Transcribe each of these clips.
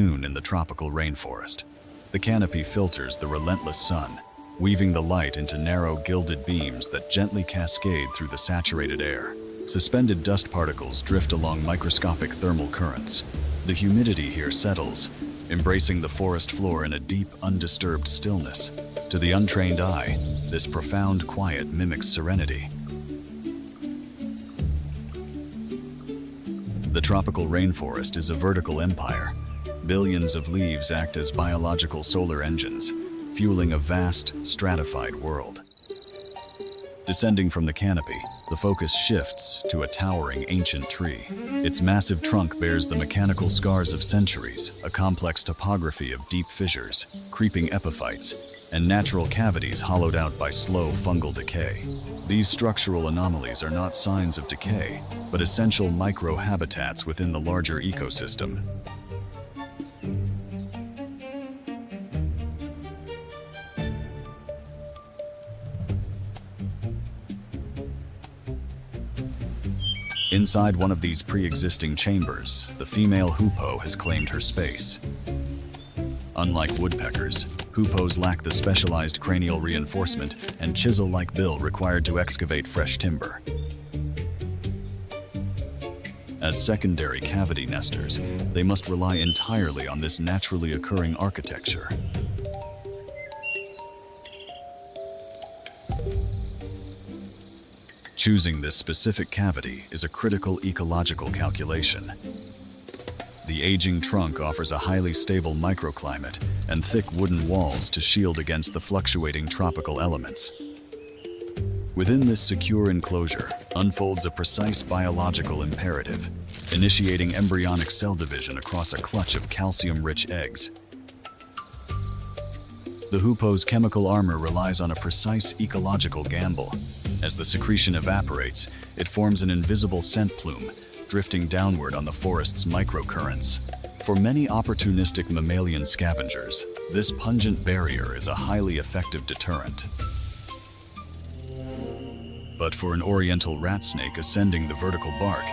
noon in the tropical rainforest. The canopy filters the relentless sun, weaving the light into narrow gilded beams that gently cascade through the saturated air. Suspended dust particles drift along microscopic thermal currents. The humidity here settles, embracing the forest floor in a deep, undisturbed stillness. To the untrained eye, this profound quiet mimics serenity. The tropical rainforest is a vertical empire. Billions of leaves act as biological solar engines, fueling a vast, stratified world. Descending from the canopy, the focus shifts to a towering ancient tree. Its massive trunk bears the mechanical scars of centuries, a complex topography of deep fissures, creeping epiphytes, and natural cavities hollowed out by slow fungal decay. These structural anomalies are not signs of decay, but essential microhabitats within the larger ecosystem. Inside one of these pre-existing chambers, the female hoopoe has claimed her space. Unlike woodpeckers, hoopos lack the specialized cranial reinforcement and chisel-like bill required to excavate fresh timber. As secondary cavity nesters, they must rely entirely on this naturally occurring architecture. Choosing this specific cavity is a critical ecological calculation. The aging trunk offers a highly stable microclimate and thick wooden walls to shield against the fluctuating tropical elements. Within this secure enclosure unfolds a precise biological imperative, initiating embryonic cell division across a clutch of calcium-rich eggs. The hoopoe's chemical armor relies on a precise ecological gamble. As the secretion evaporates, it forms an invisible scent plume, drifting downward on the forest's microcurrents. For many opportunistic mammalian scavengers, this pungent barrier is a highly effective deterrent. But for an oriental rat snake ascending the vertical bark,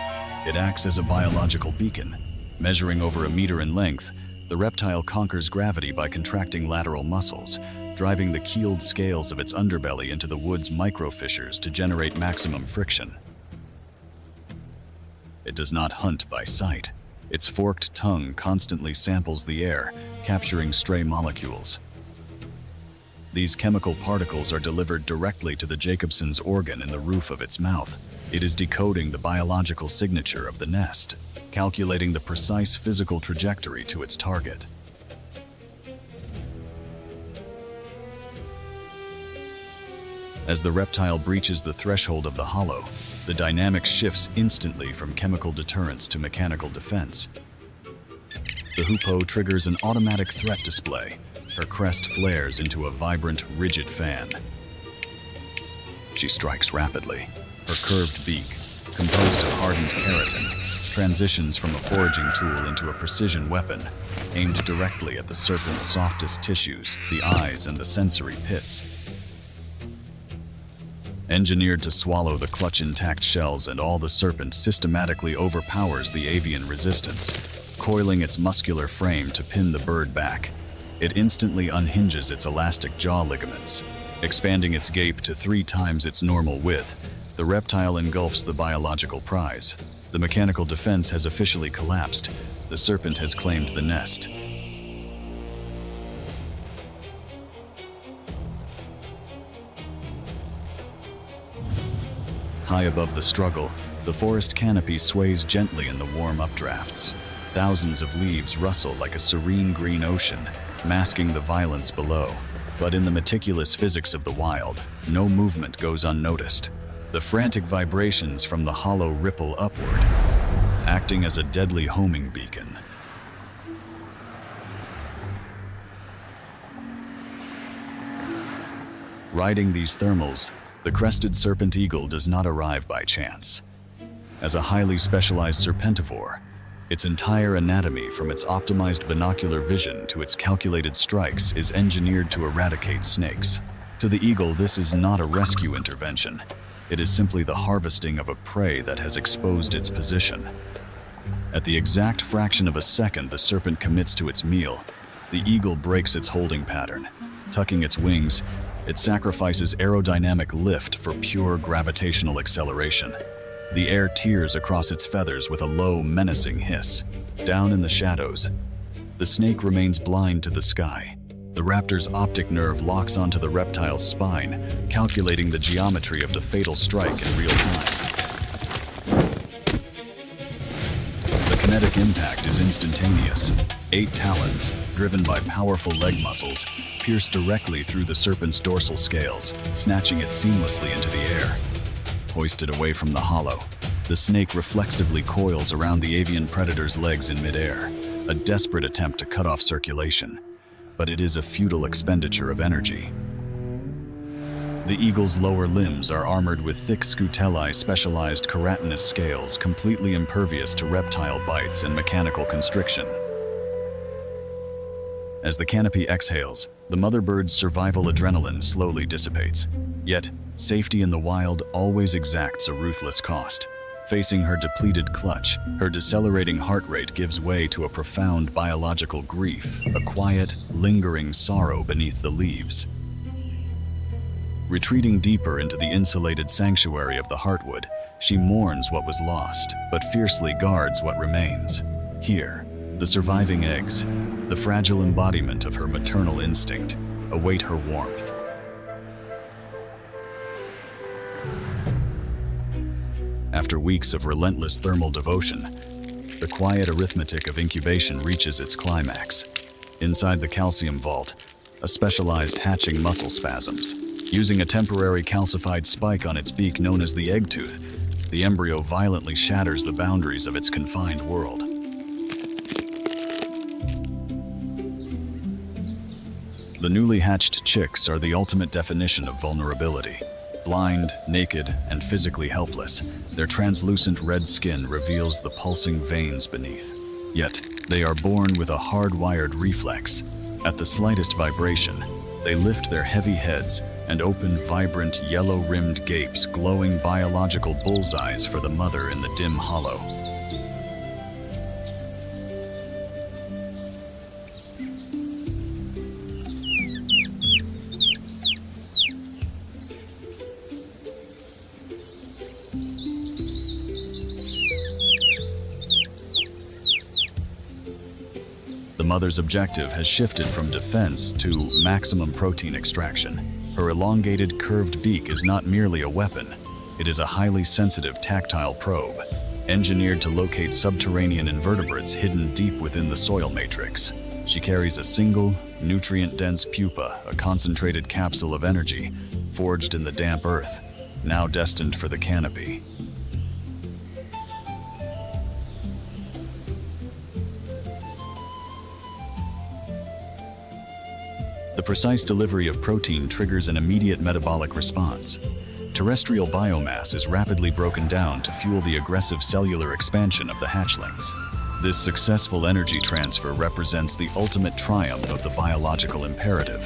it acts as a biological beacon. Measuring over a meter in length, the reptile conquers gravity by contracting lateral muscles, driving the keeled scales of its underbelly into the wood's microfissures to generate maximum friction. It does not hunt by sight. Its forked tongue constantly samples the air, capturing stray molecules. These chemical particles are delivered directly to the Jacobson's organ in the roof of its mouth. It is decoding the biological signature of the nest, calculating the precise physical trajectory to its target. As the reptile breaches the threshold of the hollow, the dynamic shifts instantly from chemical deterrence to mechanical defense. The hoopoe triggers an automatic threat display. Her crest flares into a vibrant, rigid fan. She strikes rapidly. Her curved beak, composed of hardened keratin, transitions from a foraging tool into a precision weapon, aimed directly at the serpent's softest tissues, the eyes and the sensory pits. Engineered to swallow the clutch-intact shells and all, the serpent systematically overpowers the avian resistance, coiling its muscular frame to pin the bird back. It instantly unhinges its elastic jaw ligaments. Expanding its gape to 3 times its normal width, the reptile engulfs the biological prize. The mechanical defense has officially collapsed. The serpent has claimed the nest. High above the struggle, the forest canopy sways gently in the warm updrafts. Thousands of leaves rustle like a serene green ocean, masking the violence below. But in the meticulous physics of the wild, no movement goes unnoticed. The frantic vibrations from the hollow ripple upward, acting as a deadly homing beacon. Riding these thermals, the crested serpent eagle does not arrive by chance. As a highly specialized serpentivore, its entire anatomy, from its optimized binocular vision to its calculated strikes, is engineered to eradicate snakes. To the eagle, this is not a rescue intervention. It is simply the harvesting of a prey that has exposed its position. At the exact fraction of a second the serpent commits to its meal, the eagle breaks its holding pattern. Tucking its wings, it sacrifices aerodynamic lift for pure gravitational acceleration. The air tears across its feathers with a low, menacing hiss. Down in the shadows, the snake remains blind to the sky. The raptor's optic nerve locks onto the reptile's spine, calculating the geometry of the fatal strike in real time. The kinetic impact is instantaneous. 8 talons, driven by powerful leg muscles, pierce directly through the serpent's dorsal scales, snatching it seamlessly into the air. Hoisted away from the hollow, the snake reflexively coils around the avian predator's legs in midair, a desperate attempt to cut off circulation. But it is a futile expenditure of energy. The eagle's lower limbs are armored with thick scutellae specialized keratinous scales completely impervious to reptile bites and mechanical constriction. As the canopy exhales, the mother bird's survival adrenaline slowly dissipates. Yet, safety in the wild always exacts a ruthless cost. Facing her depleted clutch, her decelerating heart rate gives way to a profound biological grief, a quiet, lingering sorrow beneath the leaves. Retreating deeper into the insulated sanctuary of the heartwood, she mourns what was lost, but fiercely guards what remains. Here, the surviving eggs, the fragile embodiment of her maternal instinct, await her warmth. After weeks of relentless thermal devotion, the quiet arithmetic of incubation reaches its climax. Inside the calcium vault, a specialized hatching muscle spasms. Using a temporary calcified spike on its beak known as the egg tooth, the embryo violently shatters the boundaries of its confined world. The newly hatched chicks are the ultimate definition of vulnerability. Blind, naked, and physically helpless, their translucent red skin reveals the pulsing veins beneath. Yet, they are born with a hardwired reflex. At the slightest vibration, they lift their heavy heads and open vibrant yellow-rimmed gapes, glowing biological bullseyes for the mother in the dim hollow. The mother's objective has shifted from defense to maximum protein extraction. Her elongated, curved beak is not merely a weapon. It is a highly sensitive tactile probe, engineered to locate subterranean invertebrates hidden deep within the soil matrix. She carries a single, nutrient-dense pupa, a concentrated capsule of energy, forged in the damp earth, now destined for the canopy. The precise delivery of protein triggers an immediate metabolic response. Terrestrial biomass is rapidly broken down to fuel the aggressive cellular expansion of the hatchlings. This successful energy transfer represents the ultimate triumph of the biological imperative,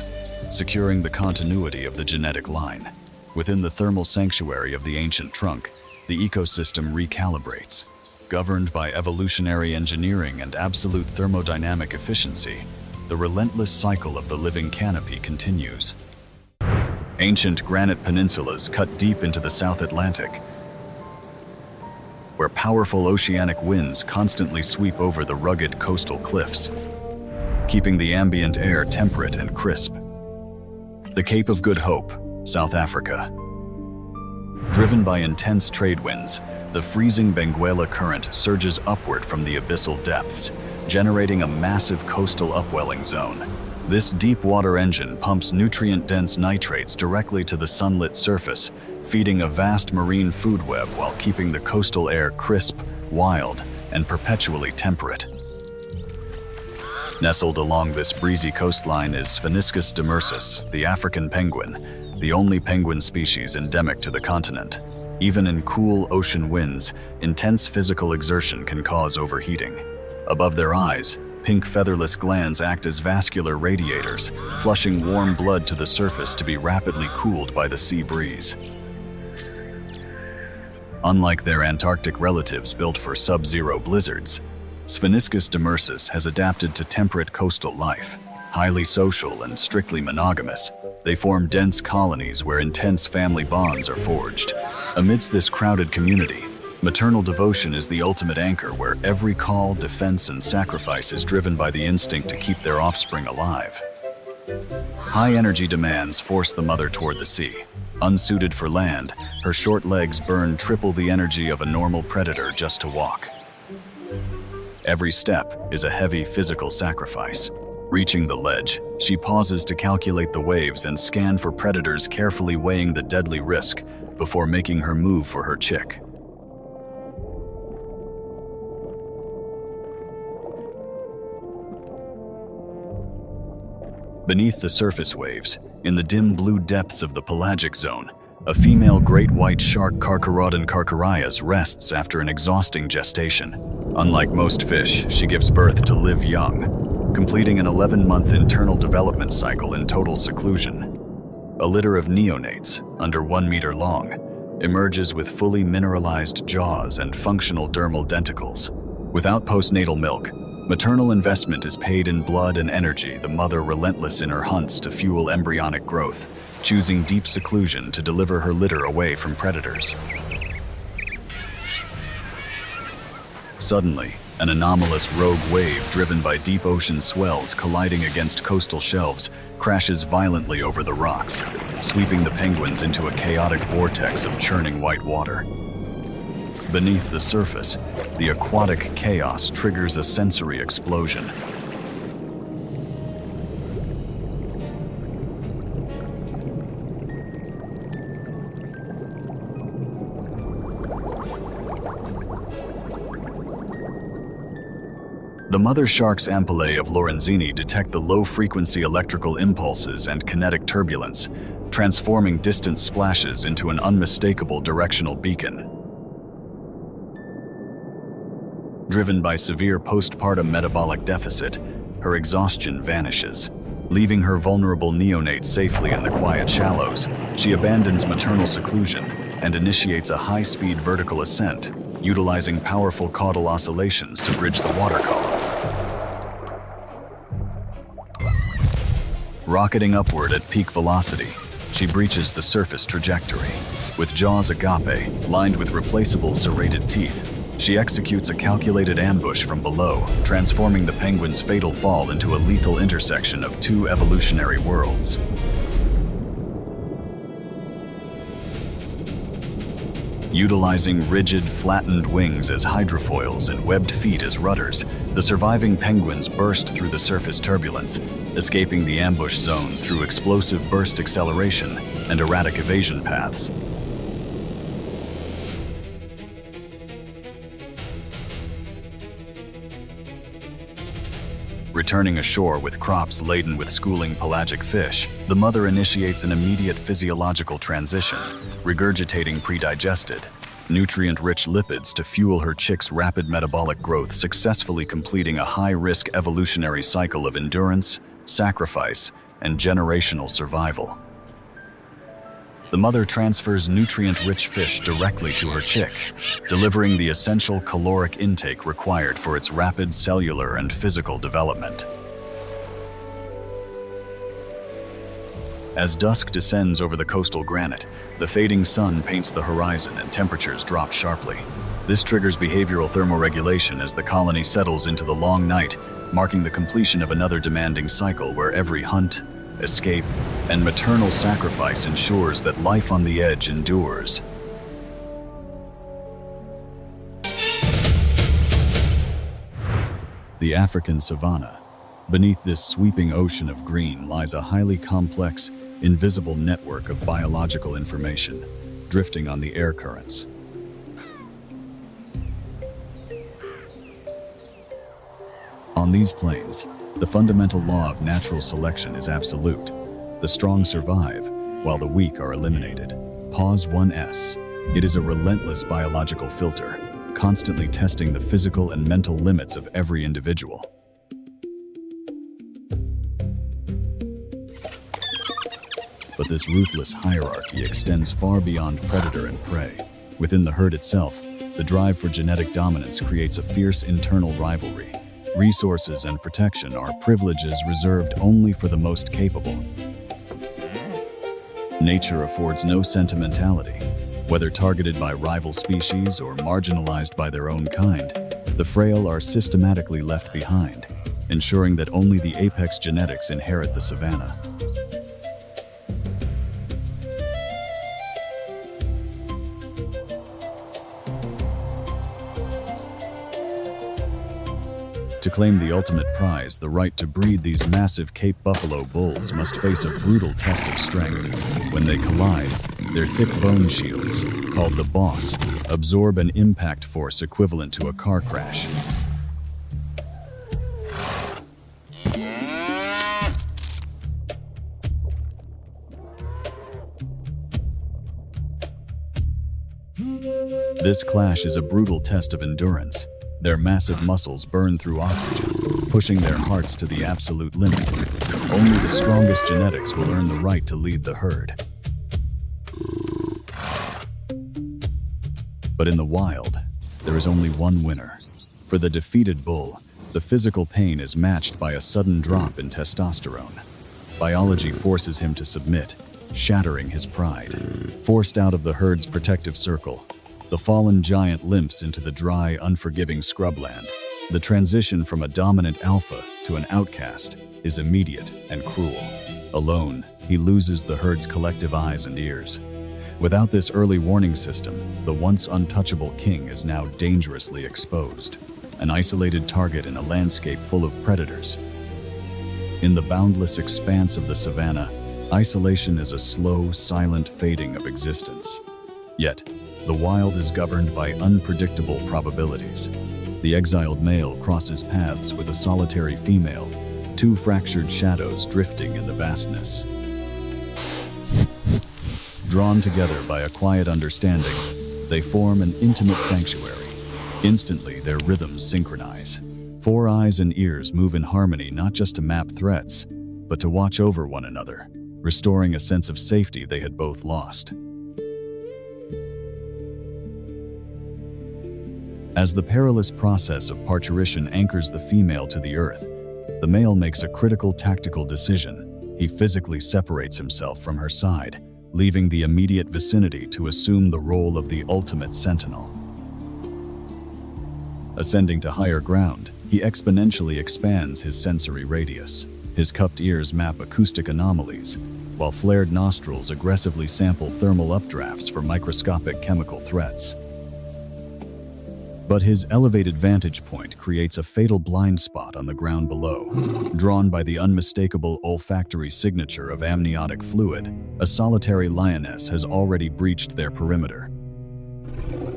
securing the continuity of the genetic line. Within the thermal sanctuary of the ancient trunk, the ecosystem recalibrates. Governed by evolutionary engineering and absolute thermodynamic efficiency, the relentless cycle of the living canopy continues. Ancient granite peninsulas cut deep into the South Atlantic, where powerful oceanic winds constantly sweep over the rugged coastal cliffs, keeping the ambient air temperate and crisp. The Cape of Good Hope, South Africa. Driven by intense trade winds, the freezing Benguela current surges upward from the abyssal depths, generating a massive coastal upwelling zone. This deep water engine pumps nutrient-dense nitrates directly to the sunlit surface, feeding a vast marine food web while keeping the coastal air crisp, wild, and perpetually temperate. Nestled along this breezy coastline is Spheniscus demersus, the African penguin, the only penguin species endemic to the continent. Even in cool ocean winds, intense physical exertion can cause overheating. Above their eyes, pink featherless glands act as vascular radiators, flushing warm blood to the surface to be rapidly cooled by the sea breeze. Unlike their Antarctic relatives built for sub-zero blizzards, Spheniscus demersus has adapted to temperate coastal life. Highly social and strictly monogamous, they form dense colonies where intense family bonds are forged. Amidst this crowded community, maternal devotion is the ultimate anchor where every call, defense, and sacrifice is driven by the instinct to keep their offspring alive. High energy demands force the mother toward the sea. Unsuited for land, her short legs burn triple the energy of a normal predator just to walk. Every step is a heavy physical sacrifice. Reaching the ledge, she pauses to calculate the waves and scan for predators, carefully weighing the deadly risk before making her move for her chick. Beneath the surface waves, in the dim blue depths of the pelagic zone, a female great white shark Carcharodon carcharias rests after an exhausting gestation. Unlike most fish, she gives birth to live young, completing an 11-month internal development cycle in total seclusion. A litter of neonates, under 1 meter long, emerges with fully mineralized jaws and functional dermal denticles. Without postnatal milk, maternal investment is paid in blood and energy, the mother relentless in her hunts to fuel embryonic growth, choosing deep seclusion to deliver her litter away from predators. Suddenly, an anomalous rogue wave driven by deep ocean swells colliding against coastal shelves crashes violently over the rocks, sweeping the penguins into a chaotic vortex of churning white water. Beneath the surface, the aquatic chaos triggers a sensory explosion. The mother shark's ampullae of Lorenzini detect the low-frequency electrical impulses and kinetic turbulence, transforming distant splashes into an unmistakable directional beacon. Driven by severe postpartum metabolic deficit, her exhaustion vanishes. Leaving her vulnerable neonates safely in the quiet shallows, she abandons maternal seclusion and initiates a high-speed vertical ascent, utilizing powerful caudal oscillations to bridge the water column. Rocketing upward at peak velocity, she breaches the surface trajectory. With jaws agape, lined with replaceable serrated teeth, she executes a calculated ambush from below, transforming the penguin's fatal fall into a lethal intersection of two evolutionary worlds. Utilizing rigid, flattened wings as hydrofoils and webbed feet as rudders, the surviving penguins burst through the surface turbulence, escaping the ambush zone through explosive burst acceleration and erratic evasion paths. Returning ashore with crops laden with schooling pelagic fish, the mother initiates an immediate physiological transition, regurgitating predigested, nutrient-rich lipids to fuel her chick's rapid metabolic growth, successfully completing a high-risk evolutionary cycle of endurance, sacrifice, and generational survival. The mother transfers nutrient-rich fish directly to her chick, delivering the essential caloric intake required for its rapid cellular and physical development. As dusk descends over the coastal granite, the fading sun paints the horizon and temperatures drop sharply. This triggers behavioral thermoregulation as the colony settles into the long night, marking the completion of another demanding cycle where every hunt, escape, and maternal sacrifice ensures that life on the edge endures. The African savannah. Beneath this sweeping ocean of green lies a highly complex, invisible network of biological information, drifting on the air currents. On these plains, the fundamental law of natural selection is absolute. The strong survive, while the weak are eliminated. Pause 1S. It is a relentless biological filter, constantly testing the physical and mental limits of every individual. But this ruthless hierarchy extends far beyond predator and prey. Within the herd itself, The drive for genetic dominance creates a fierce internal rivalry. Resources and protection are privileges reserved only for the most capable. Nature affords no sentimentality. Whether targeted by rival species or marginalized by their own kind, the frail are systematically left behind, ensuring that only the apex genetics inherit the savanna. To claim the ultimate prize, the right to breed these massive Cape buffalo bulls must face a brutal test of strength. When they collide, their thick bone shields, called the boss, absorb an impact force equivalent to a car crash. This clash is a brutal test of endurance. Their massive muscles burn through oxygen, pushing their hearts to the absolute limit. Only the strongest genetics will earn the right to lead the herd. But in the wild, there is only one winner. For the defeated bull, the physical pain is matched by a sudden drop in testosterone. Biology forces him to submit, shattering his pride. Forced out of the herd's protective circle, the fallen giant limps into the dry, unforgiving scrubland. The transition from a dominant alpha to an outcast is immediate and cruel. Alone, he loses the herd's collective eyes and ears. Without this early warning system, the once untouchable king is now dangerously exposed, an isolated target in a landscape full of predators. In the boundless expanse of the savanna, isolation is a slow, silent fading of existence. Yet, the wild is governed by unpredictable probabilities. The exiled male crosses paths with a solitary female, two fractured shadows drifting in the vastness. Drawn together by a quiet understanding, they form an intimate sanctuary. Instantly, their rhythms synchronize. 4 eyes and ears move in harmony not just to map threats, but to watch over one another, restoring a sense of safety they had both lost. As the perilous process of parturition anchors the female to the earth, the male makes a critical tactical decision. He physically separates himself from her side, leaving the immediate vicinity to assume the role of the ultimate sentinel. Ascending to higher ground, he exponentially expands his sensory radius. His cupped ears map acoustic anomalies, while flared nostrils aggressively sample thermal updrafts for microscopic chemical threats. But his elevated vantage point creates a fatal blind spot on the ground below. Drawn by the unmistakable olfactory signature of amniotic fluid, a solitary lioness has already breached their perimeter.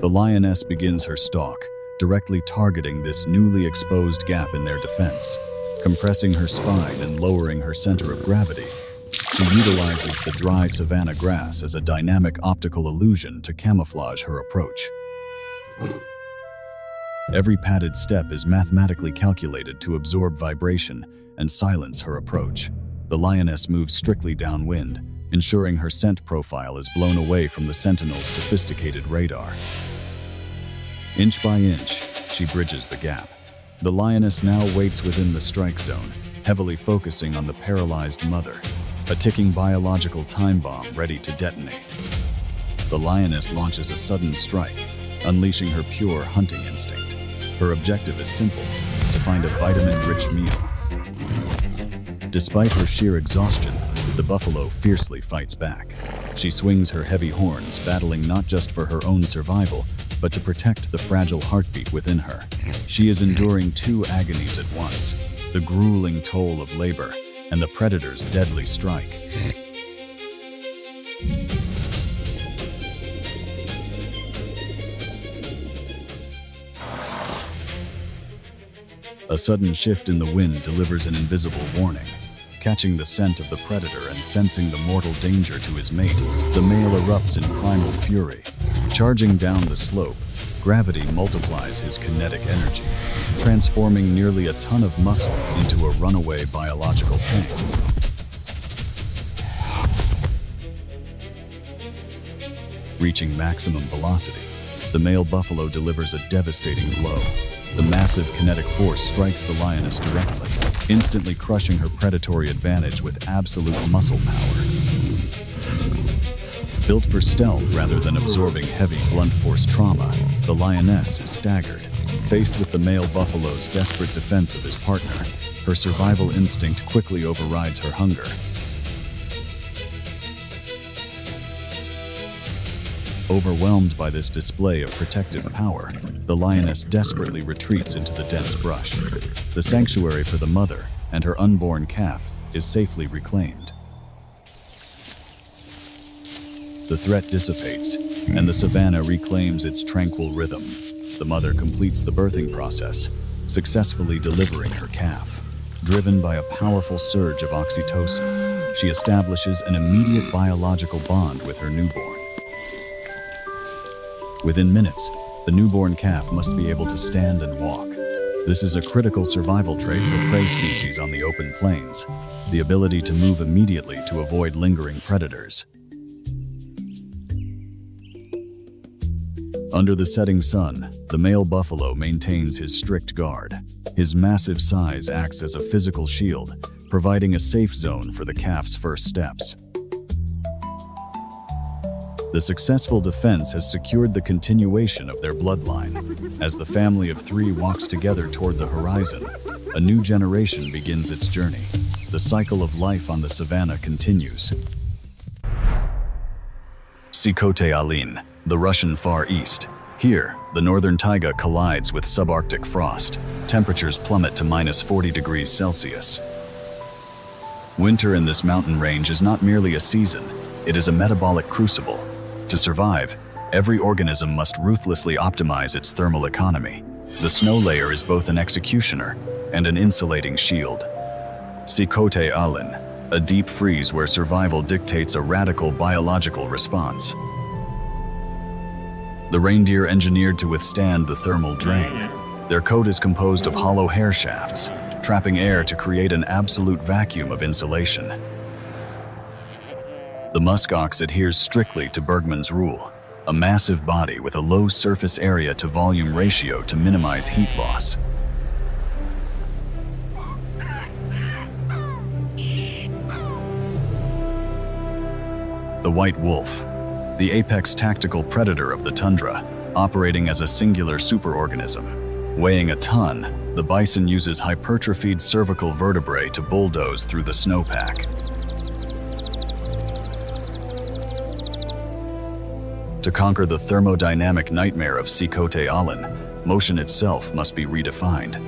The lioness begins her stalk, directly targeting this newly exposed gap in their defense. Compressing her spine and lowering her center of gravity, she utilizes the dry savanna grass as a dynamic optical illusion to camouflage her approach. Every padded step is mathematically calculated to absorb vibration and silence her approach. The lioness moves strictly downwind, ensuring her scent profile is blown away from the sentinel's sophisticated radar. Inch by inch, she bridges the gap. The lioness now waits within the strike zone, heavily focusing on the paralyzed mother, a ticking biological time bomb ready to detonate. The lioness launches a sudden strike, unleashing her pure hunting instinct. Her objective is simple: to find a vitamin-rich meal. Despite her sheer exhaustion, the buffalo fiercely fights back. She swings her heavy horns, battling not just for her own survival, but to protect the fragile heartbeat within her. She is enduring 2 agonies at once: the grueling toll of labor and the predator's deadly strike. A sudden shift in the wind delivers an invisible warning. Catching the scent of the predator and sensing the mortal danger to his mate, the male erupts in primal fury. Charging down the slope, gravity multiplies his kinetic energy, transforming nearly a ton of muscle into a runaway biological tank. Reaching maximum velocity, the male buffalo delivers a devastating blow. The massive kinetic force strikes the lioness directly, instantly crushing her predatory advantage with absolute muscle power. Built for stealth rather than absorbing heavy blunt force trauma, the lioness is staggered. Faced with the male buffalo's desperate defense of his partner, her survival instinct quickly overrides her hunger. Overwhelmed by this display of protective power, the lioness desperately retreats into the dense brush. The sanctuary for the mother and her unborn calf is safely reclaimed. The threat dissipates, and the savannah reclaims its tranquil rhythm. The mother completes the birthing process, successfully delivering her calf. Driven by a powerful surge of oxytocin, she establishes an immediate biological bond with her newborn. Within minutes, the newborn calf must be able to stand and walk. This is a critical survival trait for prey species on the open plains, the ability to move immediately to avoid lingering predators. Under the setting sun, the male buffalo maintains his strict guard. His massive size acts as a physical shield, providing a safe zone for the calf's first steps. The successful defense has secured the continuation of their bloodline. As the family of three walks together toward the horizon, a new generation begins its journey. The cycle of life on the savannah continues. Sikhote-Alin, the Russian Far East. Here, the northern taiga collides with subarctic frost. Temperatures plummet to -40 degrees Celsius. Winter in this mountain range is not merely a season, it is a metabolic crucible. To survive, every organism must ruthlessly optimize its thermal economy. The snow layer is both an executioner and an insulating shield. Sikhote-Alin, a deep freeze where survival dictates a radical biological response. The reindeer engineered to withstand the thermal drain. Their coat is composed of hollow hair shafts, trapping air to create an absolute vacuum of insulation. The muskox adheres strictly to Bergmann's rule, a massive body with a low surface area to volume ratio to minimize heat loss. The white wolf, the apex tactical predator of the tundra, operating as a singular superorganism. Weighing a ton, the bison uses hypertrophied cervical vertebrae to bulldoze through the snowpack. To conquer the thermodynamic nightmare of Sikhote-Alin, motion itself must be redefined.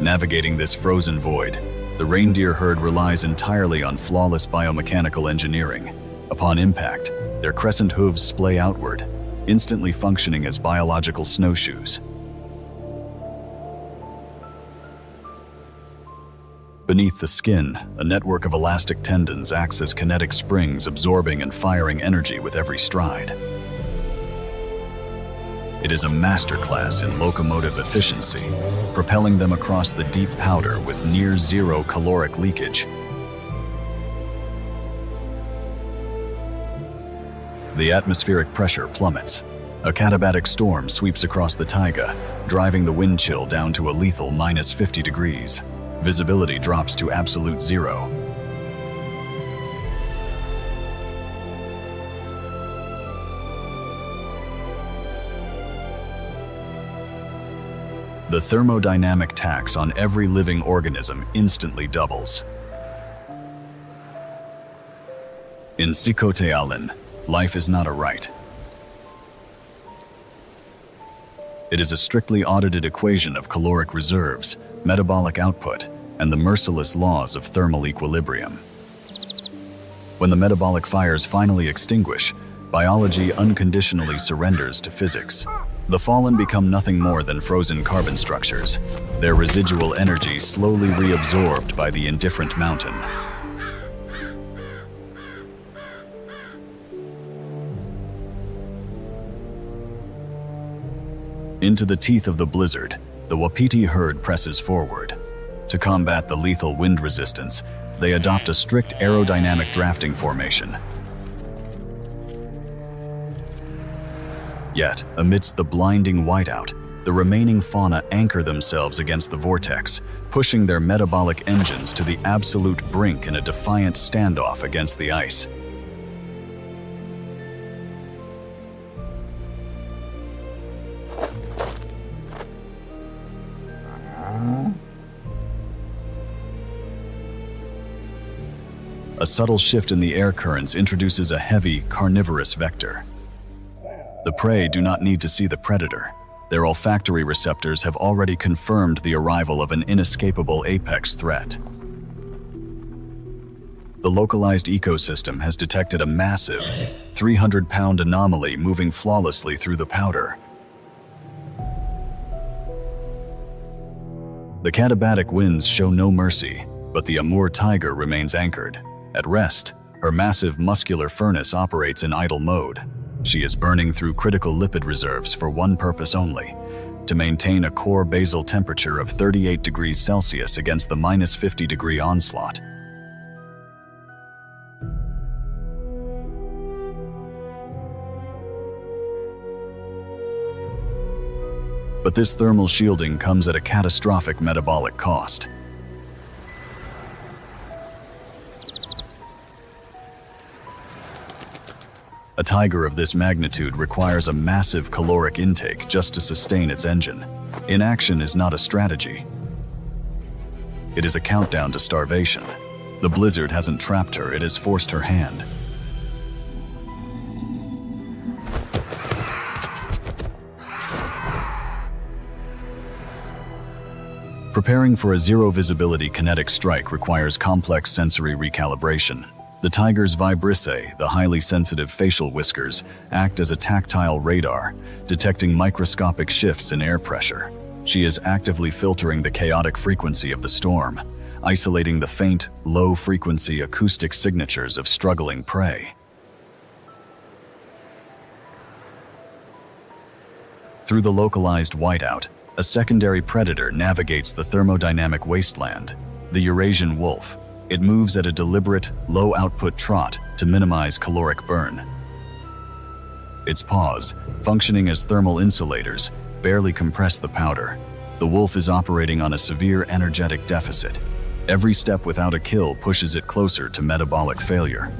Navigating this frozen void, the reindeer herd relies entirely on flawless biomechanical engineering. Upon impact, their crescent hooves splay outward, instantly functioning as biological snowshoes. Beneath the skin, a network of elastic tendons acts as kinetic springs, absorbing and firing energy with every stride. It is a masterclass in locomotive efficiency, propelling them across the deep powder with near-zero caloric leakage. The atmospheric pressure plummets. A katabatic storm sweeps across the taiga, driving the wind chill down to a lethal -50 degrees. Visibility drops to absolute zero. The thermodynamic tax on every living organism instantly doubles. In Sikhote-Alin, life is not a right. It is a strictly audited equation of caloric reserves, metabolic output, and the merciless laws of thermal equilibrium. When the metabolic fires finally extinguish, biology unconditionally surrenders to physics. The fallen become nothing more than frozen carbon structures, their residual energy slowly reabsorbed by the indifferent mountain. Into the teeth of the blizzard, the Wapiti herd presses forward. To combat the lethal wind resistance, they adopt a strict aerodynamic drafting formation. Yet, amidst the blinding whiteout, the remaining fauna anchor themselves against the vortex, pushing their metabolic engines to the absolute brink in a defiant standoff against the ice. A subtle shift in the air currents introduces a heavy, carnivorous vector. The prey do not need to see the predator. Their olfactory receptors have already confirmed the arrival of an inescapable apex threat. The localized ecosystem has detected a massive, 300-pound anomaly moving flawlessly through the powder. The katabatic winds show no mercy, but the Amur tiger remains anchored. At rest, her massive muscular furnace operates in idle mode. She is burning through critical lipid reserves for one purpose only: to maintain a core basal temperature of 38 degrees Celsius against the -50-degree onslaught. But this thermal shielding comes at a catastrophic metabolic cost. A tiger of this magnitude requires a massive caloric intake just to sustain its engine. Inaction is not a strategy. It is a countdown to starvation. The blizzard hasn't trapped her, it has forced her hand. Preparing for a zero-visibility kinetic strike requires complex sensory recalibration. The tiger's vibrissae, the highly sensitive facial whiskers, act as a tactile radar, detecting microscopic shifts in air pressure. She is actively filtering the chaotic frequency of the storm, isolating the faint, low-frequency acoustic signatures of struggling prey. Through the localized whiteout, a secondary predator navigates the thermodynamic wasteland, the Eurasian wolf. It moves at a deliberate, low-output trot to minimize caloric burn. Its paws, functioning as thermal insulators, barely compress the powder. The wolf is operating on a severe energetic deficit. Every step without a kill pushes it closer to metabolic failure.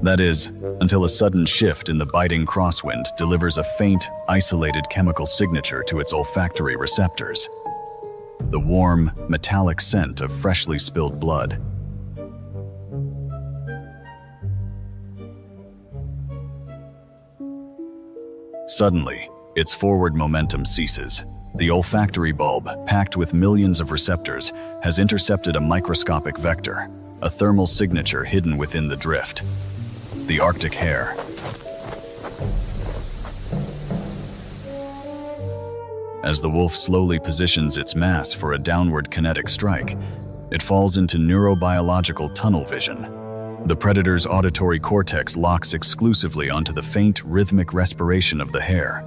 That is, until a sudden shift in the biting crosswind delivers a faint, isolated chemical signature to its olfactory receptors: the warm, metallic scent of freshly spilled blood. Suddenly, its forward momentum ceases. The olfactory bulb, packed with millions of receptors, has intercepted a microscopic vector, a thermal signature hidden within the drift. The Arctic hare. As the wolf slowly positions its mass for a downward kinetic strike, it falls into neurobiological tunnel vision. The predator's auditory cortex locks exclusively onto the faint, rhythmic respiration of the hare.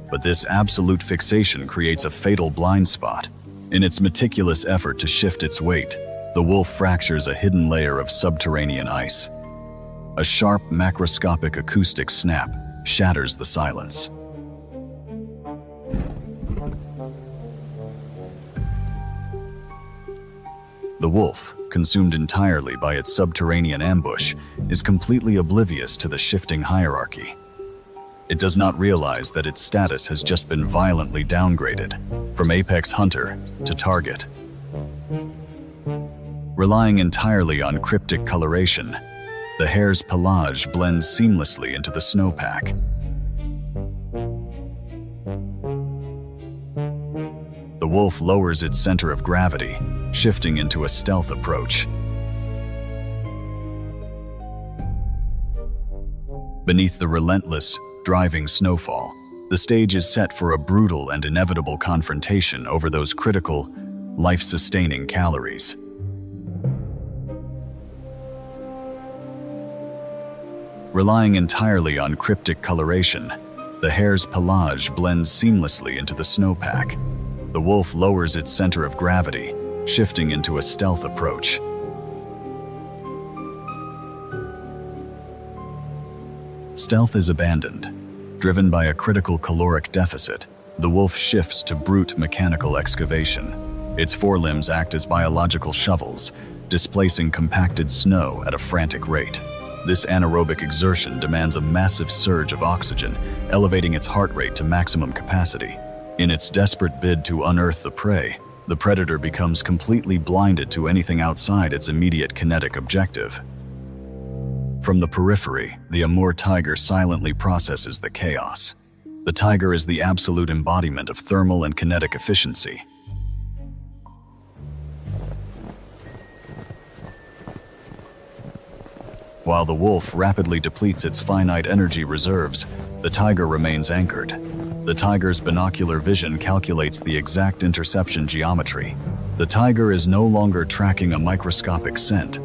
But this absolute fixation creates a fatal blind spot. In its meticulous effort to shift its weight, the wolf fractures a hidden layer of subterranean ice. A sharp, macroscopic acoustic snap shatters the silence. The wolf, consumed entirely by its subterranean ambush, is completely oblivious to the shifting hierarchy. It does not realize that its status has just been violently downgraded, from apex hunter to target. Relying entirely on cryptic coloration, the hare's pelage blends seamlessly into the snowpack. The wolf lowers its center of gravity, shifting into a stealth approach. Beneath the relentless, driving snowfall, the stage is set for a brutal and inevitable confrontation over those critical, life-sustaining calories. Relying entirely on cryptic coloration, The hare's pelage blends seamlessly into the snowpack. The wolf lowers its center of gravity, shifting into a stealth approach. Stealth is abandoned. Driven by a critical caloric deficit, the wolf shifts to brute mechanical excavation. Its forelimbs act as biological shovels, displacing compacted snow at a frantic rate. This anaerobic exertion demands a massive surge of oxygen, elevating its heart rate to maximum capacity. In its desperate bid to unearth the prey, the predator becomes completely blinded to anything outside its immediate kinetic objective. From the periphery, the Amur tiger silently processes the chaos. The tiger is the absolute embodiment of thermal and kinetic efficiency. While the wolf rapidly depletes its finite energy reserves, the tiger remains anchored. The tiger's binocular vision calculates the exact interception geometry. The tiger is no longer tracking a microscopic scent.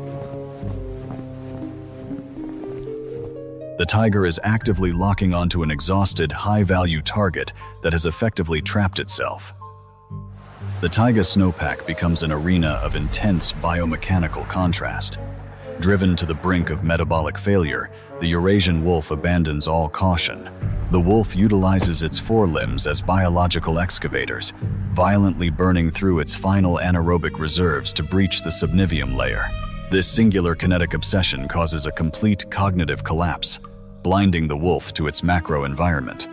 The tiger is actively locking onto an exhausted, high-value target that has effectively trapped itself. The taiga snowpack becomes an arena of intense biomechanical contrast. Driven to the brink of metabolic failure, the Eurasian wolf abandons all caution. The wolf utilizes its forelimbs as biological excavators, violently burning through its final anaerobic reserves to breach the subniveum layer. This singular kinetic obsession causes a complete cognitive collapse, blinding the wolf to its macro environment.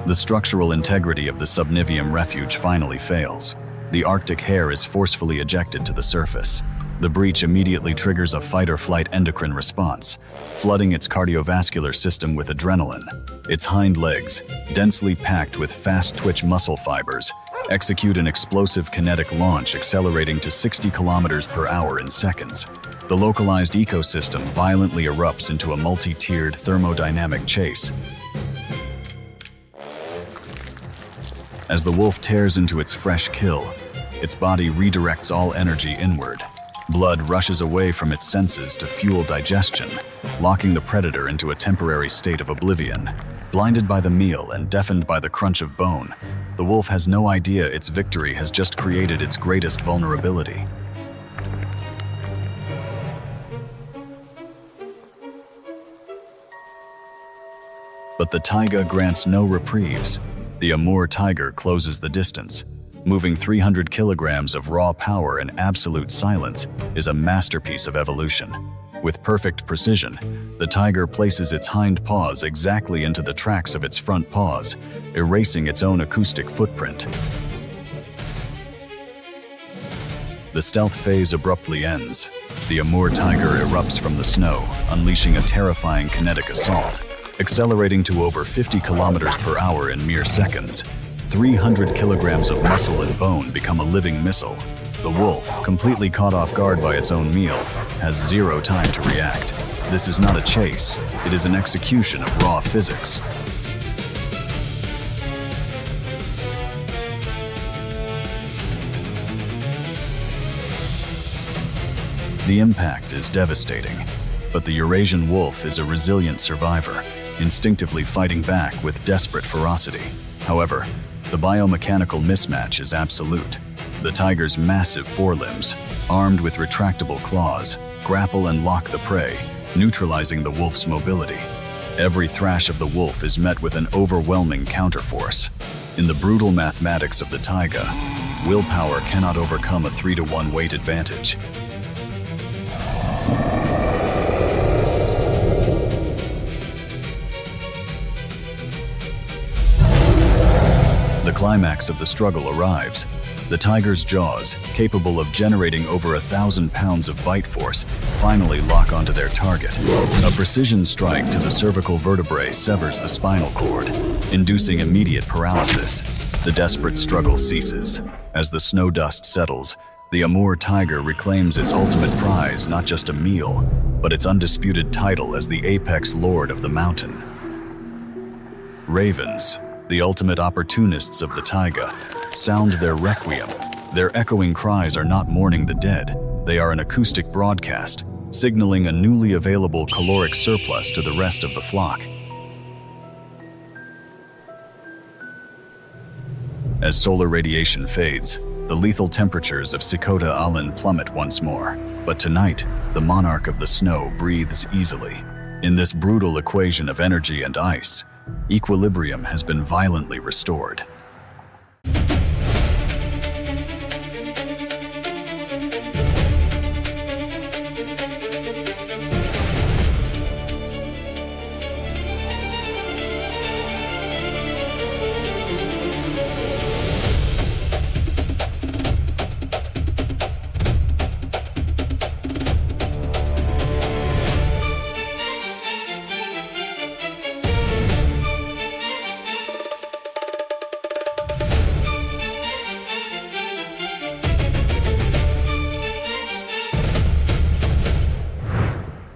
The structural integrity of the subniveum refuge finally fails. The Arctic hare is forcefully ejected to the surface. The breach immediately triggers a fight-or-flight endocrine response, flooding its cardiovascular system with adrenaline. Its hind legs, densely packed with fast-twitch muscle fibers, execute an explosive kinetic launch accelerating to 60 kilometers per hour in seconds. The localized ecosystem violently erupts into a multi-tiered thermodynamic chase. As the wolf tears into its fresh kill, its body redirects all energy inward. Blood rushes away from its senses to fuel digestion, locking the predator into a temporary state of oblivion. Blinded by the meal and deafened by the crunch of bone, the wolf has no idea its victory has just created its greatest vulnerability. But the taiga grants no reprieves. The Amur tiger closes the distance. Moving 300 kilograms of raw power in absolute silence is a masterpiece of evolution. With perfect precision, the tiger places its hind paws exactly into the tracks of its front paws, erasing its own acoustic footprint. The stealth phase abruptly ends. The Amur tiger erupts from the snow, unleashing a terrifying kinetic assault. Accelerating to over 50 kilometers per hour in mere seconds, 300 kilograms of muscle and bone become a living missile. The wolf, completely caught off guard by its own meal, has zero time to react. This is not a chase, it is an execution of raw physics. The impact is devastating, but the Eurasian wolf is a resilient survivor, instinctively fighting back with desperate ferocity. However, the biomechanical mismatch is absolute. The tiger's massive forelimbs, armed with retractable claws, grapple and lock the prey, neutralizing the wolf's mobility. Every thrash of the wolf is met with an overwhelming counterforce. In the brutal mathematics of the taiga, willpower cannot overcome a 3-to-1 weight advantage. The climax of the struggle arrives. The tiger's jaws, capable of generating over 1,000 pounds of bite force, finally lock onto their target. A precision strike to the cervical vertebrae severs the spinal cord, inducing immediate paralysis. The desperate struggle ceases. As the snow dust settles, the Amur tiger reclaims its ultimate prize, not just a meal, but its undisputed title as the apex lord of the mountain. Ravens, the ultimate opportunists of the taiga, sound their requiem. Their echoing cries are not mourning the dead. They are an acoustic broadcast, signaling a newly available caloric surplus to the rest of the flock. As solar radiation fades, the lethal temperatures of Sikota Alin plummet once more. But tonight, the monarch of the snow breathes easily. In this brutal equation of energy and ice, equilibrium has been violently restored.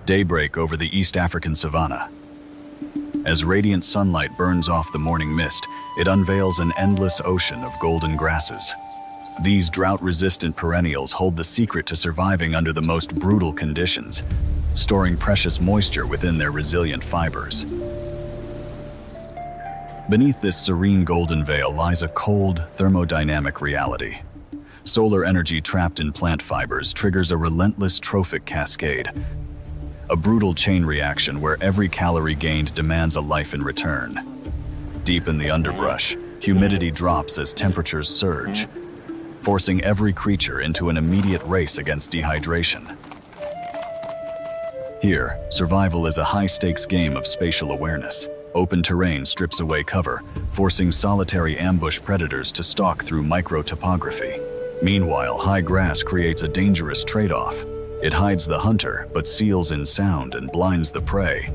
Daybreak over the East African savannah. As radiant sunlight burns off the morning mist, it unveils an endless ocean of golden grasses. These drought-resistant perennials hold the secret to surviving under the most brutal conditions, storing precious moisture within their resilient fibers. Beneath this serene golden veil lies a cold, thermodynamic reality. Solar energy trapped in plant fibers triggers a relentless trophic cascade, a brutal chain reaction where every calorie gained demands a life in return. Deep in the underbrush, humidity drops as temperatures surge, forcing every creature into an immediate race against dehydration. Here, survival is a high-stakes game of spatial awareness. Open terrain strips away cover, forcing solitary ambush predators to stalk through micro-topography. Meanwhile, high grass creates a dangerous trade-off. It hides the hunter, but seals in sound and blinds the prey.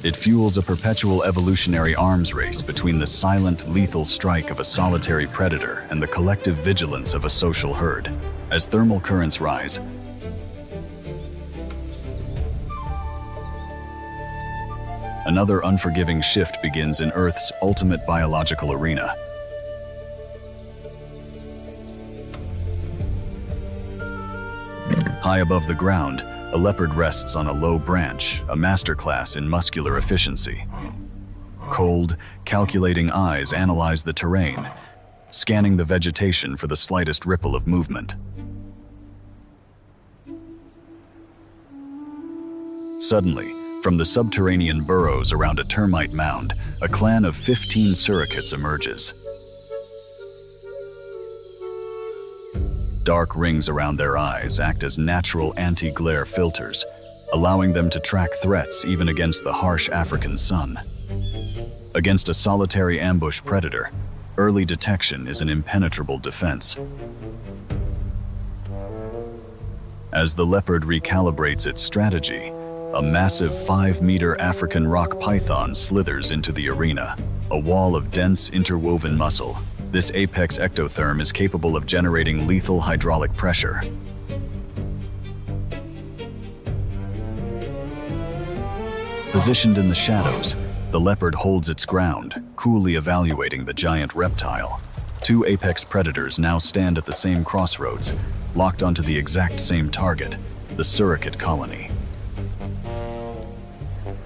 It fuels a perpetual evolutionary arms race between the silent, lethal strike of a solitary predator and the collective vigilance of a social herd. As thermal currents rise, another unforgiving shift begins in Earth's ultimate biological arena. High above the ground, a leopard rests on a low branch, a masterclass in muscular efficiency. Cold, calculating eyes analyze the terrain, scanning the vegetation for the slightest ripple of movement. Suddenly, from the subterranean burrows around a termite mound, a clan of 15 surrogates emerges. Dark rings around their eyes act as natural anti-glare filters, allowing them to track threats even against the harsh African sun. Against a solitary ambush predator, early detection is an impenetrable defense. As the leopard recalibrates its strategy, a massive 5-meter African rock python slithers into the arena, a wall of dense interwoven muscle. This apex ectotherm is capable of generating lethal hydraulic pressure. Positioned in the shadows, the leopard holds its ground, coolly evaluating the giant reptile. Two apex predators now stand at the same crossroads, locked onto the exact same target, the surrogate colony.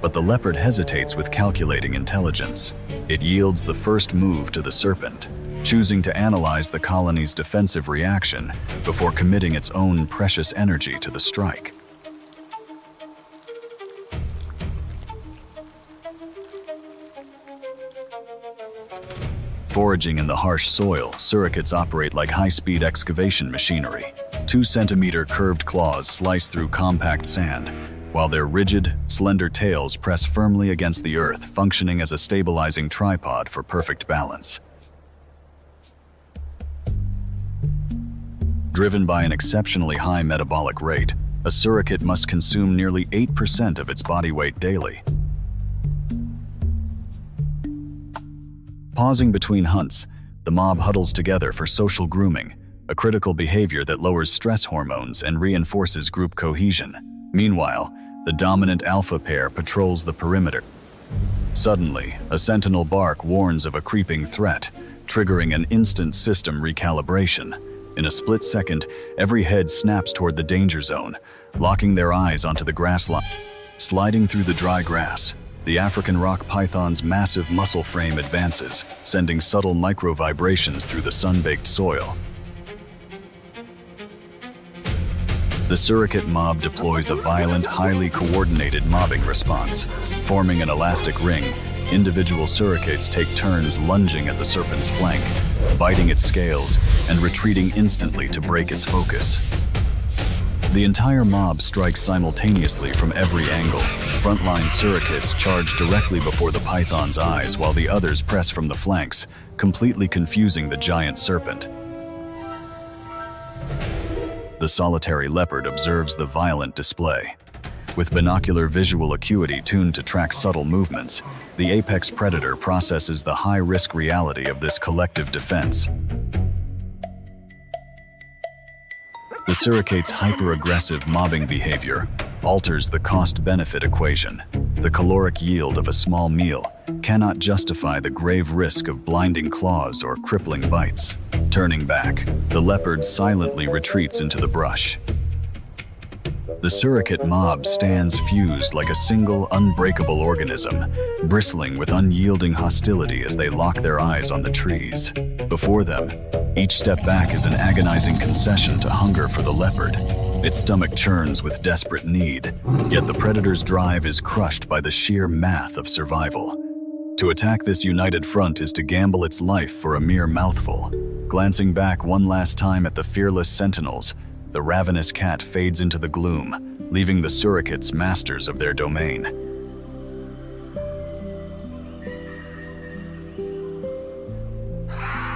But the leopard hesitates with calculating intelligence. It yields the first move to the serpent, choosing to analyze the colony's defensive reaction before committing its own precious energy to the strike. Foraging in the harsh soil, surrogates operate like high-speed excavation machinery. 2-centimeter curved claws slice through compact sand, while their rigid, slender tails press firmly against the earth, functioning as a stabilizing tripod for perfect balance. Driven by an exceptionally high metabolic rate, a surrogate must consume nearly 8% of its body weight daily. Pausing between hunts, the mob huddles together for social grooming, a critical behavior that lowers stress hormones and reinforces group cohesion. Meanwhile, the dominant alpha pair patrols the perimeter. Suddenly, a sentinel bark warns of a creeping threat, triggering an instant system recalibration. In a split second, every head snaps toward the danger zone, locking their eyes onto the grass line. Sliding through the dry grass, the African rock python's massive muscle frame advances, sending subtle micro-vibrations through the sun-baked soil. The surrogate mob deploys a violent, highly coordinated mobbing response. Forming an elastic ring, individual surrogates take turns lunging at the serpent's flank, biting its scales, and retreating instantly to break its focus. The entire mob strikes simultaneously from every angle. Frontline surrogates charge directly before the python's eyes while the others press from the flanks, completely confusing the giant serpent. The solitary leopard observes the violent display. With binocular visual acuity tuned to track subtle movements, the apex predator processes the high-risk reality of this collective defense. The surrogate's hyper-aggressive mobbing behavior alters the cost-benefit equation. The caloric yield of a small meal cannot justify the grave risk of blinding claws or crippling bites. Turning back, the leopard silently retreats into the brush. The surrogate mob stands fused like a single, unbreakable organism, bristling with unyielding hostility as they lock their eyes on the trees. Before them, each step back is an agonizing concession to hunger for the leopard. Its stomach churns with desperate need, yet the predator's drive is crushed by the sheer math of survival. To attack this united front is to gamble its life for a mere mouthful. Glancing back one last time at the fearless sentinels, the ravenous cat fades into the gloom, leaving the surrogates masters of their domain.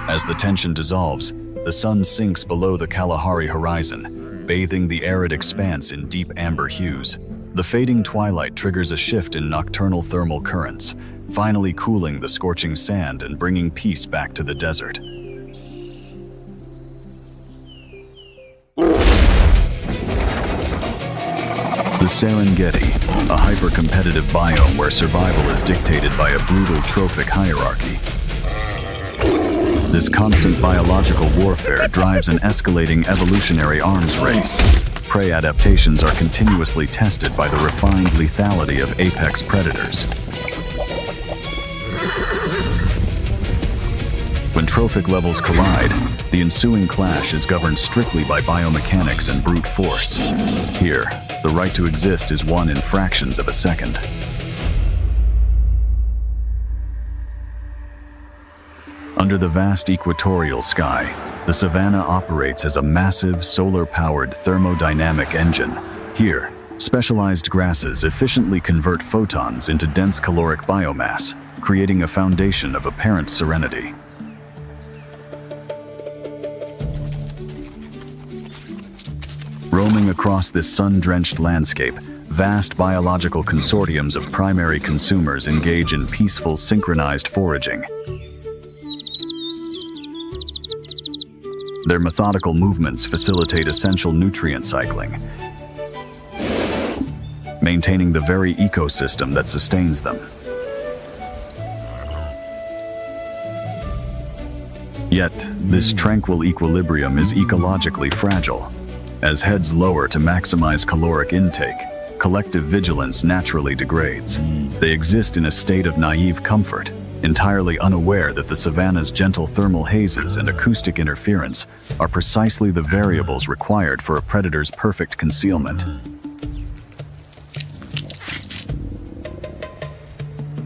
As the tension dissolves, the sun sinks below the Kalahari horizon, bathing the arid expanse in deep amber hues. The fading twilight triggers a shift in nocturnal thermal currents, finally cooling the scorching sand and bringing peace back to the desert. The Serengeti, a hyper-competitive biome where survival is dictated by a brutal trophic hierarchy. This constant biological warfare drives an escalating evolutionary arms race. Prey adaptations are continuously tested by the refined lethality of apex predators. When trophic levels collide, the ensuing clash is governed strictly by biomechanics and brute force. Here, the right to exist is won in fractions of a second. Under the vast equatorial sky, the savanna operates as a massive, solar-powered thermodynamic engine. Here, specialized grasses efficiently convert photons into dense caloric biomass, creating a foundation of apparent serenity. Roaming across this sun-drenched landscape, vast biological consortiums of primary consumers engage in peaceful, synchronized foraging. Their methodical movements facilitate essential nutrient cycling, maintaining the very ecosystem that sustains them. Yet, this tranquil equilibrium is ecologically fragile. As heads lower to maximize caloric intake, collective vigilance naturally degrades. They exist in a state of naive comfort, entirely unaware that the savanna's gentle thermal hazes and acoustic interference are precisely the variables required for a predator's perfect concealment.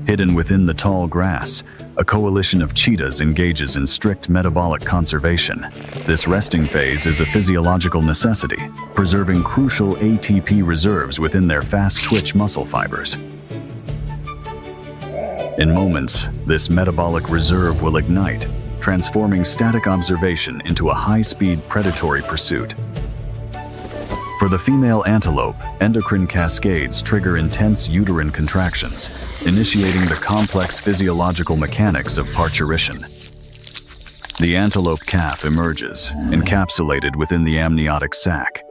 Hidden within the tall grass, a coalition of cheetahs engages in strict metabolic conservation. This resting phase is a physiological necessity, preserving crucial ATP reserves within their fast-twitch muscle fibers. In moments, this metabolic reserve will ignite, transforming static observation into a high-speed predatory pursuit. For the female antelope, endocrine cascades trigger intense uterine contractions, initiating the complex physiological mechanics of parturition. The antelope calf emerges, encapsulated within the amniotic sac.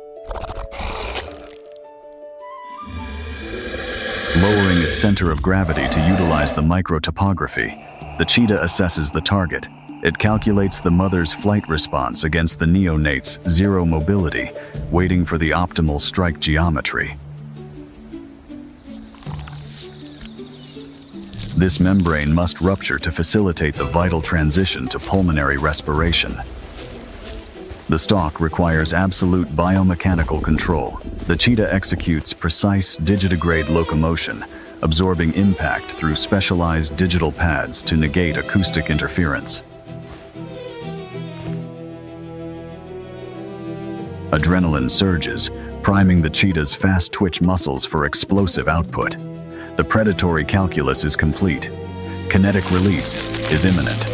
Lowering its center of gravity to utilize the microtopography, the cheetah assesses the target. It calculates the mother's flight response against the neonate's zero mobility, waiting for the optimal strike geometry. This membrane must rupture to facilitate the vital transition to pulmonary respiration. The stalk requires absolute biomechanical control. The cheetah executes precise digitigrade locomotion, absorbing impact through specialized digital pads to negate acoustic interference. Adrenaline surges, priming the cheetah's fast-twitch muscles for explosive output. The predatory calculus is complete. Kinetic release is imminent.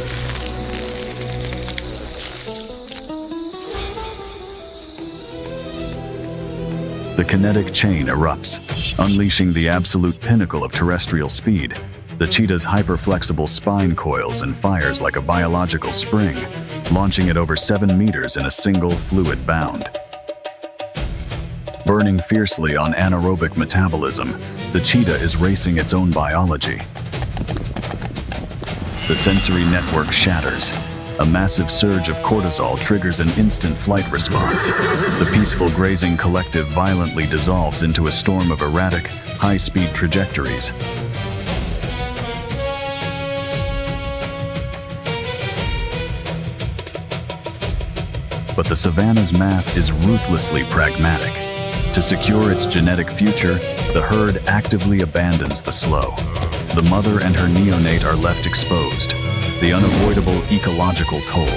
The kinetic chain erupts, unleashing the absolute pinnacle of terrestrial speed. The cheetah's hyperflexible spine coils and fires like a biological spring, launching it over 7 meters in a single fluid bound. Burning fiercely on anaerobic metabolism, the cheetah is racing its own biology. The sensory network shatters. A massive surge of cortisol triggers an instant flight response. The peaceful grazing collective violently dissolves into a storm of erratic, high-speed trajectories. But the savannah's math is ruthlessly pragmatic. To secure its genetic future, the herd actively abandons the slough. The mother and her neonate are left exposed. The unavoidable ecological toll.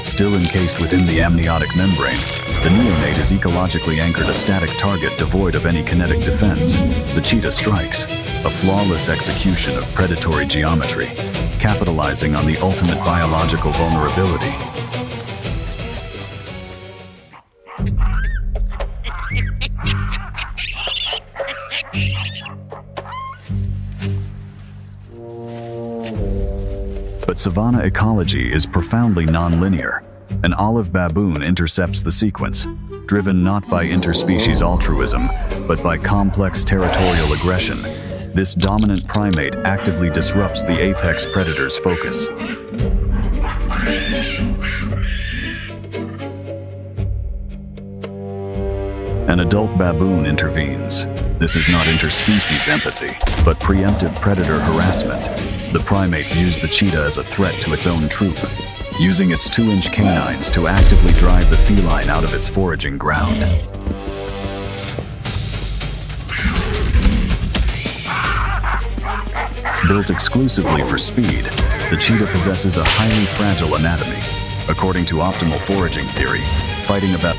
Still encased within the amniotic membrane, the neonate is ecologically anchored, a static target devoid of any kinetic defense. The cheetah strikes, a flawless execution of predatory geometry, capitalizing on the ultimate biological vulnerability. But savanna ecology is profoundly non-linear. An olive baboon intercepts the sequence, driven not by interspecies altruism, but by complex territorial aggression. This dominant primate actively disrupts the apex predator's focus. An adult baboon intervenes. This is not interspecies empathy, but preemptive predator harassment. The primate views the cheetah as a threat to its own troop, using its 2-inch canines to actively drive the feline out of its foraging ground. Built exclusively for speed, the cheetah possesses a highly fragile anatomy. According to optimal foraging theory, fighting about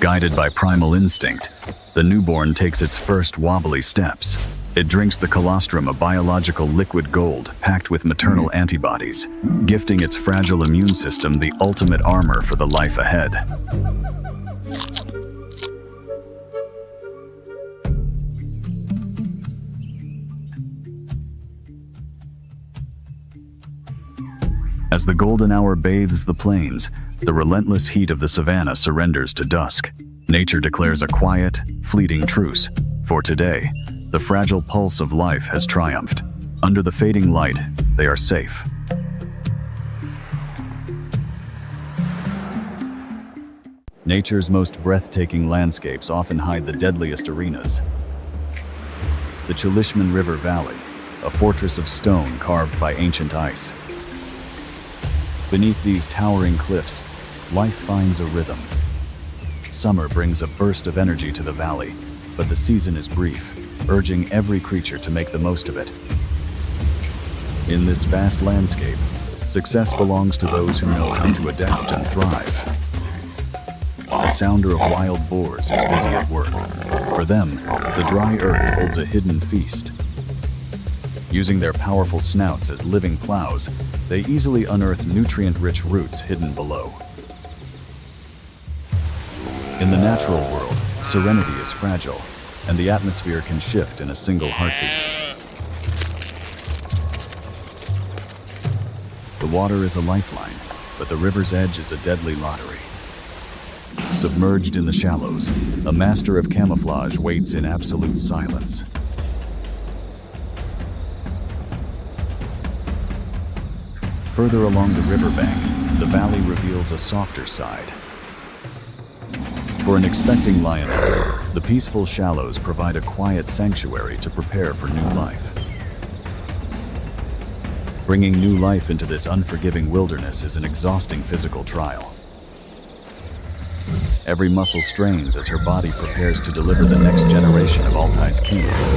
guided by primal instinct, the newborn takes its first wobbly steps. It drinks the colostrum, a biological liquid gold packed with maternal antibodies, gifting its fragile immune system the ultimate armor for the life ahead. As the golden hour bathes the plains, the relentless heat of the savannah surrenders to dusk. Nature declares a quiet, fleeting truce. For today, the fragile pulse of life has triumphed. Under the fading light, they are safe. Nature's most breathtaking landscapes often hide the deadliest arenas. The Chulishman River Valley, a fortress of stone carved by ancient ice. Beneath these towering cliffs, life finds a rhythm. Summer brings a burst of energy to the valley, but the season is brief, urging every creature to make the most of it. In this vast landscape, success belongs to those who know how to adapt and thrive. A sounder of wild boars is busy at work. For them, the dry earth holds a hidden feast. Using their powerful snouts as living plows, they easily unearth nutrient-rich roots hidden below. In the natural world, serenity is fragile, and the atmosphere can shift in a single heartbeat. The water is a lifeline, but the river's edge is a deadly lottery. Submerged in the shallows, a master of camouflage waits in absolute silence. Further along the riverbank, the valley reveals a softer side. For an expecting lioness, the peaceful shallows provide a quiet sanctuary to prepare for new life. Bringing new life into this unforgiving wilderness is an exhausting physical trial. Every muscle strains as her body prepares to deliver the next generation of Altai's kings.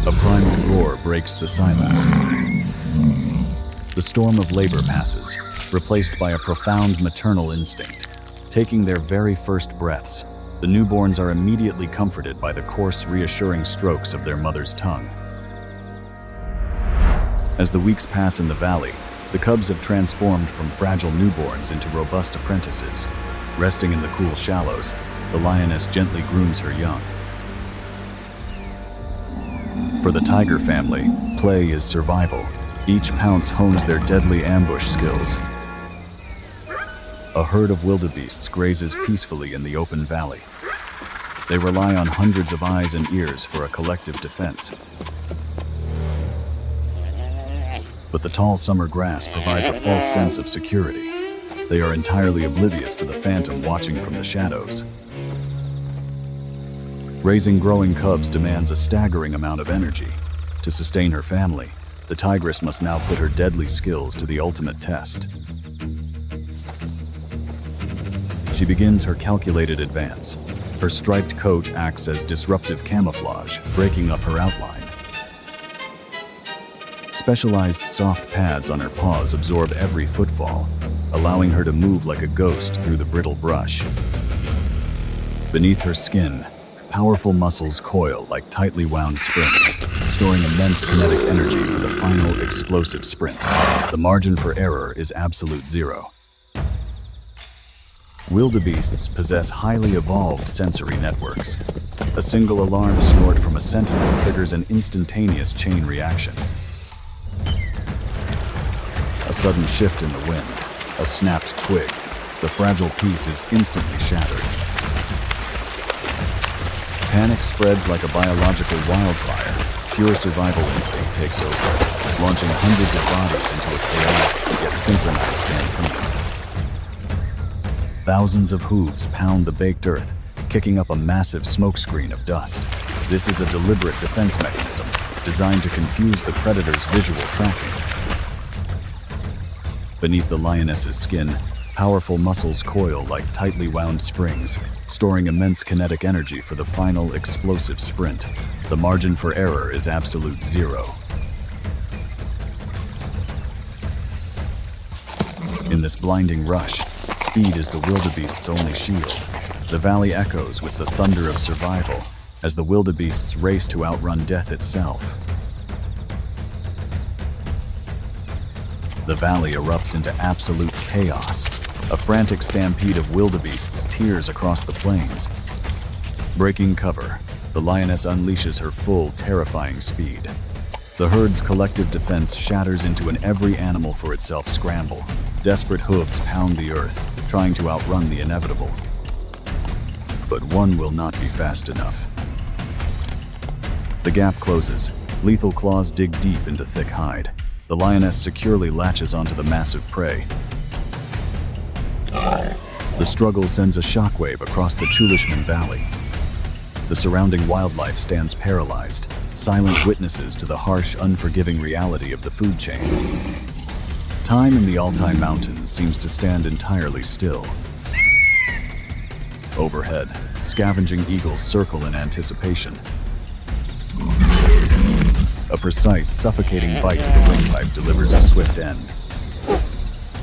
A primal roar breaks the silence. The storm of labor passes, replaced by a profound maternal instinct. Taking their very first breaths, the newborns are immediately comforted by the coarse, reassuring strokes of their mother's tongue. As the weeks pass in the valley, the cubs have transformed from fragile newborns into robust apprentices. Resting in the cool shallows, the lioness gently grooms her young. For the tiger family, play is survival. Each pounce hones their deadly ambush skills. A herd of wildebeests grazes peacefully in the open valley. They rely on hundreds of eyes and ears for a collective defense. But the tall summer grass provides a false sense of security. They are entirely oblivious to the phantom watching from the shadows. Raising growing cubs demands a staggering amount of energy. To sustain her family, the tigress must now put her deadly skills to the ultimate test. She begins her calculated advance. Her striped coat acts as disruptive camouflage, breaking up her outline. Specialized soft pads on her paws absorb every footfall, allowing her to move like a ghost through the brittle brush. Beneath her skin, powerful muscles coil like tightly wound springs, storing immense kinetic energy for the final explosive sprint. The margin for error is absolute zero. Wildebeests possess highly evolved sensory networks. A single alarm snort from a sentinel triggers an instantaneous chain reaction. A sudden shift in the wind, a snapped twig, the fragile piece is instantly shattered. Panic spreads like a biological wildfire. Pure survival instinct takes over, launching hundreds of bodies into a chaotic yet synchronized stampede. Thousands of hooves pound the baked earth, kicking up a massive smokescreen of dust. This is a deliberate defense mechanism designed to confuse the predator's visual tracking. Beneath the lioness's skin, powerful muscles coil like tightly wound springs, storing immense kinetic energy for the final explosive sprint. The margin for error is absolute zero. In this blinding rush, speed is the wildebeest's only shield. The valley echoes with the thunder of survival as the wildebeests race to outrun death itself. The valley erupts into absolute chaos. A frantic stampede of wildebeests tears across the plains. Breaking cover, the lioness unleashes her full, terrifying speed. The herd's collective defense shatters into an every animal for itself scramble. Desperate hooves pound the earth, trying to outrun the inevitable. But one will not be fast enough. The gap closes. Lethal claws dig deep into thick hide. The lioness securely latches onto the massive prey. The struggle sends a shockwave across the Chulishman Valley. The surrounding wildlife stands paralyzed, silent witnesses to the harsh, unforgiving reality of the food chain. Time in the Altai Mountains seems to stand entirely still. Overhead, scavenging eagles circle in anticipation. A precise, suffocating bite to the windpipe delivers a swift end.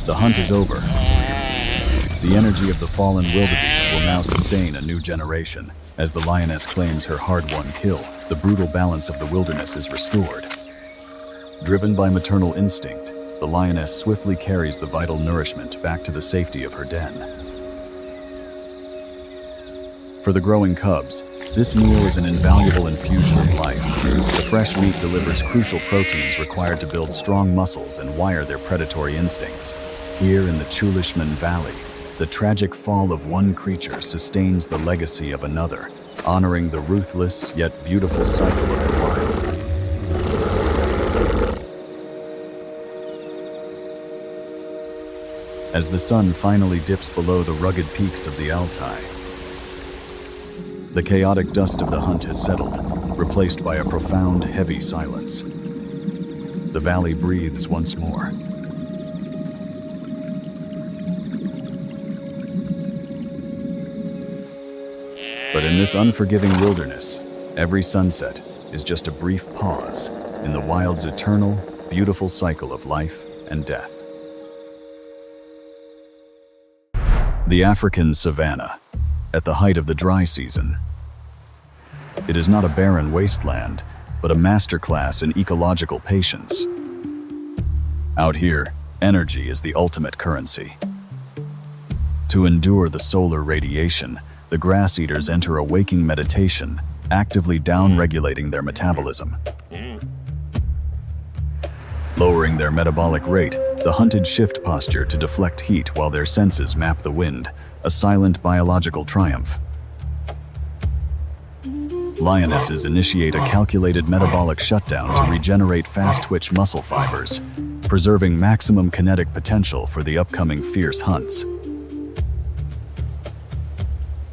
The hunt is over. The energy of the fallen wildebeest will now sustain a new generation. As the lioness claims her hard-won kill, the brutal balance of the wilderness is restored. Driven by maternal instinct, the lioness swiftly carries the vital nourishment back to the safety of her den. For the growing cubs, this meal is an invaluable infusion of life. The fresh meat delivers crucial proteins required to build strong muscles and wire their predatory instincts. Here in the Chulishman Valley, the tragic fall of one creature sustains the legacy of another, honoring the ruthless yet beautiful cycle of the wild. As the sun finally dips below the rugged peaks of the Altai, The chaotic dust of the hunt has settled, replaced by a profound, heavy silence. The valley breathes once more. But in this unforgiving wilderness, every sunset is just a brief pause in the wild's eternal, beautiful cycle of life and death. The African savannah, at the height of the dry season. It is not a barren wasteland, but a masterclass in ecological patience. Out here, energy is the ultimate currency. To endure the solar radiation, the grass eaters enter a waking meditation, actively down-regulating their metabolism. Lowering their metabolic rate, the hunted shift posture to deflect heat while their senses map the wind, a silent biological triumph. Lionesses initiate a calculated metabolic shutdown to regenerate fast-twitch muscle fibers, preserving maximum kinetic potential for the upcoming fierce hunts.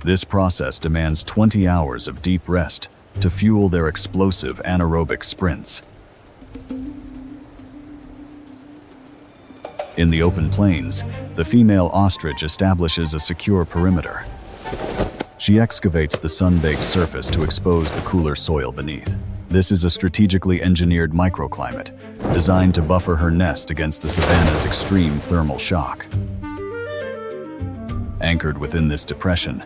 This process demands 20 hours of deep rest to fuel their explosive anaerobic sprints. In the open plains, the female ostrich establishes a secure perimeter. She excavates the sun-baked surface to expose the cooler soil beneath. This is a strategically engineered microclimate, designed to buffer her nest against the savanna's extreme thermal shock. Anchored within this depression,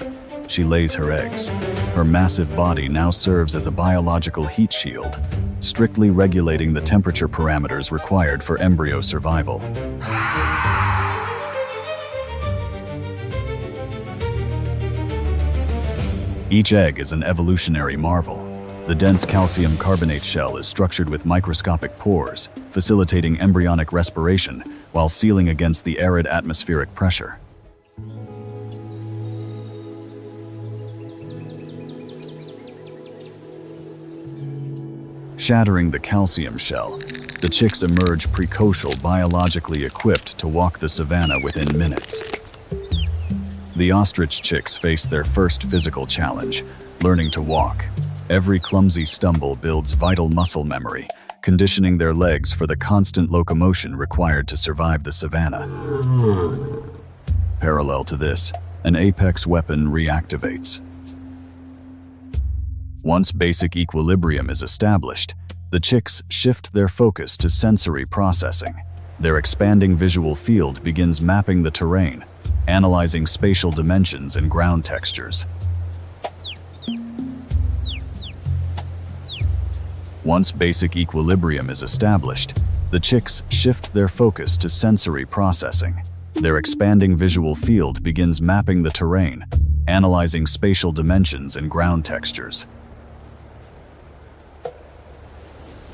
she lays her eggs. Her massive body now serves as a biological heat shield, strictly regulating the temperature parameters required for embryo survival. Each egg is an evolutionary marvel. The dense calcium carbonate shell is structured with microscopic pores, facilitating embryonic respiration while sealing against the arid atmospheric pressure. Shattering the calcium shell, the chicks emerge precocial, biologically equipped to walk the savanna within minutes. The ostrich chicks face their first physical challenge, learning to walk. Every clumsy stumble builds vital muscle memory, conditioning their legs for the constant locomotion required to survive the savanna. Parallel to this, an apex weapon reactivates. Once basic equilibrium is established, the chicks shift their focus to sensory processing. Their expanding visual field begins mapping the terrain, analyzing spatial dimensions and ground textures. Once basic equilibrium is established, the chicks shift their focus to sensory processing. Their expanding visual field begins mapping the terrain, analyzing spatial dimensions and ground textures.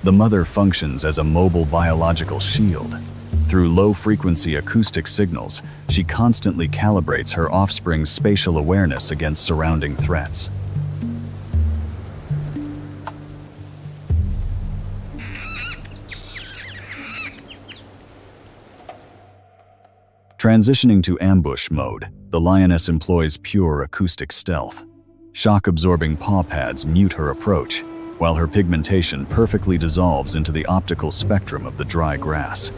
The mother functions as a mobile biological shield. Through low-frequency acoustic signals, she constantly calibrates her offspring's spatial awareness against surrounding threats. Transitioning to ambush mode, the lioness employs pure acoustic stealth. Shock-absorbing paw pads mute her approach, while her pigmentation perfectly dissolves into the optical spectrum of the dry grass.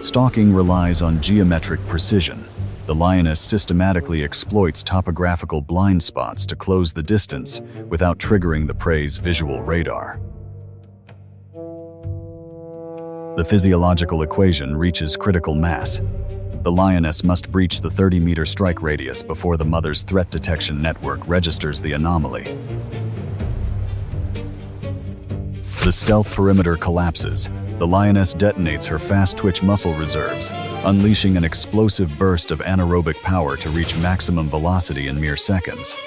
Stalking relies on geometric precision. The lioness systematically exploits topographical blind spots to close the distance without triggering the prey's visual radar. The physiological equation reaches critical mass. The lioness must breach the 30-meter strike radius before the mother's threat detection network registers the anomaly. The stealth perimeter collapses. The lioness detonates her fast-twitch muscle reserves, unleashing an explosive burst of anaerobic power to reach maximum velocity in mere seconds.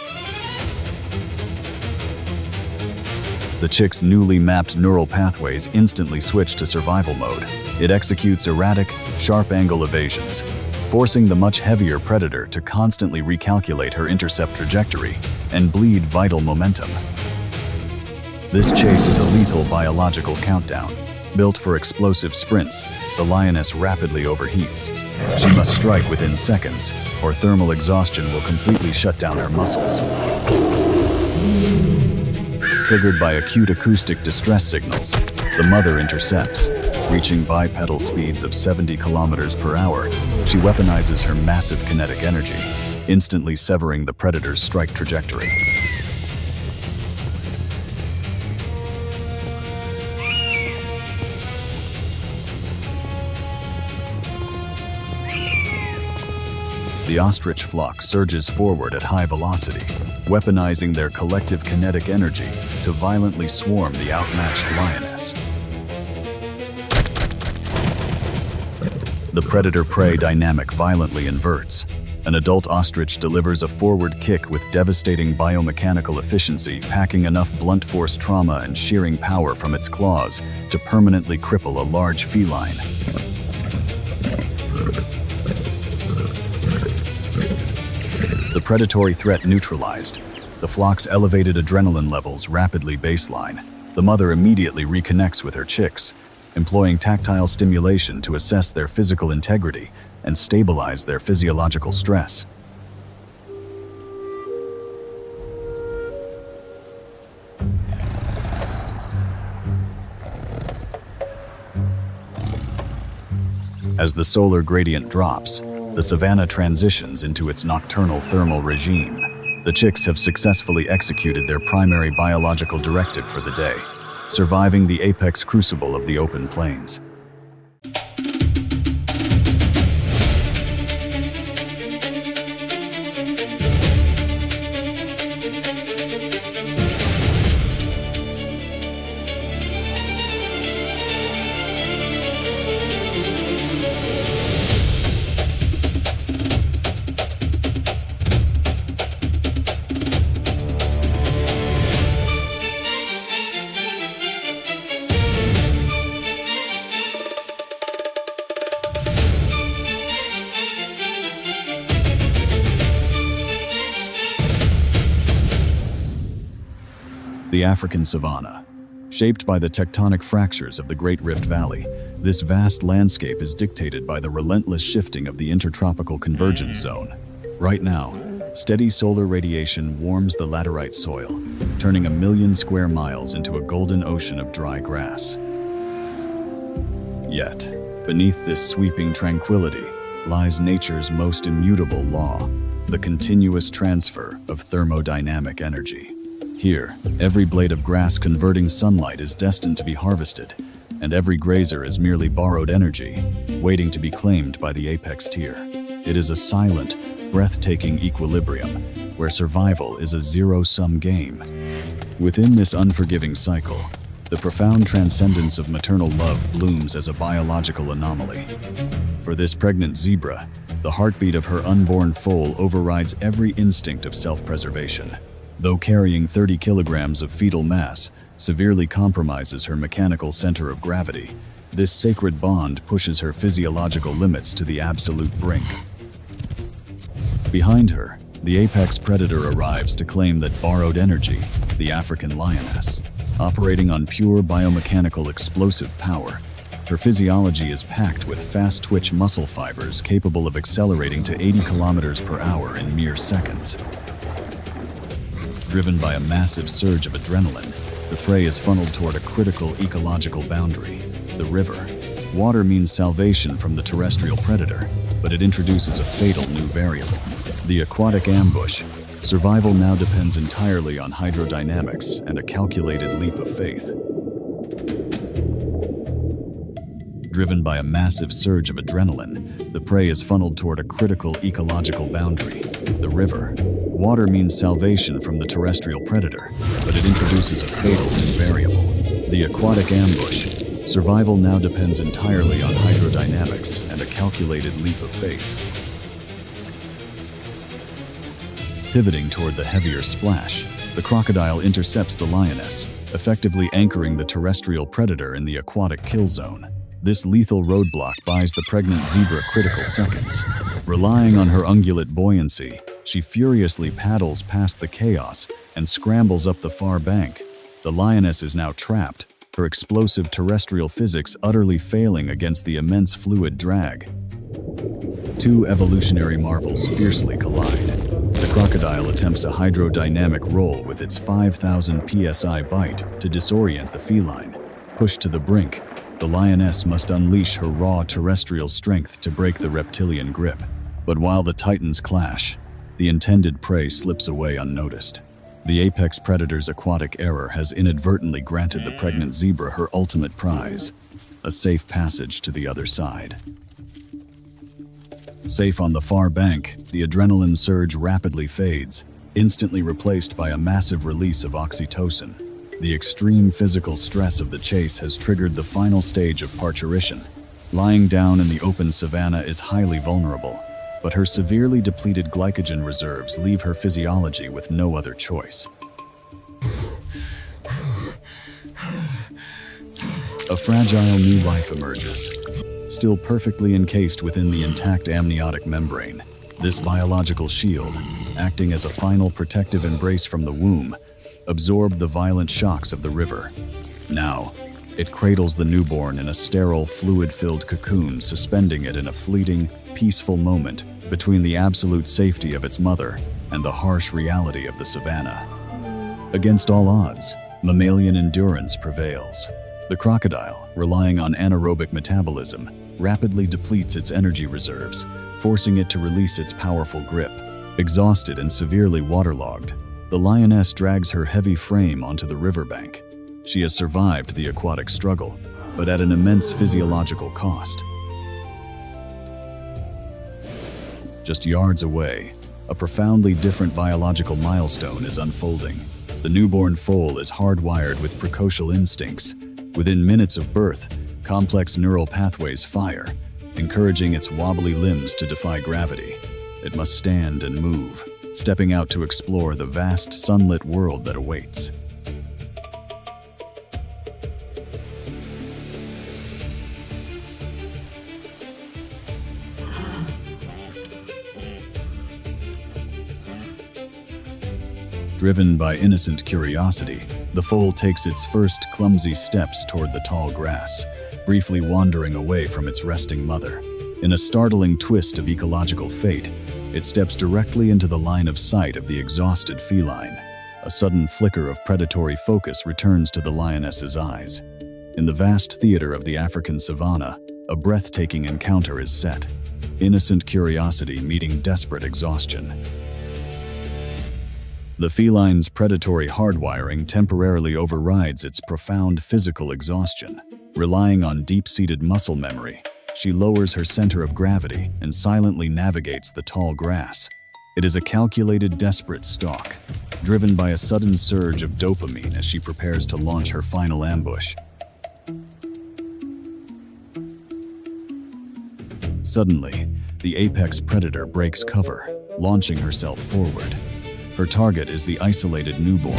The chick's newly mapped neural pathways instantly switch to survival mode. It executes erratic, sharp-angle evasions, forcing the much heavier predator to constantly recalculate her intercept trajectory and bleed vital momentum. This chase is a lethal biological countdown, Built for explosive sprints, the lioness rapidly overheats. She must strike within seconds, or thermal exhaustion will completely shut down her muscles. Triggered by acute acoustic distress signals, the mother intercepts. Reaching bipedal speeds of 70 kilometers per hour, she weaponizes her massive kinetic energy, instantly severing the predator's strike trajectory. The ostrich flock surges forward at high velocity, weaponizing their collective kinetic energy to violently swarm the outmatched lioness. The predator-prey dynamic violently inverts. An adult ostrich delivers a forward kick with devastating biomechanical efficiency, packing enough blunt force trauma and shearing power from its claws to permanently cripple a large feline. The predatory threat neutralized. The flock's elevated adrenaline levels rapidly baseline. The mother immediately reconnects with her chicks, employing tactile stimulation to assess their physical integrity and stabilize their physiological stress. As the solar gradient drops, the savannah transitions into its nocturnal thermal regime. The chicks have successfully executed their primary biological directive for the day, surviving the apex crucible of the open plains. The African savanna. Shaped by the tectonic fractures of the Great Rift Valley, this vast landscape is dictated by the relentless shifting of the intertropical convergence zone. Right now, steady solar radiation warms the laterite soil, turning 1 million square miles into a golden ocean of dry grass. Yet, beneath this sweeping tranquility lies nature's most immutable law, the continuous transfer of thermodynamic energy. Here, every blade of grass converting sunlight is destined to be harvested, and every grazer is merely borrowed energy, waiting to be claimed by the apex tier. It is a silent, breathtaking equilibrium, where survival is a zero-sum game. Within this unforgiving cycle, the profound transcendence of maternal love blooms as a biological anomaly. For this pregnant zebra, the heartbeat of her unborn foal overrides every instinct of self-preservation. Though carrying 30 kilograms of fetal mass severely compromises her mechanical center of gravity, this sacred bond pushes her physiological limits to the absolute brink. Behind her, the apex predator arrives to claim that borrowed energy, the African lioness. Operating on pure biomechanical explosive power, her physiology is packed with fast-twitch muscle fibers capable of accelerating to 80 kilometers per hour in mere seconds. Driven by a massive surge of adrenaline, the prey is funneled toward a critical ecological boundary, the river. Water means salvation from the terrestrial predator, but it introduces a fatal new variable, the aquatic ambush. Survival now depends entirely on hydrodynamics and a calculated leap of faith. Driven by a massive surge of adrenaline, the prey is funneled toward a critical ecological boundary, the river. Water means salvation from the terrestrial predator, but it introduces a fatal new variable, the aquatic ambush. Survival now depends entirely on hydrodynamics and a calculated leap of faith. Pivoting toward the heavier splash, the crocodile intercepts the lioness, effectively anchoring the terrestrial predator in the aquatic kill zone. This lethal roadblock buys the pregnant zebra critical seconds. Relying on her ungulate buoyancy, she furiously paddles past the chaos and scrambles up the far bank. The lioness is now trapped, her explosive terrestrial physics utterly failing against the immense fluid drag. Two evolutionary marvels fiercely collide. The crocodile attempts a hydrodynamic roll with its 5,000 psi bite to disorient the feline. Pushed to the brink, the lioness must unleash her raw terrestrial strength to break the reptilian grip. But while the titans clash, the intended prey slips away unnoticed. The apex predator's aquatic error has inadvertently granted the pregnant zebra her ultimate prize, a safe passage to the other side. Safe on the far bank, the adrenaline surge rapidly fades, instantly replaced by a massive release of oxytocin. The extreme physical stress of the chase has triggered the final stage of parturition. Lying down in the open savanna is highly vulnerable, but her severely depleted glycogen reserves leave her physiology with no other choice. A fragile new life emerges, still perfectly encased within the intact amniotic membrane. This biological shield, acting as a final protective embrace from the womb, absorbed the violent shocks of the river. Now, it cradles the newborn in a sterile, fluid-filled cocoon, suspending it in a fleeting, peaceful moment between the absolute safety of its mother and the harsh reality of the savanna. Against all odds, mammalian endurance prevails. The crocodile, relying on anaerobic metabolism, rapidly depletes its energy reserves, forcing it to release its powerful grip. Exhausted and severely waterlogged, the lioness drags her heavy frame onto the riverbank. She has survived the aquatic struggle, but at an immense physiological cost. Just yards away, a profoundly different biological milestone is unfolding. The newborn foal is hardwired with precocial instincts. Within minutes of birth, complex neural pathways fire, encouraging its wobbly limbs to defy gravity. It must stand and move, stepping out to explore the vast sunlit world that awaits. Driven by innocent curiosity, the foal takes its first clumsy steps toward the tall grass, briefly wandering away from its resting mother. In a startling twist of ecological fate, it steps directly into the line of sight of the exhausted feline. A sudden flicker of predatory focus returns to the lioness's eyes. In the vast theater of the African savanna, a breathtaking encounter is set. Innocent curiosity meeting desperate exhaustion. The feline's predatory hardwiring temporarily overrides its profound physical exhaustion. Relying on deep-seated muscle memory, she lowers her center of gravity and silently navigates the tall grass. It is a calculated, desperate stalk, driven by a sudden surge of dopamine as she prepares to launch her final ambush. Suddenly, the apex predator breaks cover, launching herself forward. Her target is the isolated newborn,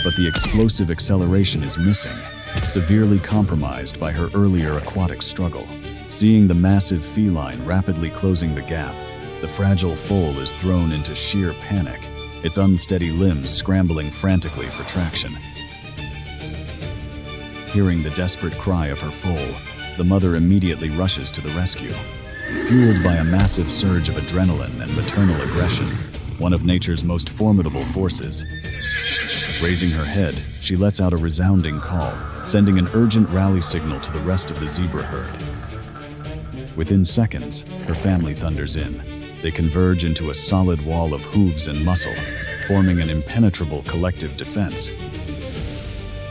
but the explosive acceleration is missing, severely compromised by her earlier aquatic struggle. Seeing the massive feline rapidly closing the gap, the fragile foal is thrown into sheer panic, its unsteady limbs scrambling frantically for traction. Hearing the desperate cry of her foal, the mother immediately rushes to the rescue. Fueled by a massive surge of adrenaline and maternal aggression, one of nature's most formidable forces. Raising her head, she lets out a resounding call, sending an urgent rally signal to the rest of the zebra herd. Within seconds, her family thunders in. They converge into a solid wall of hooves and muscle, forming an impenetrable collective defense.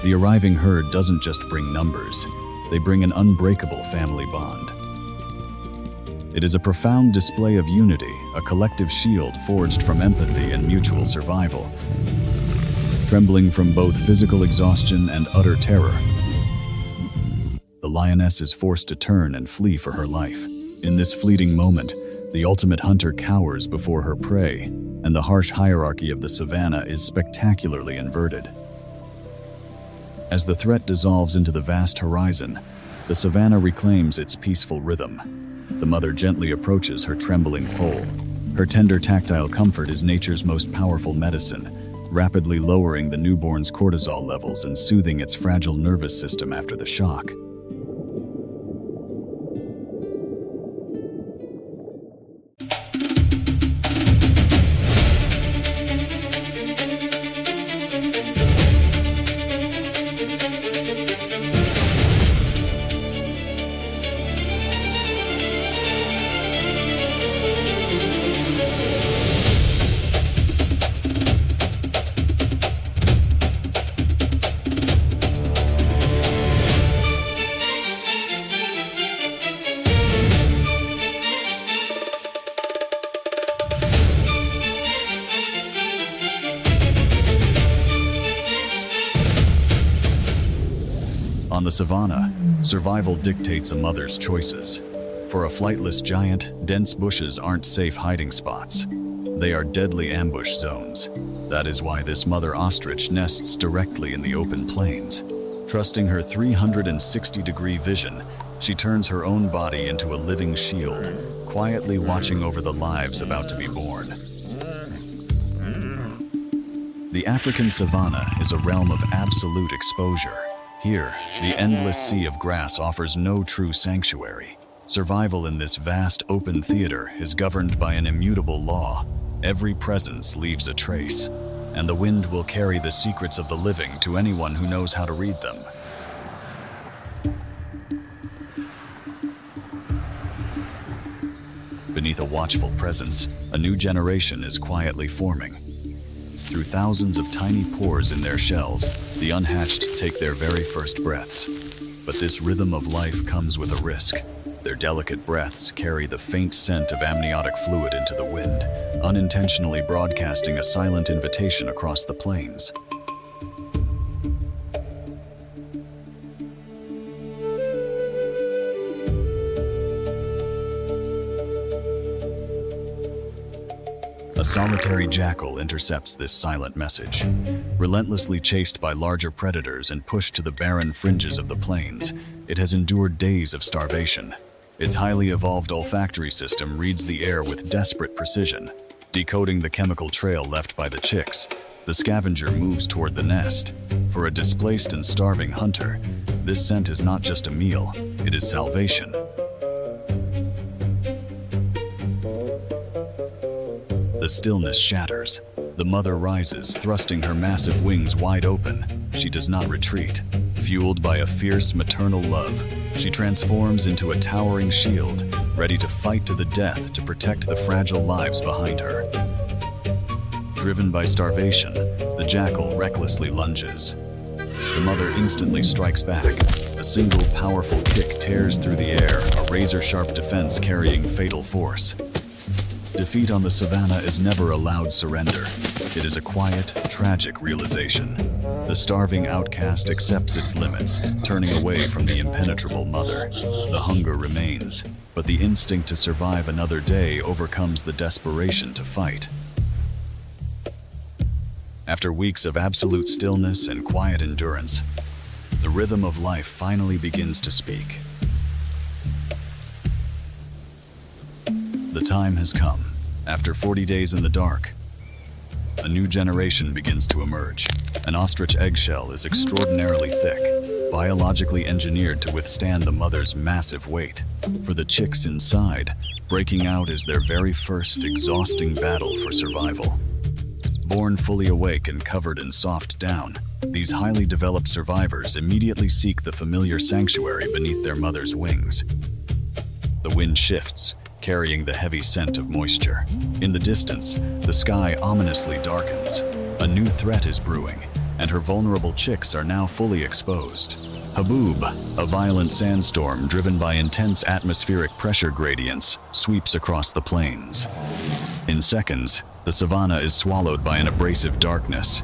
The arriving herd doesn't just bring numbers, they bring an unbreakable family bond. It is a profound display of unity, a collective shield forged from empathy and mutual survival. Trembling from both physical exhaustion and utter terror, the lioness is forced to turn and flee for her life. In this fleeting moment, the ultimate hunter cowers before her prey, and the harsh hierarchy of the savanna is spectacularly inverted. As the threat dissolves into the vast horizon, the savanna reclaims its peaceful rhythm. The mother gently approaches her trembling foal. Her tender tactile comfort is nature's most powerful medicine, rapidly lowering the newborn's cortisol levels and soothing its fragile nervous system after the shock. On the savannah, survival dictates a mother's choices. For a flightless giant, dense bushes aren't safe hiding spots. They are deadly ambush zones. That is why this mother ostrich nests directly in the open plains. Trusting her 360-degree vision, she turns her own body into a living shield, quietly watching over the lives about to be born. The African savanna is a realm of absolute exposure. Here, the endless sea of grass offers no true sanctuary. Survival in this vast open theater is governed by an immutable law. Every presence leaves a trace, and the wind will carry the secrets of the living to anyone who knows how to read them. Beneath a watchful presence, a new generation is quietly forming. Through thousands of tiny pores in their shells, the unhatched take their very first breaths. But this rhythm of life comes with a risk. Their delicate breaths carry the faint scent of amniotic fluid into the wind, unintentionally broadcasting a silent invitation across the plains. A solitary jackal intercepts this silent message. Relentlessly chased by larger predators and pushed to the barren fringes of the plains, it has endured days of starvation. Its highly evolved olfactory system reads the air with desperate precision. Decoding the chemical trail left by the chicks, the scavenger moves toward the nest. For a displaced and starving hunter, this scent is not just a meal, it is salvation. The stillness shatters. The mother rises, thrusting her massive wings wide open. She does not retreat. Fueled by a fierce maternal love, she transforms into a towering shield, ready to fight to the death to protect the fragile lives behind her. Driven by starvation, the jackal recklessly lunges. The mother instantly strikes back. A single powerful kick tears through the air, a razor-sharp defense carrying fatal force. Defeat on the savannah is never a loud surrender. It is a quiet, tragic realization. The starving outcast accepts its limits, turning away from the impenetrable mother. The hunger remains, but the instinct to survive another day overcomes the desperation to fight. After weeks of absolute stillness and quiet endurance, the rhythm of life finally begins to speak. The time has come. After 40 days in the dark, a new generation begins to emerge. An ostrich eggshell is extraordinarily thick, biologically engineered to withstand the mother's massive weight. For the chicks inside, breaking out is their very first exhausting battle for survival. Born fully awake and covered in soft down, these highly developed survivors immediately seek the familiar sanctuary beneath their mother's wings. The wind shifts, carrying the heavy scent of moisture. In the distance, the sky ominously darkens. A new threat is brewing, and her vulnerable chicks are now fully exposed. Haboob, a violent sandstorm driven by intense atmospheric pressure gradients, sweeps across the plains. In seconds, the savannah is swallowed by an abrasive darkness.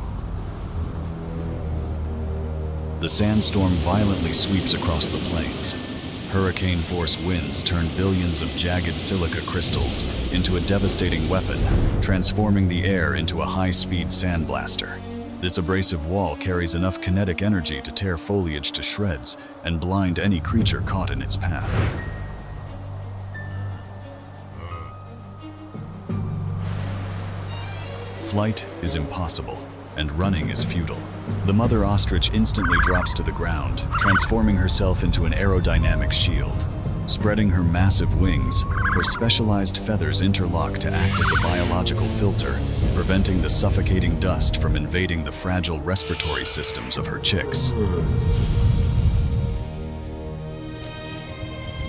The sandstorm violently sweeps across the plains. Hurricane-force winds turn billions of jagged silica crystals into a devastating weapon, transforming the air into a high-speed sandblaster. This abrasive wall carries enough kinetic energy to tear foliage to shreds and blind any creature caught in its path. Flight is impossible, and running is futile. The mother ostrich instantly drops to the ground, transforming herself into an aerodynamic shield. Spreading her massive wings, her specialized feathers interlock to act as a biological filter, preventing the suffocating dust from invading the fragile respiratory systems of her chicks.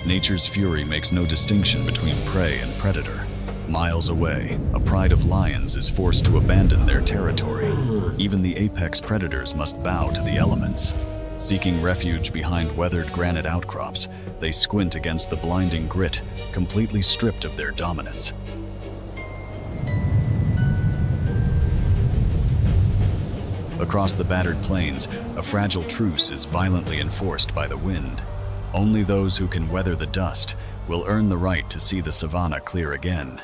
Nature's fury makes no distinction between prey and predator. Miles away, a pride of lions is forced to abandon their territory. Even the apex predators must bow to the elements. Seeking refuge behind weathered granite outcrops, they squint against the blinding grit, completely stripped of their dominance. Across the battered plains, a fragile truce is violently enforced by the wind. Only those who can weather the dust will earn the right to see the savannah clear again.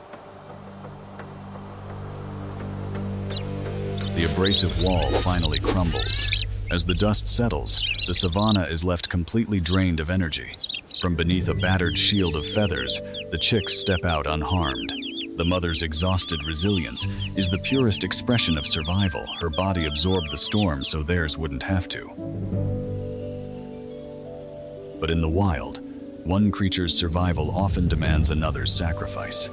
The abrasive wall finally crumbles. As the dust settles, the savannah is left completely drained of energy. From beneath a battered shield of feathers, the chicks step out unharmed. The mother's exhausted resilience is the purest expression of survival. Her body absorbed the storm so theirs wouldn't have to. But in the wild, one creature's survival often demands another's sacrifice.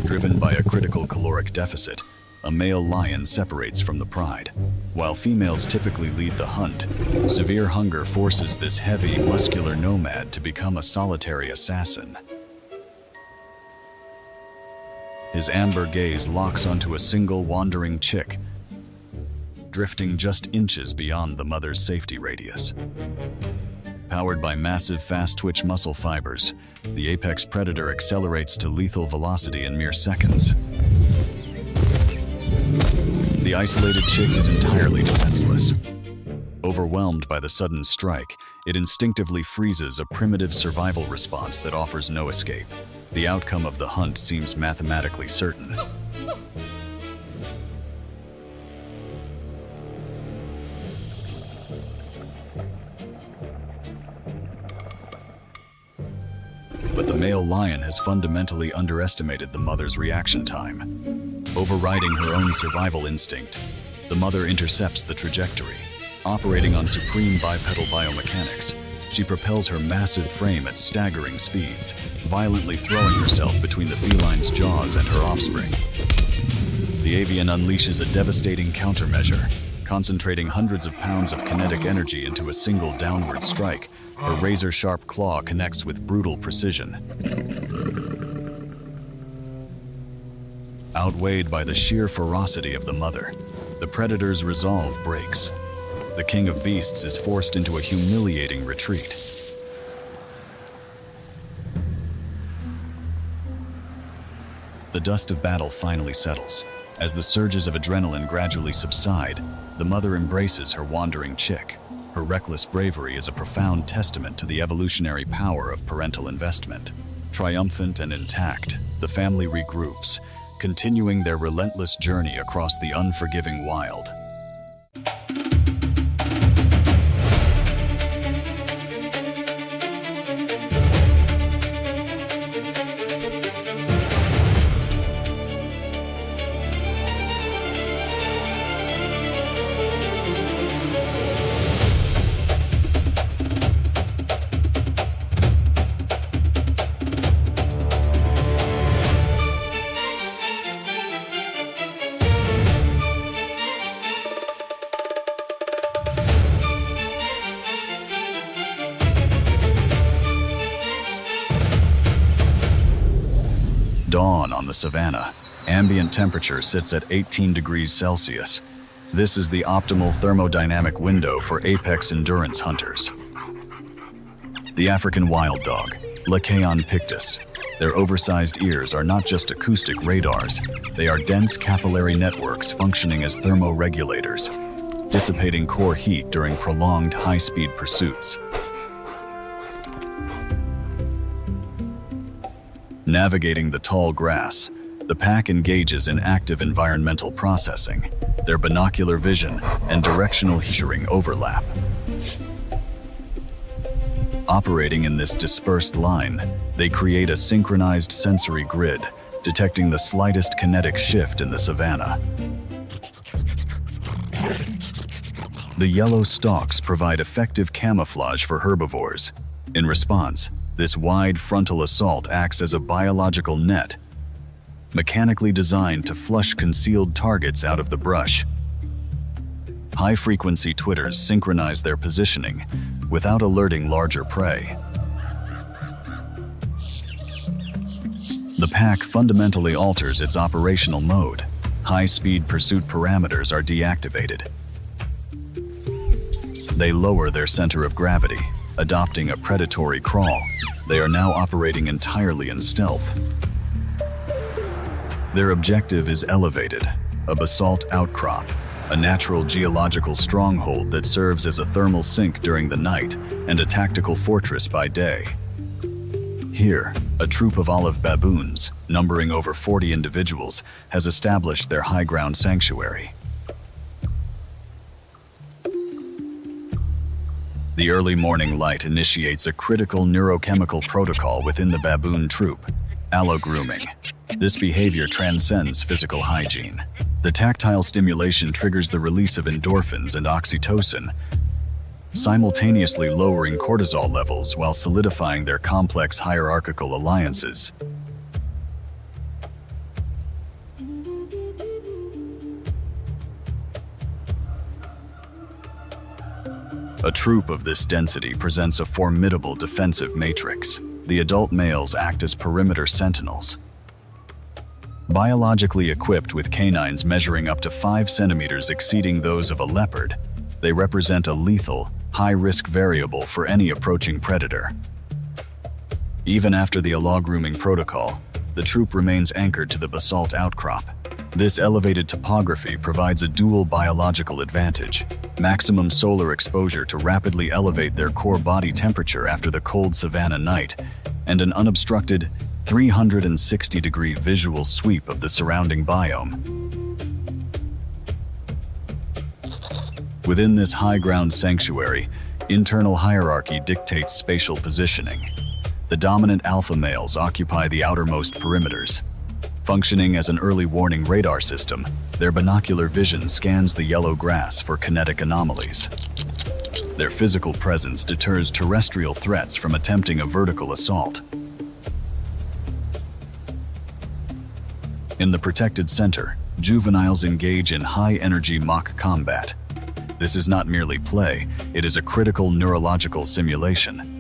Driven by a critical caloric deficit, a male lion separates from the pride. While females typically lead the hunt, severe hunger forces this heavy, muscular nomad to become a solitary assassin. His amber gaze locks onto a single wandering chick, drifting just inches beyond the mother's safety radius. Powered by massive fast-twitch muscle fibers, the apex predator accelerates to lethal velocity in mere seconds. The isolated chick is entirely defenseless. Overwhelmed by the sudden strike, it instinctively freezes a primitive survival response that offers no escape. The outcome of the hunt seems mathematically certain. But the male lion has fundamentally underestimated the mother's reaction time. Overriding her own survival instinct, the mother intercepts the trajectory. Operating on supreme bipedal biomechanics, she propels her massive frame at staggering speeds, violently throwing herself between the feline's jaws and her offspring. The avian unleashes a devastating countermeasure, concentrating hundreds of pounds of kinetic energy into a single downward strike. Her razor-sharp claw connects with brutal precision. Outweighed by the sheer ferocity of the mother, the predator's resolve breaks. The king of beasts is forced into a humiliating retreat. The dust of battle finally settles. As the surges of adrenaline gradually subside, the mother embraces her wandering chick. Her reckless bravery is a profound testament to the evolutionary power of parental investment. Triumphant and intact, the family regroups, continuing their relentless journey across the unforgiving wild. Dawn on the savannah. Ambient temperature sits at 18 degrees Celsius. This is the optimal thermodynamic window for apex endurance hunters. The African wild dog, Lycaon pictus. Their oversized ears are not just acoustic radars, they are dense capillary networks functioning as thermoregulators, dissipating core heat during prolonged high-speed pursuits. Navigating the tall grass, the pack engages in active environmental processing. Their binocular vision and directional hearing overlap. Operating in this dispersed line, they create a synchronized sensory grid, detecting the slightest kinetic shift in the savannah. The yellow stalks provide effective camouflage for herbivores. In response, this wide frontal assault acts as a biological net, mechanically designed to flush concealed targets out of the brush. High-frequency twitters synchronize their positioning without alerting larger prey. The pack fundamentally alters its operational mode. High-speed pursuit parameters are deactivated. They lower their center of gravity, adopting a predatory crawl. They are now operating entirely in stealth. Their objective is elevated, a basalt outcrop, a natural geological stronghold that serves as a thermal sink during the night and a tactical fortress by day. Here, a troop of olive baboons, numbering over 40 individuals, has established their high-ground sanctuary. The early morning light initiates a critical neurochemical protocol within the baboon troop, allogrooming. This behavior transcends physical hygiene. The tactile stimulation triggers the release of endorphins and oxytocin, simultaneously lowering cortisol levels while solidifying their complex hierarchical alliances. A troop of this density presents a formidable defensive matrix. The adult males act as perimeter sentinels. Biologically equipped with canines measuring up to 5 centimeters exceeding those of a leopard, they represent a lethal, high-risk variable for any approaching predator. Even after the allogrooming protocol, the troop remains anchored to the basalt outcrop. This elevated topography provides a dual biological advantage: maximum solar exposure to rapidly elevate their core body temperature after the cold savanna night, and an unobstructed 360-degree visual sweep of the surrounding biome. Within this high-ground sanctuary, internal hierarchy dictates spatial positioning. The dominant alpha males occupy the outermost perimeters. Functioning as an early warning radar system, their binocular vision scans the yellow grass for kinetic anomalies. Their physical presence deters terrestrial threats from attempting a vertical assault. In the protected center, juveniles engage in high-energy mock combat. This is not merely play, it is a critical neurological simulation.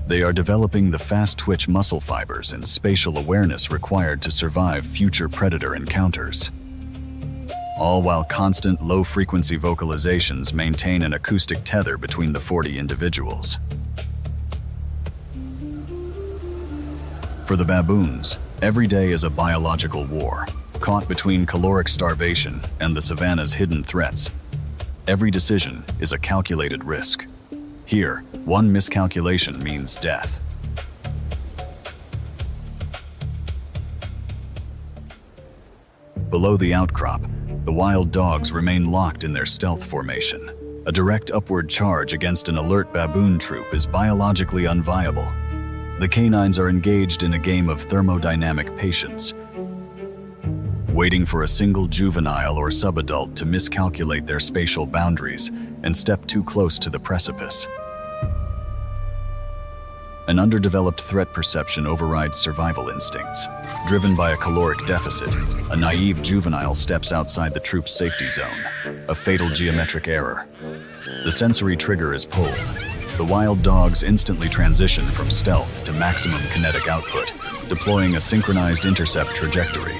They are developing the fast-twitch muscle fibers and spatial awareness required to survive future predator encounters. All while constant low-frequency vocalizations maintain an acoustic tether between the 40 individuals. For the baboons, every day is a biological war, caught between caloric starvation and the savanna's hidden threats. Every decision is a calculated risk. Here, one miscalculation means death. Below the outcrop, the wild dogs remain locked in their stealth formation. A direct upward charge against an alert baboon troop is biologically unviable. The canines are engaged in a game of thermodynamic patience, waiting for a single juvenile or subadult to miscalculate their spatial boundaries and step too close to the precipice. An underdeveloped threat perception overrides survival instincts. Driven by a caloric deficit, a naive juvenile steps outside the troop's safety zone, a fatal geometric error. The sensory trigger is pulled. The wild dogs instantly transition from stealth to maximum kinetic output, deploying a synchronized intercept trajectory.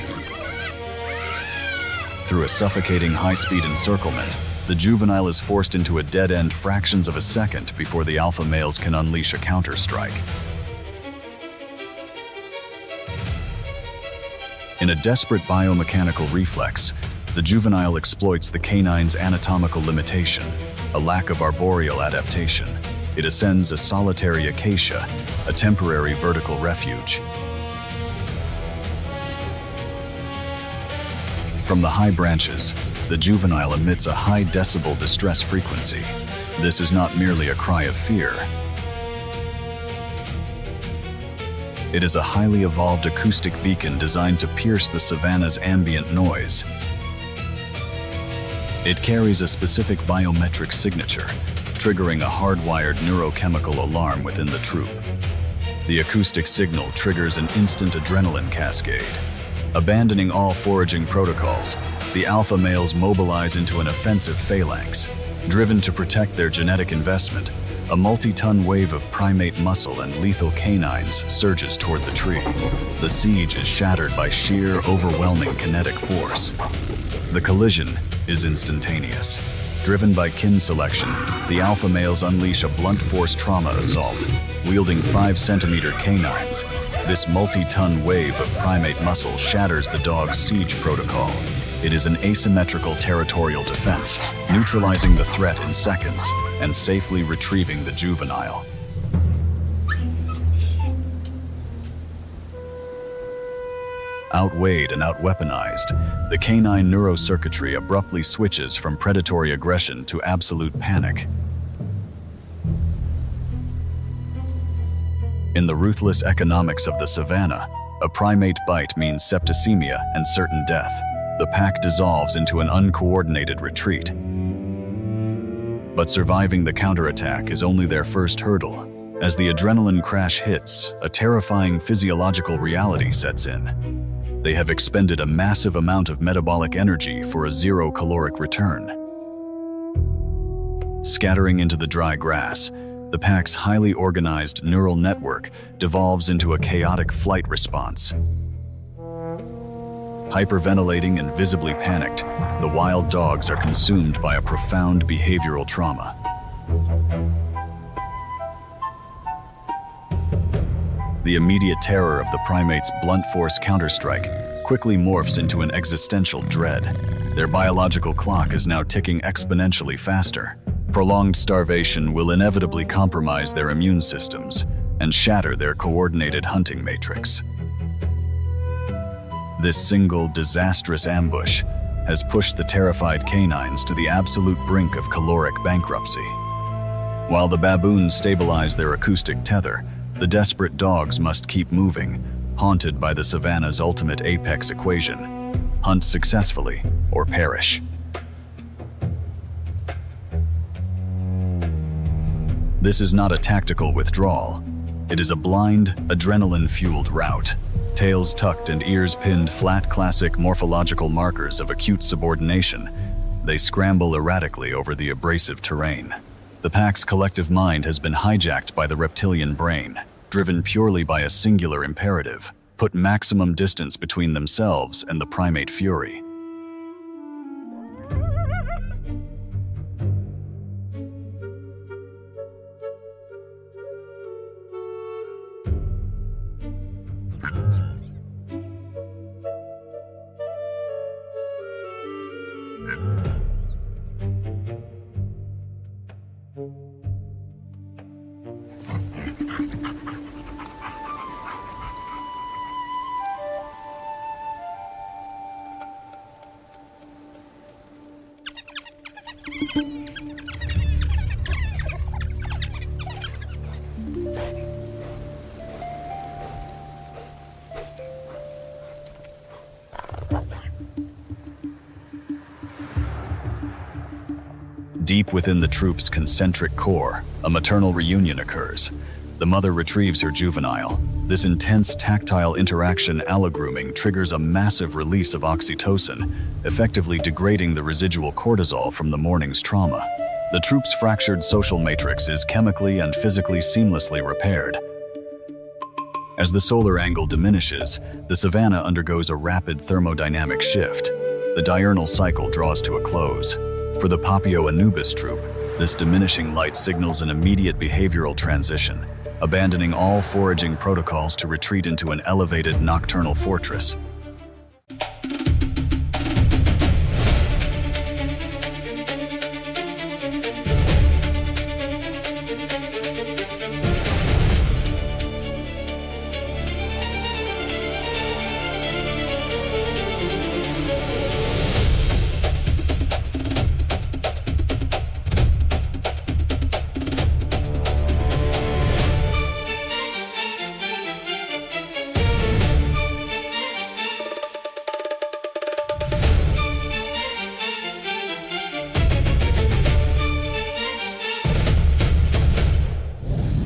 Through a suffocating high-speed encirclement, the juvenile is forced into a dead end fractions of a second before the alpha males can unleash a counter-strike. In a desperate biomechanical reflex, the juvenile exploits the canine's anatomical limitation, a lack of arboreal adaptation. It ascends a solitary acacia, a temporary vertical refuge. From the high branches, the juvenile emits a high decibel distress frequency. This is not merely a cry of fear. It is a highly evolved acoustic beacon designed to pierce the savanna's ambient noise. It carries a specific biometric signature, triggering a hardwired neurochemical alarm within the troop. The acoustic signal triggers an instant adrenaline cascade. Abandoning all foraging protocols, the alpha males mobilize into an offensive phalanx. Driven to protect their genetic investment, a multi-ton wave of primate muscle and lethal canines surges toward the tree. The siege is shattered by sheer, overwhelming kinetic force. The collision is instantaneous. Driven by kin selection, the alpha males unleash a blunt force trauma assault. Wielding 5-centimeter canines, this multi-ton wave of primate muscle shatters the dog's siege protocol. It is an asymmetrical territorial defense, neutralizing the threat in seconds and safely retrieving the juvenile. Outweighed and outweaponized, the canine neurocircuitry abruptly switches from predatory aggression to absolute panic. In the ruthless economics of the savannah, a primate bite means septicemia and certain death. The pack dissolves into an uncoordinated retreat. But surviving the counterattack is only their first hurdle. As the adrenaline crash hits, a terrifying physiological reality sets in. They have expended a massive amount of metabolic energy for a zero-caloric return. Scattering into the dry grass, the pack's highly organized neural network devolves into a chaotic flight response. Hyperventilating and visibly panicked, the wild dogs are consumed by a profound behavioral trauma. The immediate terror of the primate's blunt force counterstrike quickly morphs into an existential dread. Their biological clock is now ticking exponentially faster. Prolonged starvation will inevitably compromise their immune systems and shatter their coordinated hunting matrix. This single disastrous ambush has pushed the terrified canines to the absolute brink of caloric bankruptcy. While the baboons stabilize their acoustic tether, the desperate dogs must keep moving, haunted by the savannah's ultimate apex equation: hunt successfully or perish. This is not a tactical withdrawal. It is a blind, adrenaline-fueled rout. Tails tucked and ears pinned flat, classic morphological markers of acute subordination. They scramble erratically over the abrasive terrain. The pack's collective mind has been hijacked by the reptilian brain, driven purely by a singular imperative: put maximum distance between themselves and the primate fury. Deep within the troop's concentric core, a maternal reunion occurs. The mother retrieves her juvenile. This intense tactile interaction allogrooming triggers a massive release of oxytocin, effectively degrading the residual cortisol from the morning's trauma. The troop's fractured social matrix is chemically and physically seamlessly repaired. As the solar angle diminishes, the savannah undergoes a rapid thermodynamic shift. The diurnal cycle draws to a close. For the Papio Anubis troop, this diminishing light signals an immediate behavioral transition, abandoning all foraging protocols to retreat into an elevated nocturnal fortress.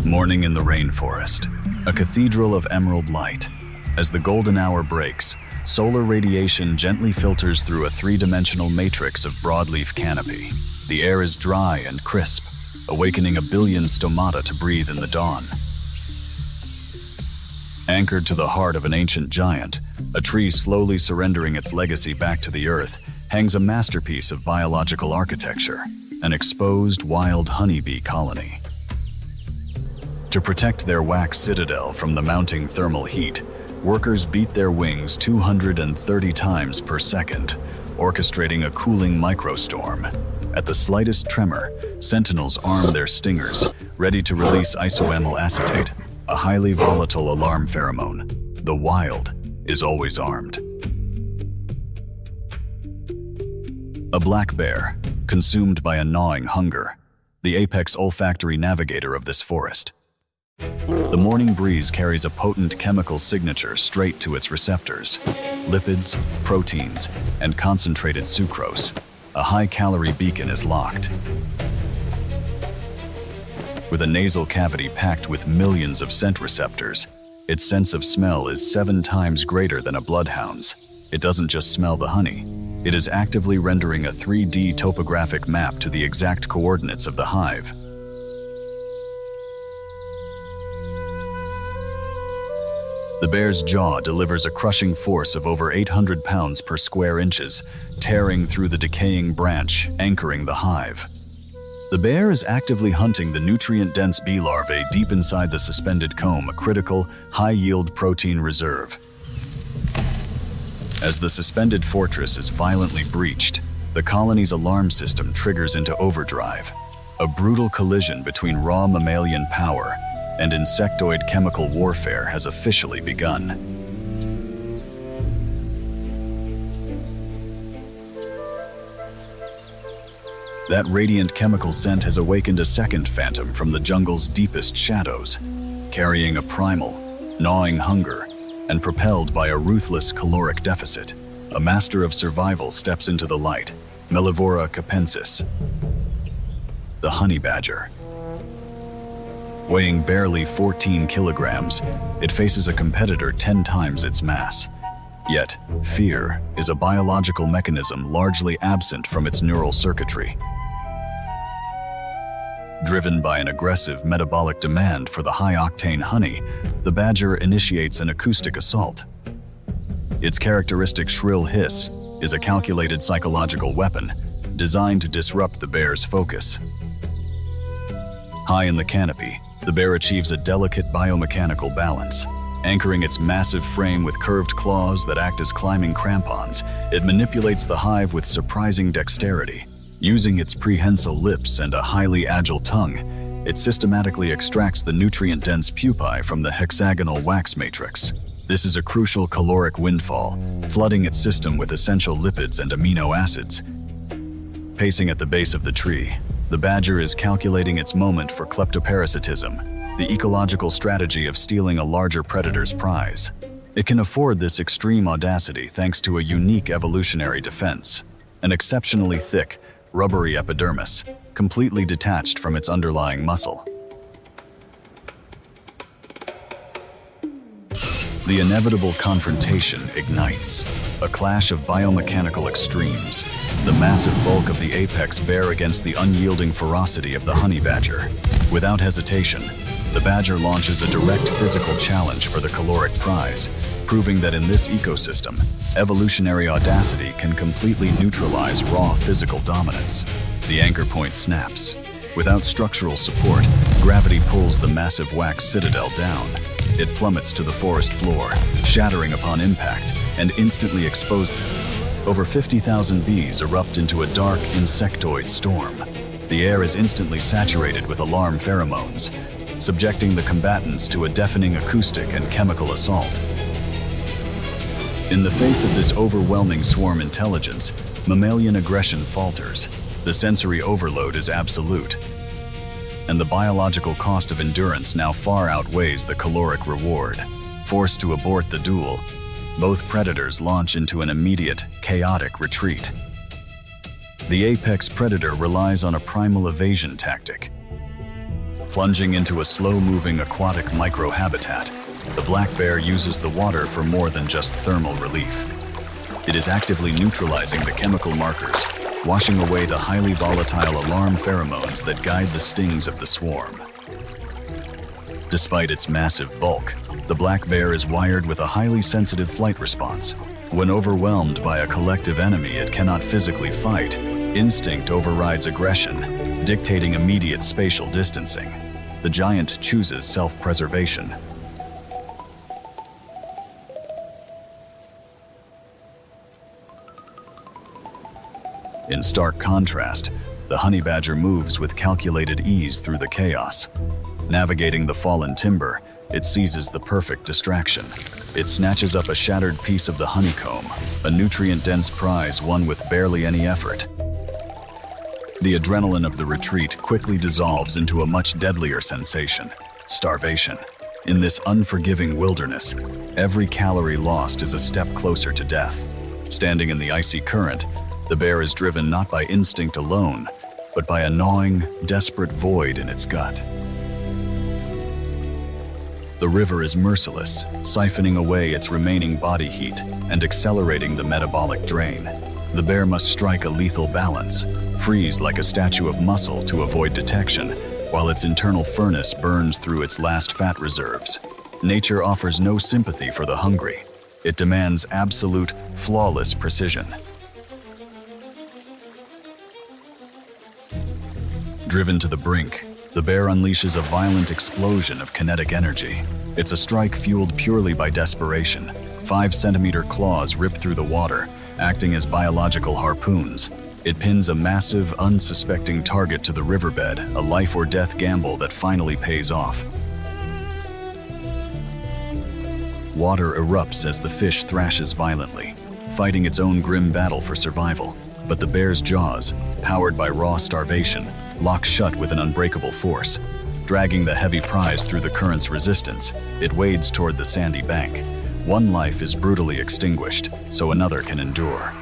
Morning in the rainforest, a cathedral of emerald light. As the golden hour breaks, solar radiation gently filters through a three-dimensional matrix of broadleaf canopy. The air is dry and crisp, awakening a billion stomata to breathe in the dawn. Anchored to the heart of an ancient giant, a tree slowly surrendering its legacy back to the earth, hangs a masterpiece of biological architecture, an exposed wild honeybee colony. To protect their wax citadel from the mounting thermal heat, workers beat their wings 230 times per second, orchestrating a cooling microstorm. At the slightest tremor, sentinels arm their stingers, ready to release isoamyl acetate, a highly volatile alarm pheromone. The wild is always armed. A black bear, consumed by a gnawing hunger, the apex olfactory navigator of this forest. The morning breeze carries a potent chemical signature straight to its receptors. Lipids, proteins, and concentrated sucrose. A high-calorie beacon is locked. With a nasal cavity packed with millions of scent receptors, its sense of smell is 7 times greater than a bloodhound's. It doesn't just smell the honey. It is actively rendering a 3D topographic map to the exact coordinates of the hive. The bear's jaw delivers a crushing force of over 800 pounds per square inches, tearing through the decaying branch, anchoring the hive. The bear is actively hunting the nutrient-dense bee larvae deep inside the suspended comb, a critical, high-yield protein reserve. As the suspended fortress is violently breached, the colony's alarm system triggers into overdrive. A brutal collision between raw mammalian power and insectoid chemical warfare has officially begun. That radiant chemical scent has awakened a second phantom from the jungle's deepest shadows, carrying a primal, gnawing hunger, and propelled by a ruthless caloric deficit. A master of survival steps into the light, Mellivora capensis, the honey badger. Weighing barely 14 kilograms, it faces a competitor 10 times its mass. Yet, fear is a biological mechanism largely absent from its neural circuitry. Driven by an aggressive metabolic demand for the high-octane honey, the badger initiates an acoustic assault. Its characteristic shrill hiss is a calculated psychological weapon designed to disrupt the bear's focus. High in the canopy, the bear achieves a delicate biomechanical balance. Anchoring its massive frame with curved claws that act as climbing crampons, it manipulates the hive with surprising dexterity. Using its prehensile lips and a highly agile tongue, it systematically extracts the nutrient-dense pupae from the hexagonal wax matrix. This is a crucial caloric windfall, flooding its system with essential lipids and amino acids. Pacing at the base of the tree, the badger is calculating its moment for kleptoparasitism, the ecological strategy of stealing a larger predator's prize. It can afford this extreme audacity thanks to a unique evolutionary defense, an exceptionally thick, rubbery epidermis, completely detached from its underlying muscle. The inevitable confrontation ignites, a clash of biomechanical extremes, the massive bulk of the apex bear against the unyielding ferocity of the honey badger. Without hesitation, the badger launches a direct physical challenge for the caloric prize, proving that in this ecosystem, evolutionary audacity can completely neutralize raw physical dominance. The anchor point snaps. Without structural support, gravity pulls the massive wax citadel down. It plummets to the forest floor, shattering upon impact, and instantly exposed. Over 50,000 bees erupt into a dark insectoid storm. The air is instantly saturated with alarm pheromones, subjecting the combatants to a deafening acoustic and chemical assault. In the face of this overwhelming swarm intelligence, mammalian aggression falters. The sensory overload is absolute, and the biological cost of endurance now far outweighs the caloric reward. Forced to abort the duel, both predators launch into an immediate, chaotic retreat. The apex predator relies on a primal evasion tactic. Plunging into a slow-moving aquatic microhabitat, the black bear uses the water for more than just thermal relief. It is actively neutralizing the chemical markers, washing away the highly volatile alarm pheromones that guide the stings of the swarm. Despite its massive bulk, the black bear is wired with a highly sensitive flight response. When overwhelmed by a collective enemy it cannot physically fight, instinct overrides aggression, dictating immediate spatial distancing. The giant chooses self-preservation. In stark contrast, the honey badger moves with calculated ease through the chaos. Navigating the fallen timber, it seizes the perfect distraction. It snatches up a shattered piece of the honeycomb, a nutrient-dense prize won with barely any effort. The adrenaline of the retreat quickly dissolves into a much deadlier sensation: starvation. In this unforgiving wilderness, every calorie lost is a step closer to death. Standing in the icy current, the bear is driven not by instinct alone, but by a gnawing, desperate void in its gut. The river is merciless, siphoning away its remaining body heat and accelerating the metabolic drain. The bear must strike a lethal balance, freeze like a statue of muscle to avoid detection, while its internal furnace burns through its last fat reserves. Nature offers no sympathy for the hungry. It demands absolute, flawless precision. Driven to the brink, the bear unleashes a violent explosion of kinetic energy. It's a strike fueled purely by desperation. 5-centimeter claws rip through the water, acting as biological harpoons. It pins a massive, unsuspecting target to the riverbed, a life-or-death gamble that finally pays off. Water erupts as the fish thrashes violently, fighting its own grim battle for survival. But the bear's jaws, powered by raw starvation, lock shut with an unbreakable force. Dragging the heavy prize through the current's resistance, it wades toward the sandy bank. One life is brutally extinguished, so another can endure.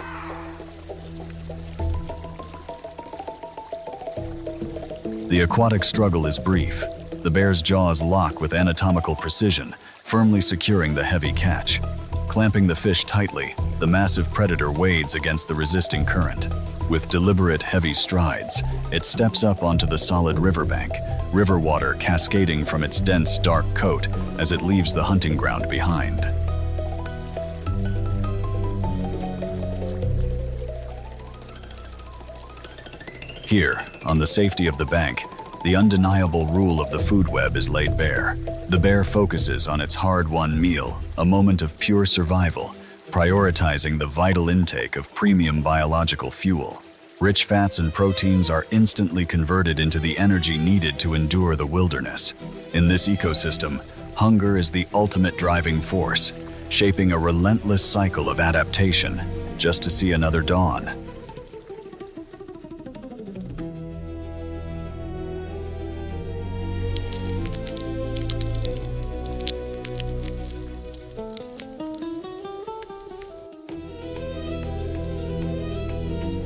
The aquatic struggle is brief. The bear's jaws lock with anatomical precision, firmly securing the heavy catch. Clamping the fish tightly, the massive predator wades against the resisting current. With deliberate, heavy strides, it steps up onto the solid riverbank, river water cascading from its dense, dark coat as it leaves the hunting ground behind. Here, on the safety of the bank, the undeniable rule of the food web is laid bare. The bear focuses on its hard-won meal, a moment of pure survival, prioritizing the vital intake of premium biological fuel. Rich fats and proteins are instantly converted into the energy needed to endure the wilderness. In this ecosystem, hunger is the ultimate driving force, shaping a relentless cycle of adaptation just to see another dawn.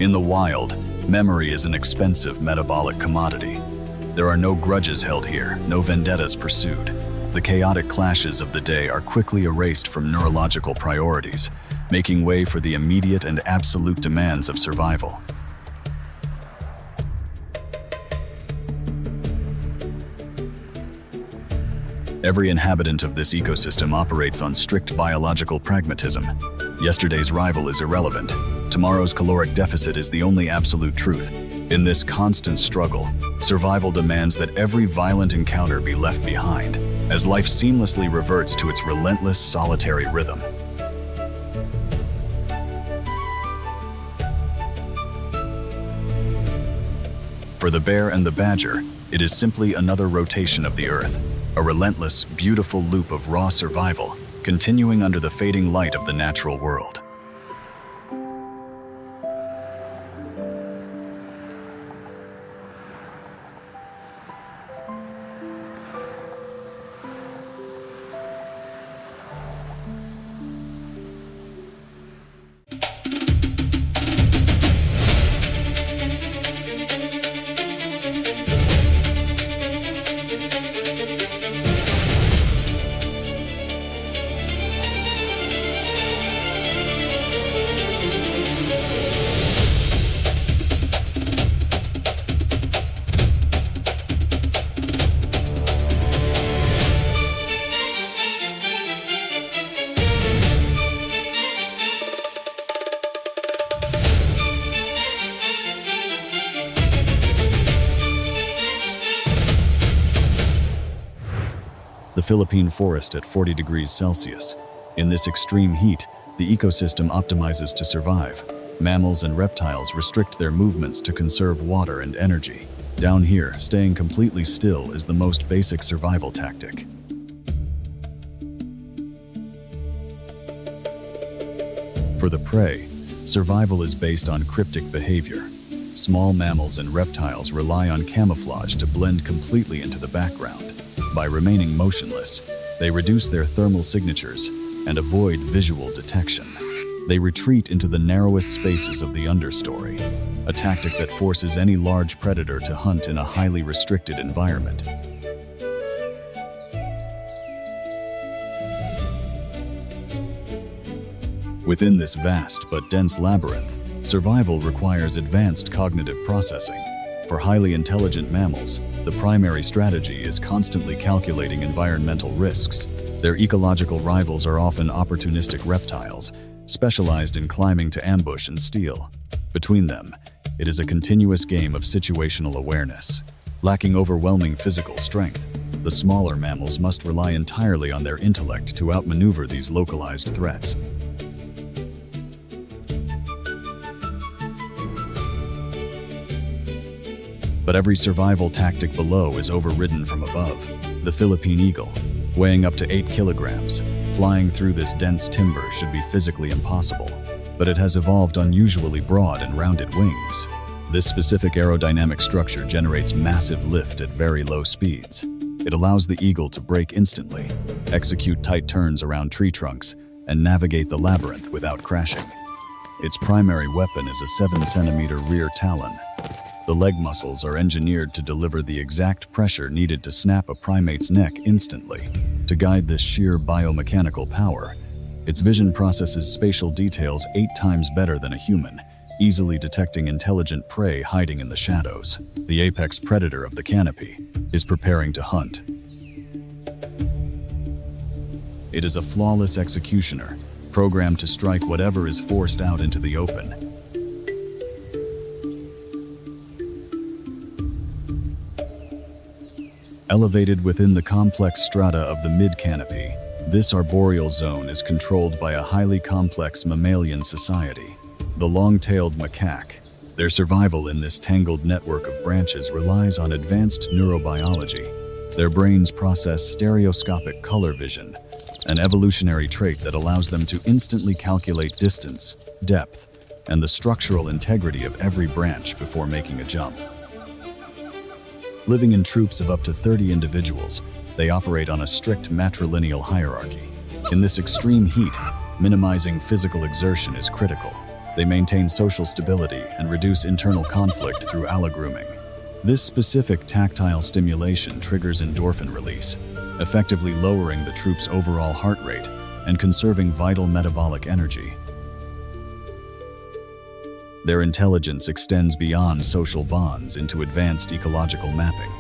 In the wild, memory is an expensive metabolic commodity. There are no grudges held here, no vendettas pursued. The chaotic clashes of the day are quickly erased from neurological priorities, making way for the immediate and absolute demands of survival. Every inhabitant of this ecosystem operates on strict biological pragmatism. Yesterday's rival is irrelevant. Tomorrow's caloric deficit is the only absolute truth. In this constant struggle, survival demands that every violent encounter be left behind, as life seamlessly reverts to its relentless, solitary rhythm. For the bear and the badger, it is simply another rotation of the earth, a relentless, beautiful loop of raw survival, continuing under the fading light of the natural world. the Philippine forest at 40 degrees Celsius. In this extreme heat, the ecosystem optimizes to survive. Mammals and reptiles restrict their movements to conserve water and energy. Down here, staying completely still is the most basic survival tactic. For the prey, survival is based on cryptic behavior. Small mammals and reptiles rely on camouflage to blend completely into the background. By remaining motionless, they reduce their thermal signatures and avoid visual detection. They retreat into the narrowest spaces of the understory, a tactic that forces any large predator to hunt in a highly restricted environment. Within this vast but dense labyrinth, survival requires advanced cognitive processing. For highly intelligent mammals, the primary strategy is constantly calculating environmental risks. Their ecological rivals are often opportunistic reptiles, specialized in climbing to ambush and steal. Between them, it is a continuous game of situational awareness. Lacking overwhelming physical strength, the smaller mammals must rely entirely on their intellect to outmaneuver these localized threats. But every survival tactic below is overridden from above. The Philippine eagle, weighing up to 8 kilograms, flying through this dense timber should be physically impossible, but it has evolved unusually broad and rounded wings. This specific aerodynamic structure generates massive lift at very low speeds. It allows the eagle to brake instantly, execute tight turns around tree trunks, and navigate the labyrinth without crashing. Its primary weapon is a 7-centimeter rear talon. The leg muscles are engineered to deliver the exact pressure needed to snap a primate's neck instantly. To guide this sheer biomechanical power, its vision processes spatial details 8 times better than a human, easily detecting intelligent prey hiding in the shadows. The apex predator of the canopy is preparing to hunt. It is a flawless executioner, programmed to strike whatever is forced out into the open. Elevated within the complex strata of the mid-canopy, this arboreal zone is controlled by a highly complex mammalian society, the long-tailed macaque. Their survival in this tangled network of branches relies on advanced neurobiology. Their brains process stereoscopic color vision, an evolutionary trait that allows them to instantly calculate distance, depth, and the structural integrity of every branch before making a jump. Living in troops of up to 30 individuals, they operate on a strict matrilineal hierarchy. In this extreme heat, minimizing physical exertion is critical. They maintain social stability and reduce internal conflict through allogrooming. This specific tactile stimulation triggers endorphin release, effectively lowering the troop's overall heart rate and conserving vital metabolic energy. Their intelligence extends beyond social bonds into advanced ecological mapping.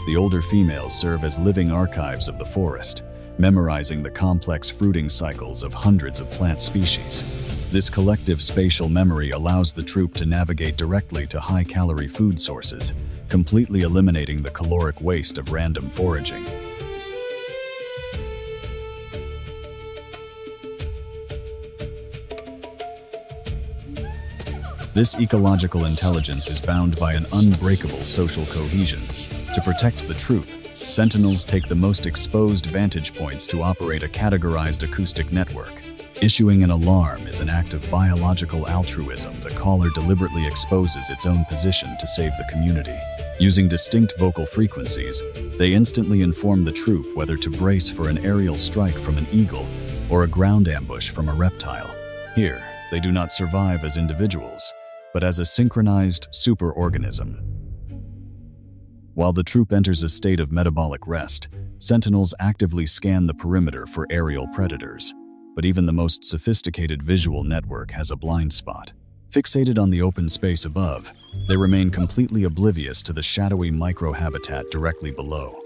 The older females serve as living archives of the forest, memorizing the complex fruiting cycles of hundreds of plant species. This collective spatial memory allows the troop to navigate directly to high-calorie food sources, completely eliminating the caloric waste of random foraging. This ecological intelligence is bound by an unbreakable social cohesion. To protect the troop, sentinels take the most exposed vantage points to operate a categorized acoustic network. Issuing an alarm is an act of biological altruism. The caller deliberately exposes its own position to save the community. Using distinct vocal frequencies, they instantly inform the troop whether to brace for an aerial strike from an eagle or a ground ambush from a reptile. Here, they do not survive as individuals, but as a synchronized superorganism. While the troop enters a state of metabolic rest, sentinels actively scan the perimeter for aerial predators. But even the most sophisticated visual network has a blind spot. Fixated on the open space above, they remain completely oblivious to the shadowy microhabitat directly below.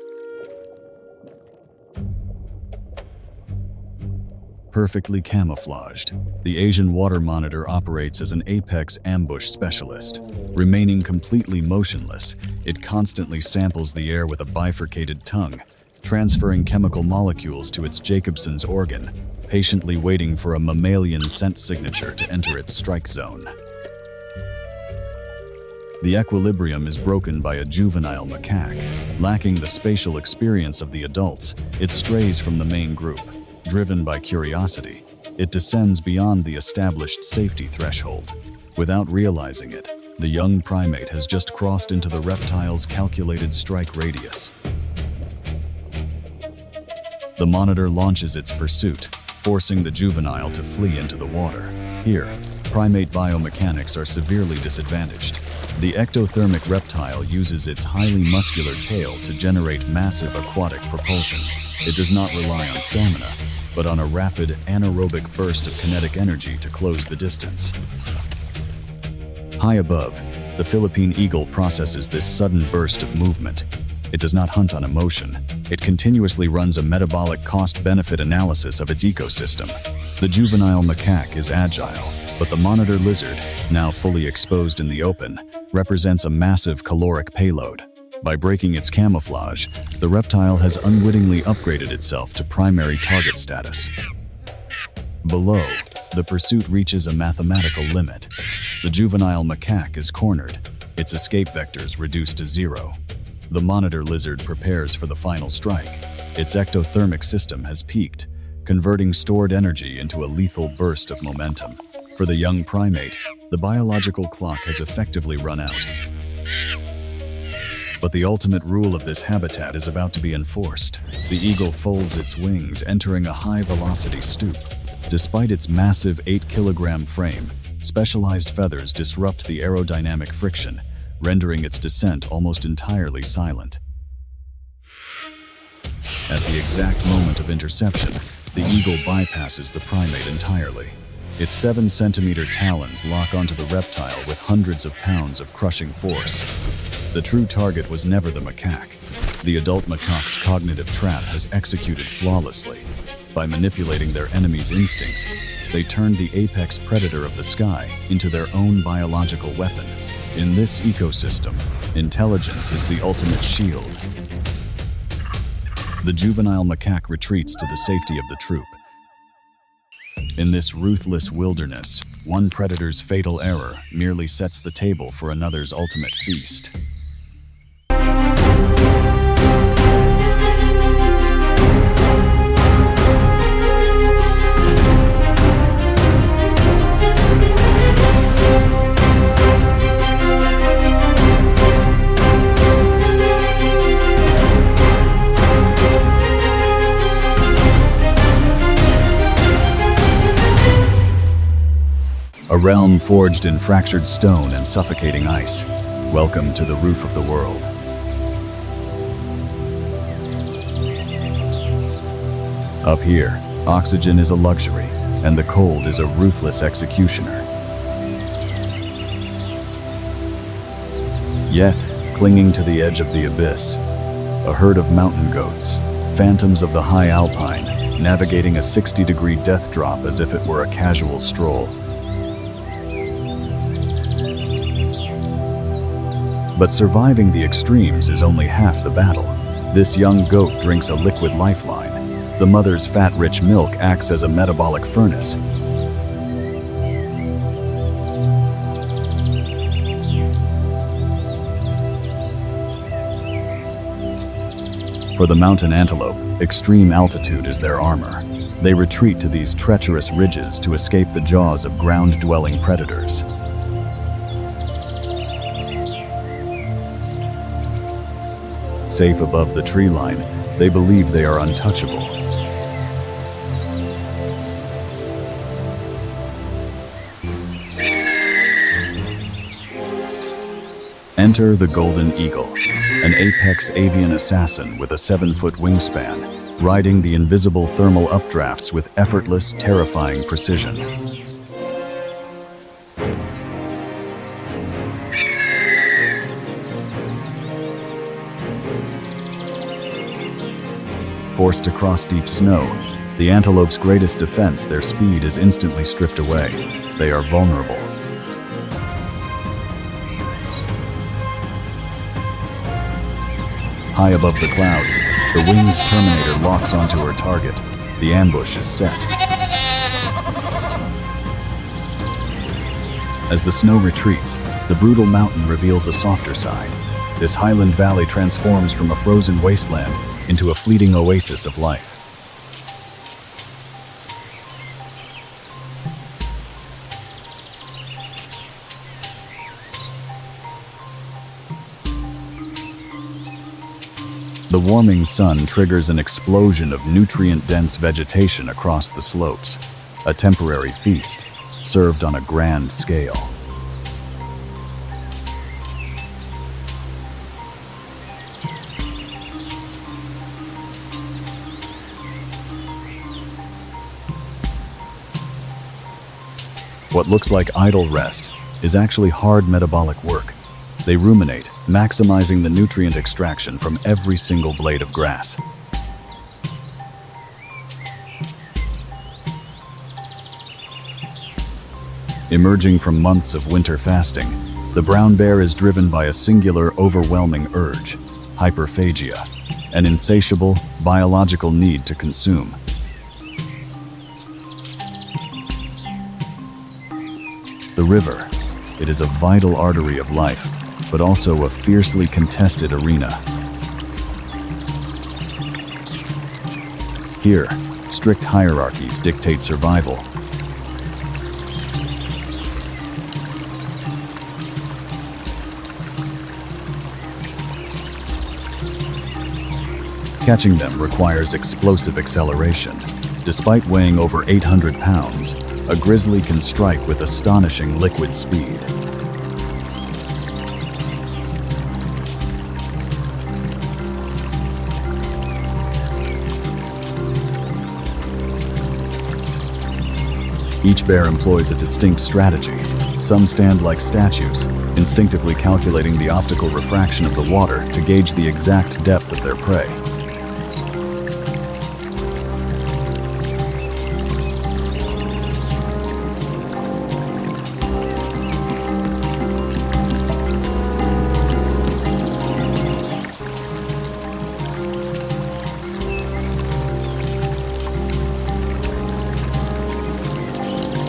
Perfectly camouflaged, the Asian water monitor operates as an apex ambush specialist. Remaining completely motionless, it constantly samples the air with a bifurcated tongue, transferring chemical molecules to its Jacobson's organ, patiently waiting for a mammalian scent signature to enter its strike zone. The equilibrium is broken by a juvenile macaque. Lacking the spatial experience of the adults, it strays from the main group. Driven by curiosity, it descends beyond the established safety threshold. Without realizing it, the young primate has just crossed into the reptile's calculated strike radius. The monitor launches its pursuit, forcing the juvenile to flee into the water. Here, primate biomechanics are severely disadvantaged. The ectothermic reptile uses its highly muscular tail to generate massive aquatic propulsion. It does not rely on stamina, but on a rapid anaerobic burst of kinetic energy to close the distance. High above, the Philippine eagle processes this sudden burst of movement. It does not hunt on emotion. It continuously runs a metabolic cost-benefit analysis of its ecosystem. The juvenile macaque is agile, but the monitor lizard, now fully exposed in the open, represents a massive caloric payload. By breaking its camouflage, the reptile has unwittingly upgraded itself to primary target status. Below, the pursuit reaches a mathematical limit. The juvenile macaque is cornered, its escape vectors reduced to 0. The monitor lizard prepares for the final strike. Its ectothermic system has peaked, converting stored energy into a lethal burst of momentum. For the young primate, the biological clock has effectively run out. But the ultimate rule of this habitat is about to be enforced. The eagle folds its wings, entering a high-velocity stoop. Despite its massive 8-kilogram frame, specialized feathers disrupt the aerodynamic friction, rendering its descent almost entirely silent. At the exact moment of interception, the eagle bypasses the primate entirely. Its 7-centimeter talons lock onto the reptile with hundreds of pounds of crushing force. The true target was never the macaque. The adult macaque's cognitive trap has executed flawlessly. By manipulating their enemy's instincts, they turned the apex predator of the sky into their own biological weapon. In this ecosystem, intelligence is the ultimate shield. The juvenile macaque retreats to the safety of the troop. In this ruthless wilderness, one predator's fatal error merely sets the table for another's ultimate feast. A realm forged in fractured stone and suffocating ice. Welcome to the roof of the world. Up here, oxygen is a luxury, and the cold is a ruthless executioner. Yet, clinging to the edge of the abyss, a herd of mountain goats, phantoms of the high alpine, navigating a 60-degree death drop as if it were a casual stroll. But surviving the extremes is only half the battle. This young goat drinks a liquid lifeline. The mother's fat-rich milk acts as a metabolic furnace. For the mountain antelope, extreme altitude is their armor. They retreat to these treacherous ridges to escape the jaws of ground-dwelling predators. Safe above the tree line, they believe they are untouchable. Enter the golden eagle, an apex avian assassin with a 7-foot wingspan, riding the invisible thermal updrafts with effortless, terrifying precision. Forced to cross deep snow, the antelope's greatest defense, their speed, is instantly stripped away. They are vulnerable. High above the clouds, the winged Terminator locks onto her target. The ambush is set. As the snow retreats, the brutal mountain reveals a softer side. This highland valley transforms from a frozen wasteland into a fleeting oasis of life. The warming sun triggers an explosion of nutrient-dense vegetation across the slopes, a temporary feast, served on a grand scale. What looks like idle rest is actually hard metabolic work. They ruminate, maximizing the nutrient extraction from every single blade of grass. Emerging from months of winter fasting, the brown bear is driven by a singular, overwhelming urge, hyperphagia, an insatiable, biological need to consume. The river, it is a vital artery of life, but also a fiercely contested arena. Here, strict hierarchies dictate survival. Catching them requires explosive acceleration. Despite weighing over 800 pounds, a grizzly can strike with astonishing liquid speed. Each bear employs a distinct strategy. Some stand like statues, instinctively calculating the optical refraction of the water to gauge the exact depth of their prey.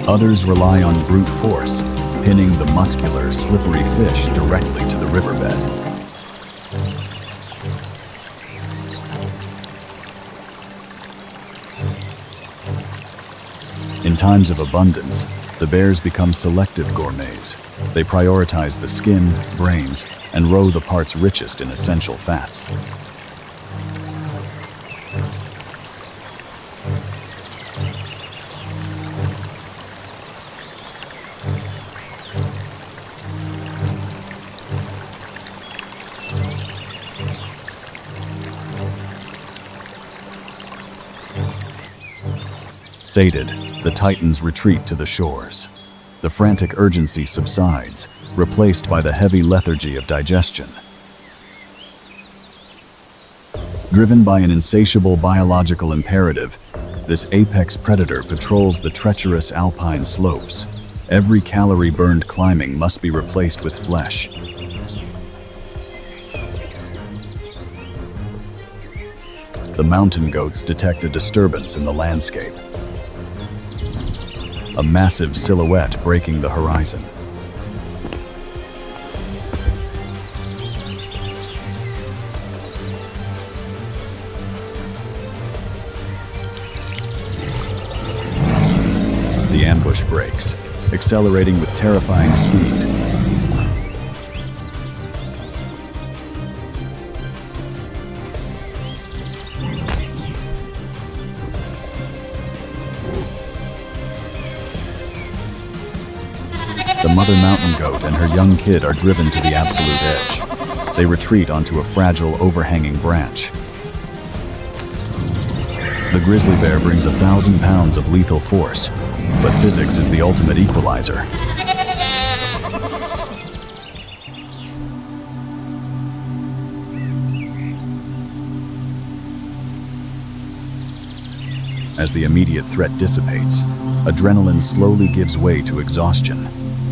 Others rely on brute force, pinning the muscular, slippery fish directly to the riverbed. In times of abundance, the bears become selective gourmets. They prioritize the skin, brains, and roe the parts richest in essential fats. Sated, the titans retreat to the shores. The frantic urgency subsides, replaced by the heavy lethargy of digestion. Driven by an insatiable biological imperative, this apex predator patrols the treacherous alpine slopes. Every calorie burned climbing must be replaced with flesh. The mountain goats detect a disturbance in the landscape. A massive silhouette breaking the horizon. The ambush breaks, accelerating with terrifying speed. The mother mountain goat and her young kid are driven to the absolute edge. They retreat onto a fragile, overhanging branch. The grizzly bear brings 1,000 pounds of lethal force, but physics is the ultimate equalizer. As the immediate threat dissipates, adrenaline slowly gives way to exhaustion.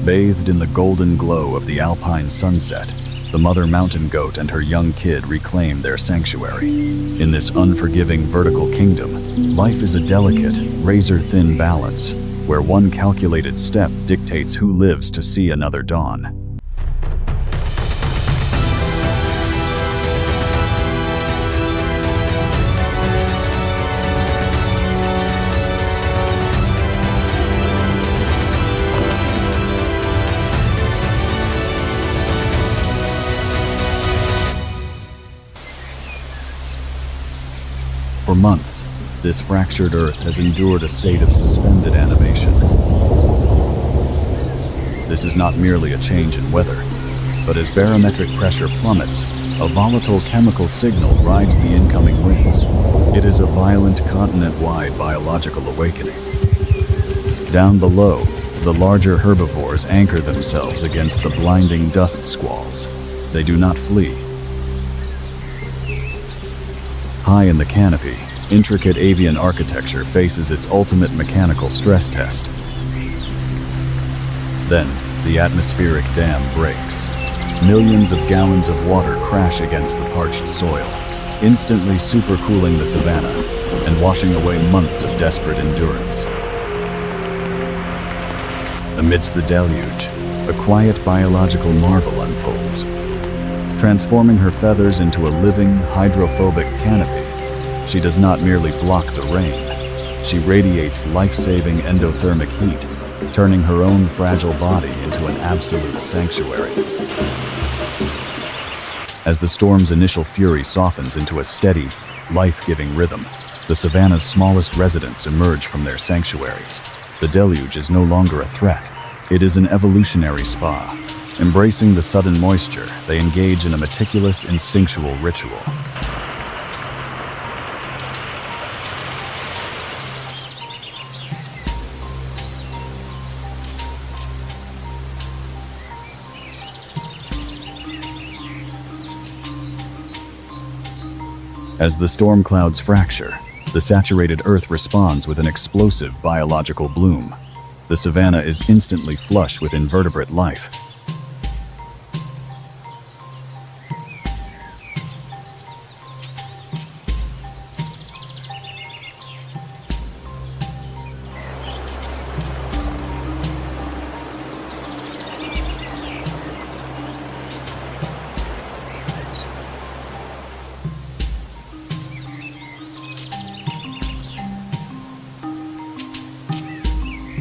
Bathed in the golden glow of the alpine sunset, The mother mountain goat and her young kid reclaim their sanctuary. In this unforgiving vertical kingdom, life is a delicate, razor-thin balance, where one calculated step dictates who lives to see another dawn. For months, this fractured Earth has endured a state of suspended animation. This is not merely a change in weather, but as barometric pressure plummets, a volatile chemical signal rides the incoming winds. It is a violent continent-wide biological awakening. Down below, the larger herbivores anchor themselves against the blinding dust squalls. They do not flee. High in the canopy, intricate avian architecture faces its ultimate mechanical stress test. Then, the atmospheric dam breaks. Millions of gallons of water crash against the parched soil, instantly supercooling the savannah and washing away months of desperate endurance. Amidst the deluge, a quiet biological marvel unfolds. Transforming her feathers into a living, hydrophobic canopy, she does not merely block the rain. She radiates life-saving endothermic heat, turning her own fragile body into an absolute sanctuary. As the storm's initial fury softens into a steady, life-giving rhythm, the savannah's smallest residents emerge from their sanctuaries. The deluge is no longer a threat. It is an evolutionary spa. Embracing the sudden moisture, they engage in a meticulous, instinctual ritual. As the storm clouds fracture, the saturated earth responds with an explosive biological bloom. The savannah is instantly flush with invertebrate life.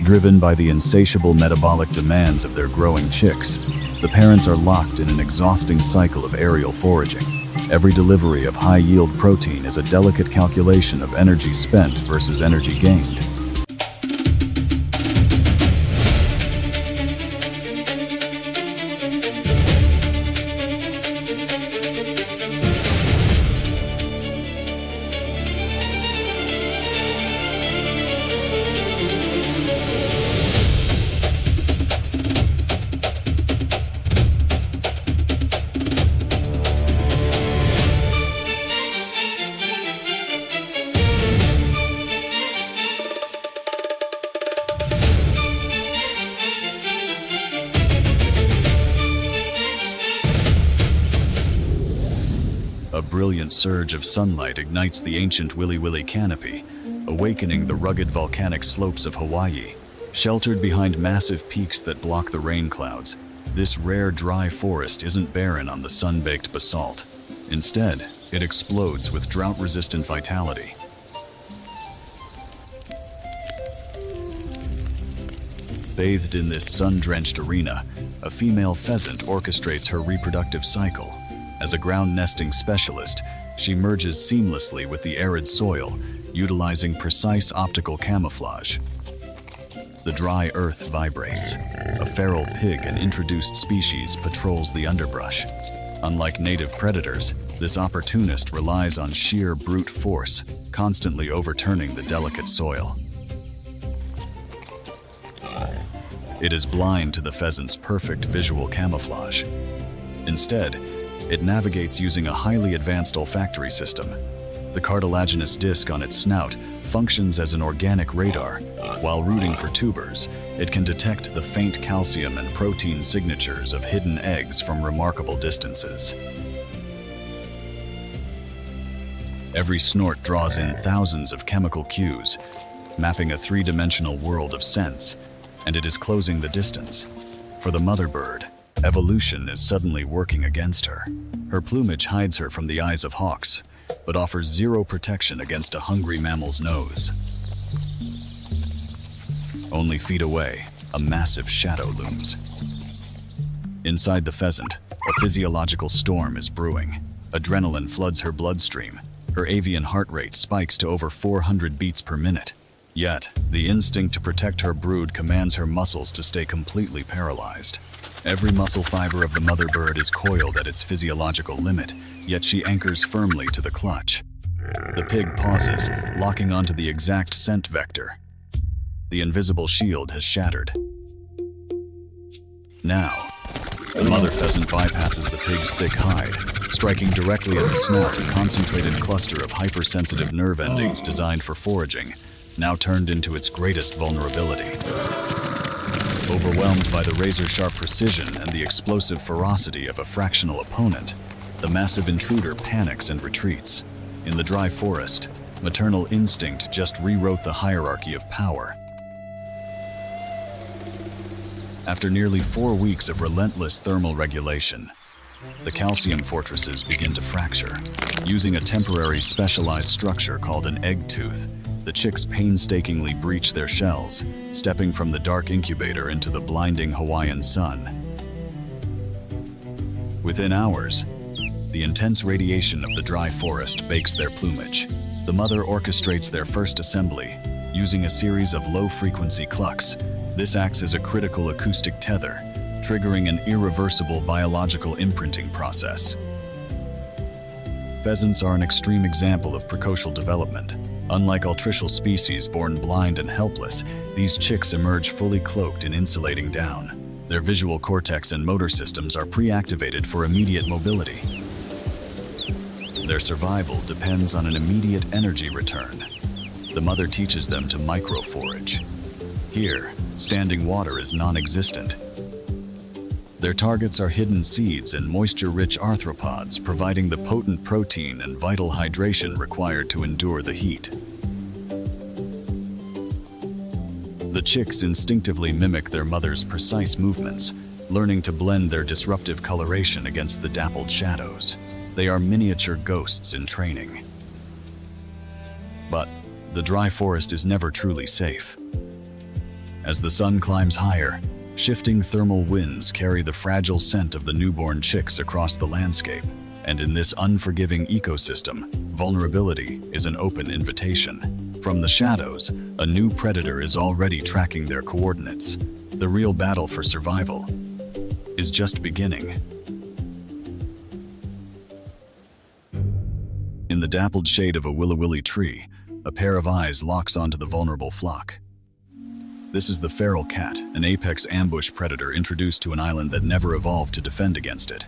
Driven by the insatiable metabolic demands of their growing chicks, the parents are locked in an exhausting cycle of aerial foraging. Every delivery of high-yield protein is a delicate calculation of energy spent versus energy gained. A brilliant surge of sunlight ignites the ancient Wili Wili canopy, awakening the rugged volcanic slopes of Hawaii. Sheltered behind massive peaks that block the rain clouds, this rare dry forest isn't barren on the sun-baked basalt. Instead, it explodes with drought-resistant vitality. Bathed in this sun-drenched arena, a female pheasant orchestrates her reproductive cycle. As a ground nesting specialist, she merges seamlessly with the arid soil, utilizing precise optical camouflage. The dry earth vibrates. A feral pig and introduced species patrols the underbrush. Unlike native predators, this opportunist relies on sheer brute force, constantly overturning the delicate soil. It is blind to the pheasant's perfect visual camouflage. Instead, it navigates using a highly advanced olfactory system. The cartilaginous disc on its snout functions as an organic radar, While rooting for tubers, it can detect the faint calcium and protein signatures of hidden eggs from remarkable distances. Every snort draws in thousands of chemical cues, mapping a three-dimensional world of scents, and it is closing the distance. For the mother bird, evolution is suddenly working against her. Her plumage hides her from the eyes of hawks, but offers zero protection against a hungry mammal's nose. Only feet away, a massive shadow looms. Inside the pheasant, a physiological storm is brewing. Adrenaline floods her bloodstream. Her avian heart rate spikes to over 400 beats per minute. Yet, the instinct to protect her brood commands her muscles to stay completely paralyzed. Every muscle fiber of the mother bird is coiled at its physiological limit, yet she anchors firmly to the clutch. The pig pauses, locking onto the exact scent vector. The invisible shield has shattered. Now, the mother pheasant bypasses the pig's thick hide, striking directly at the snout, a concentrated cluster of hypersensitive nerve endings designed for foraging, now turned into its greatest vulnerability. Overwhelmed by the razor-sharp precision and the explosive ferocity of a fractional opponent, the massive intruder panics and retreats. In the dry forest, maternal instinct just rewrote the hierarchy of power. After nearly 4 weeks of relentless thermal regulation, the calcium fortresses begin to fracture. Using a temporary specialized structure called an egg tooth, the chicks painstakingly breach their shells, stepping from the dark incubator into the blinding Hawaiian sun. Within hours, the intense radiation of the dry forest bakes their plumage. The mother orchestrates their first assembly, using a series of low-frequency clucks. This acts as a critical acoustic tether, triggering an irreversible biological imprinting process. Pheasants are an extreme example of precocial development. Unlike altricial species born blind and helpless, these chicks emerge fully cloaked in insulating down. Their visual cortex and motor systems are pre-activated for immediate mobility. Their survival depends on an immediate energy return. The mother teaches them to micro-forage. Here, standing water is non-existent. Their targets are hidden seeds and moisture-rich arthropods, providing the potent protein and vital hydration required to endure the heat. The chicks instinctively mimic their mother's precise movements, learning to blend their disruptive coloration against the dappled shadows. They are miniature ghosts in training. But the dry forest is never truly safe. As the sun climbs higher, shifting thermal winds carry the fragile scent of the newborn chicks across the landscape. And in this unforgiving ecosystem, vulnerability is an open invitation. From the shadows, a new predator is already tracking their coordinates. The real battle for survival is just beginning. In the dappled shade of a willow-willy tree, a pair of eyes locks onto the vulnerable flock. This is the feral cat, an apex ambush predator introduced to an island that never evolved to defend against it.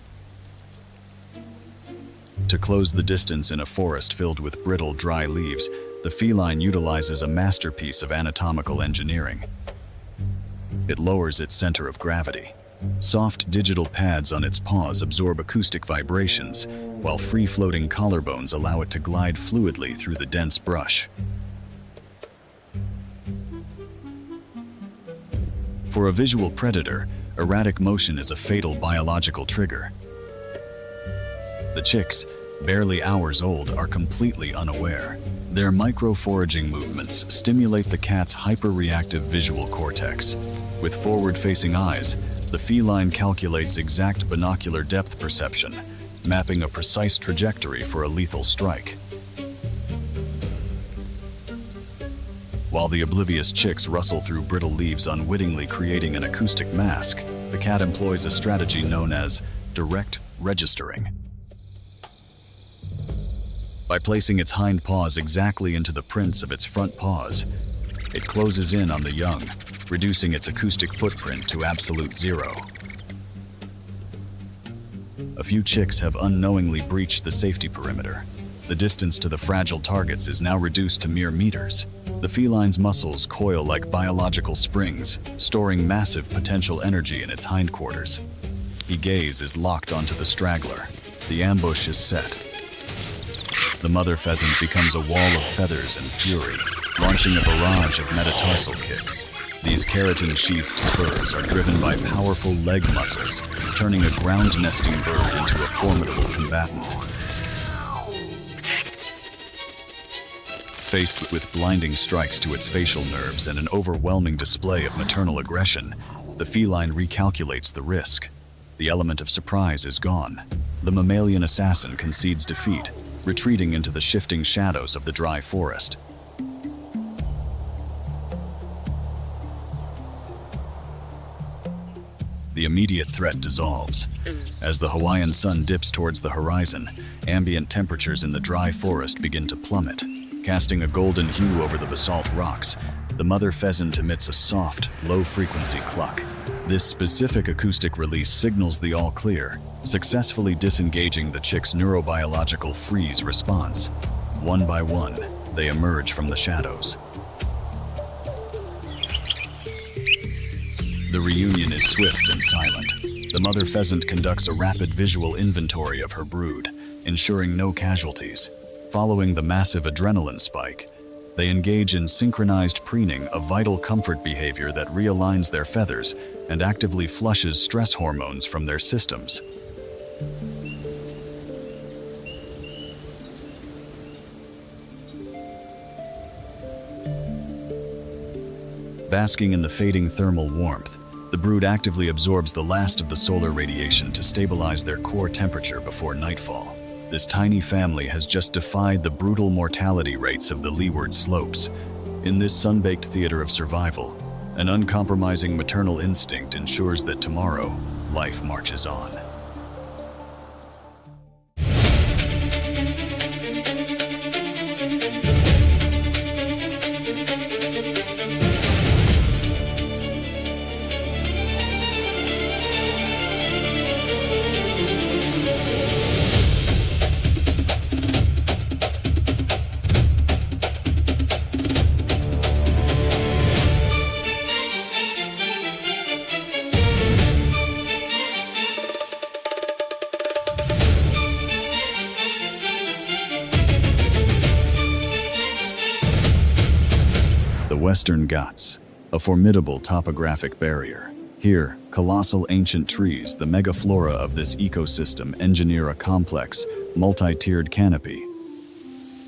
To close the distance in a forest filled with brittle, dry leaves, the feline utilizes a masterpiece of anatomical engineering. It lowers its center of gravity. Soft digital pads on its paws absorb acoustic vibrations, while free-floating collarbones allow it to glide fluidly through the dense brush. For a visual predator, erratic motion is a fatal biological trigger. The chicks, barely hours old, are completely unaware. Their micro-foraging movements stimulate the cat's hyper-reactive visual cortex. With forward-facing eyes, the feline calculates exact binocular depth perception, mapping a precise trajectory for a lethal strike. While the oblivious chicks rustle through brittle leaves, unwittingly creating an acoustic mask, the cat employs a strategy known as direct registering. By placing its hind paws exactly into the prints of its front paws, it closes in on the young, reducing its acoustic footprint to absolute zero. A few chicks have unknowingly breached the safety perimeter. The distance to the fragile targets is now reduced to mere meters. The feline's muscles coil like biological springs, storing massive potential energy in its hindquarters. The gaze is locked onto the straggler. The ambush is set. The mother pheasant becomes a wall of feathers and fury, launching a barrage of metatarsal kicks. These keratin-sheathed spurs are driven by powerful leg muscles, turning a ground-nesting bird into a formidable combatant. Faced with blinding strikes to its facial nerves and an overwhelming display of maternal aggression, the feline recalculates the risk. The element of surprise is gone. The mammalian assassin concedes defeat, retreating into the shifting shadows of the dry forest. The immediate threat dissolves. As the Hawaiian sun dips towards the horizon, ambient temperatures in the dry forest begin to plummet. Casting a golden hue over the basalt rocks, the mother pheasant emits a soft, low-frequency cluck. This specific acoustic release signals the all-clear, successfully disengaging the chick's neurobiological freeze response. One by one, they emerge from the shadows. The reunion is swift and silent. The mother pheasant conducts a rapid visual inventory of her brood, ensuring no casualties. Following the massive adrenaline spike, they engage in synchronized preening, a vital comfort behavior that realigns their feathers and actively flushes stress hormones from their systems. Basking in the fading thermal warmth, the brood actively absorbs the last of the solar radiation to stabilize their core temperature before nightfall. This tiny family has just defied the brutal mortality rates of the leeward slopes. In this sun-baked theater of survival, an uncompromising maternal instinct ensures that tomorrow, life marches on. Western Ghats, a formidable topographic barrier. Here, colossal ancient trees, the megaflora of this ecosystem, engineer a complex, multi-tiered canopy.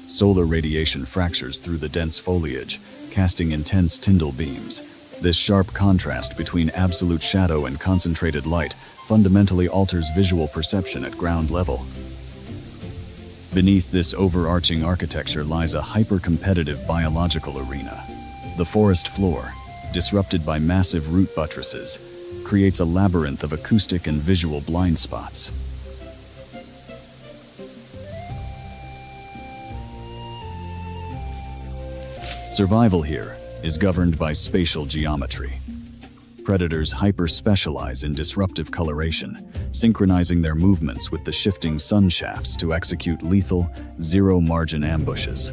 Solar radiation fractures through the dense foliage, casting intense Tyndall beams. This sharp contrast between absolute shadow and concentrated light fundamentally alters visual perception at ground level. Beneath this overarching architecture lies a hyper-competitive biological arena. The forest floor, disrupted by massive root buttresses, creates a labyrinth of acoustic and visual blind spots. Survival here is governed by spatial geometry. Predators hyper-specialize in disruptive coloration, synchronizing their movements with the shifting sun shafts to execute lethal, zero-margin ambushes.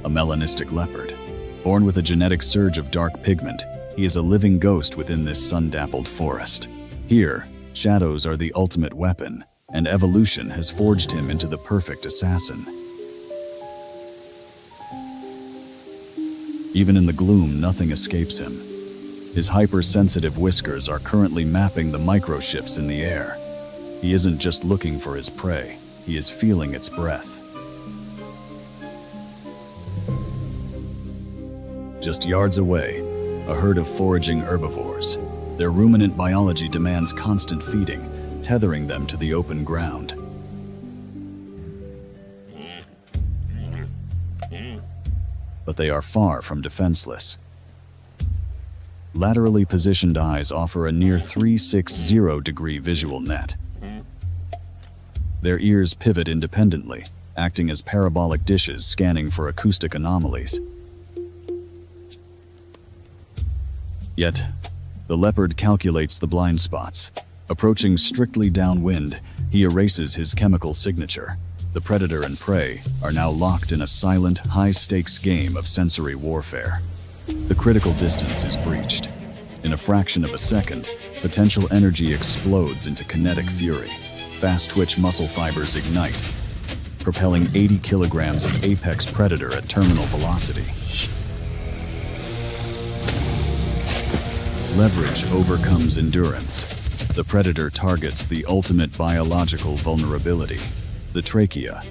A melanistic leopard. Born with a genetic surge of dark pigment, he is a living ghost within this sun-dappled forest. Here, shadows are the ultimate weapon, and evolution has forged him into the perfect assassin. Even in the gloom, nothing escapes him. His hypersensitive whiskers are currently mapping the microshifts in the air. He isn't just looking for his prey, he is feeling its breath. Just yards away, a herd of foraging herbivores. Their ruminant biology demands constant feeding, tethering them to the open ground. But they are far from defenseless. Laterally positioned eyes offer a near 360-degree visual net. Their ears pivot independently, acting as parabolic dishes scanning for acoustic anomalies. Yet, the leopard calculates the blind spots. Approaching strictly downwind, he erases his chemical signature. The predator and prey are now locked in a silent, high-stakes game of sensory warfare. The critical distance is breached. In a fraction of a second, potential energy explodes into kinetic fury. Fast-twitch muscle fibers ignite, propelling 80 kilograms of apex predator at terminal velocity. Leverage overcomes endurance. The predator targets the ultimate biological vulnerability, the trachea.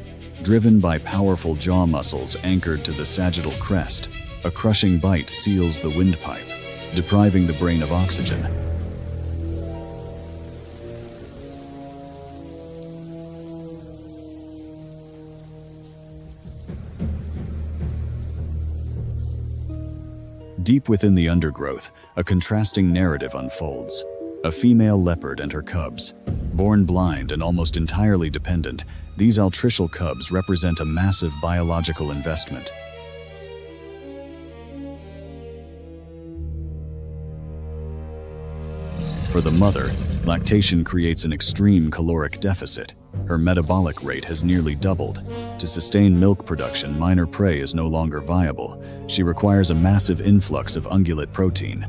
Driven by powerful jaw muscles anchored to the sagittal crest, a crushing bite seals the windpipe, depriving the brain of oxygen. Deep within the undergrowth, a contrasting narrative unfolds. A female leopard and her cubs. Born blind and almost entirely dependent, these altricial cubs represent a massive biological investment. For the mother, lactation creates an extreme caloric deficit. Her metabolic rate has nearly doubled. To sustain milk production, minor prey is no longer viable. She requires a massive influx of ungulate protein.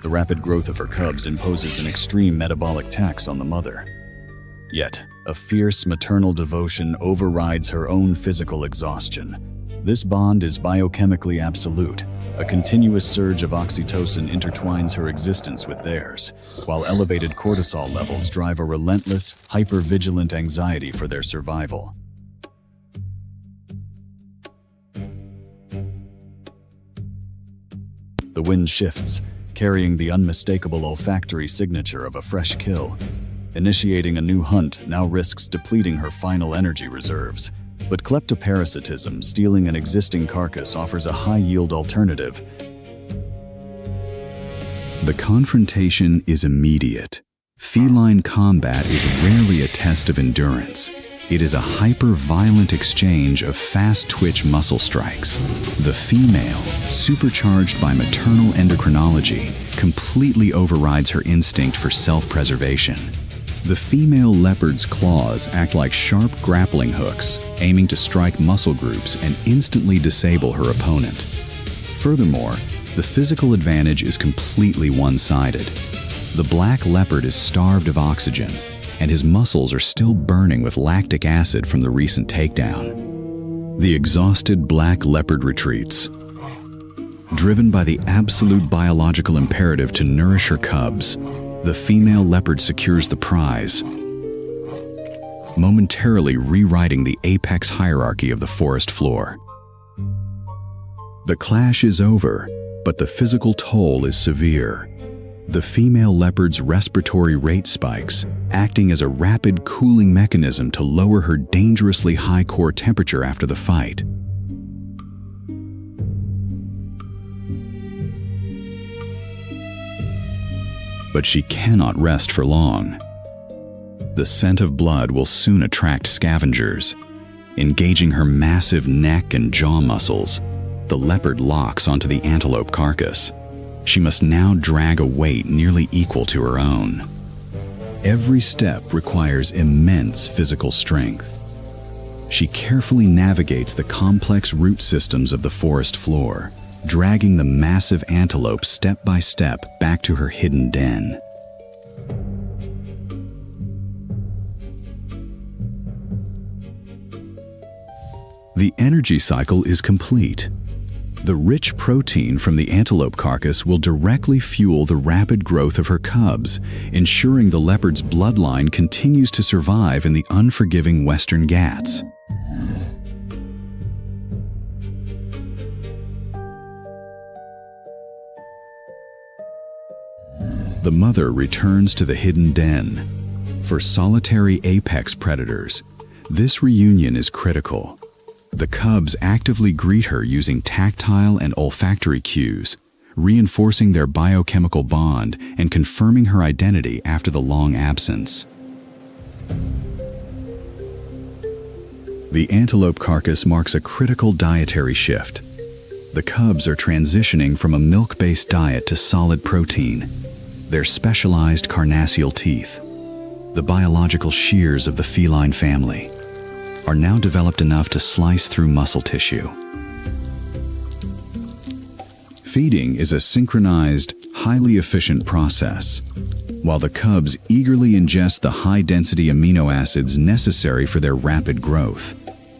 The rapid growth of her cubs imposes an extreme metabolic tax on the mother. Yet, a fierce maternal devotion overrides her own physical exhaustion. This bond is biochemically absolute. A continuous surge of oxytocin intertwines her existence with theirs, while elevated cortisol levels drive a relentless, hyper-vigilant anxiety for their survival. The wind shifts, carrying the unmistakable olfactory signature of a fresh kill. Initiating a new hunt now risks depleting her final energy reserves. But kleptoparasitism, stealing an existing carcass, offers a high-yield alternative. The confrontation is immediate. Feline combat is rarely a test of endurance. It is a hyper-violent exchange of fast-twitch muscle strikes. The female, supercharged by maternal endocrinology, completely overrides her instinct for self-preservation. The female leopard's claws act like sharp grappling hooks, aiming to strike muscle groups and instantly disable her opponent. Furthermore, the physical advantage is completely one-sided. The black leopard is starved of oxygen, and his muscles are still burning with lactic acid from the recent takedown. The exhausted black leopard retreats. Driven by the absolute biological imperative to nourish her cubs, the female leopard secures the prize, momentarily rewriting the apex hierarchy of the forest floor. The clash is over, but the physical toll is severe. The female leopard's respiratory rate spikes, acting as a rapid cooling mechanism to lower her dangerously high core temperature after the fight. But she cannot rest for long. The scent of blood will soon attract scavengers. Engaging her massive neck and jaw muscles, the leopard locks onto the antelope carcass. She must now drag a weight nearly equal to her own. Every step requires immense physical strength. She carefully navigates the complex root systems of the forest floor, dragging the massive antelope step by step back to her hidden den. The energy cycle is complete. The rich protein from the antelope carcass will directly fuel the rapid growth of her cubs, ensuring the leopard's bloodline continues to survive in the unforgiving Western Ghats. The mother returns to the hidden den. For solitary apex predators, this reunion is critical. The cubs actively greet her using tactile and olfactory cues, reinforcing their biochemical bond and confirming her identity after the long absence. The antelope carcass marks a critical dietary shift. The cubs are transitioning from a milk-based diet to solid protein. Their specialized carnassial teeth, the biological shears of the feline family, are now developed enough to slice through muscle tissue. Feeding is a synchronized, highly efficient process. While the cubs eagerly ingest the high-density amino acids necessary for their rapid growth,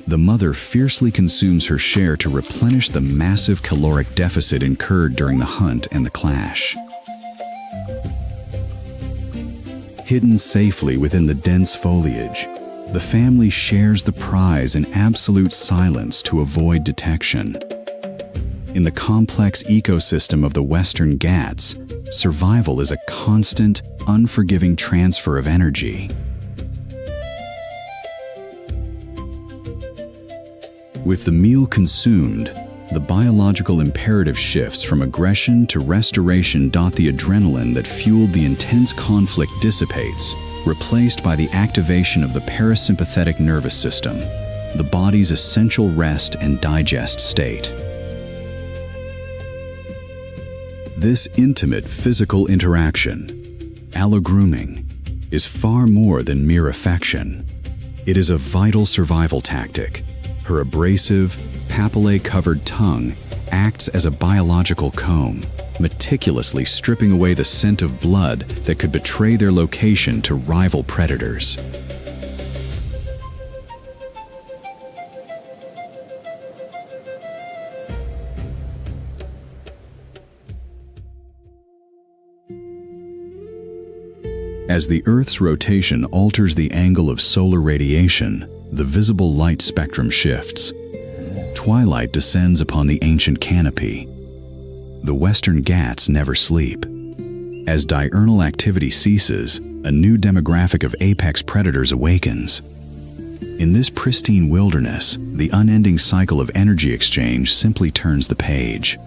the mother fiercely consumes her share to replenish the massive caloric deficit incurred during the hunt and the clash. Hidden safely within the dense foliage, the family shares the prize in absolute silence to avoid detection. In the complex ecosystem of the Western Ghats, survival is a constant, unforgiving transfer of energy. With the meal consumed, the biological imperative shifts from aggression to restoration. The adrenaline that fueled the intense conflict dissipates, replaced by the activation of the parasympathetic nervous system, the body's essential rest and digest state. This intimate physical interaction, allogrooming, is far more than mere affection. It is a vital survival tactic. Her abrasive, papillae-covered tongue acts as a biological comb, meticulously stripping away the scent of blood that could betray their location to rival predators. As the Earth's rotation alters the angle of solar radiation, the visible light spectrum shifts. Twilight descends upon the ancient canopy. The Western Ghats never sleep. As diurnal activity ceases, a new demographic of apex predators awakens. In this pristine wilderness, the unending cycle of energy exchange simply turns the page.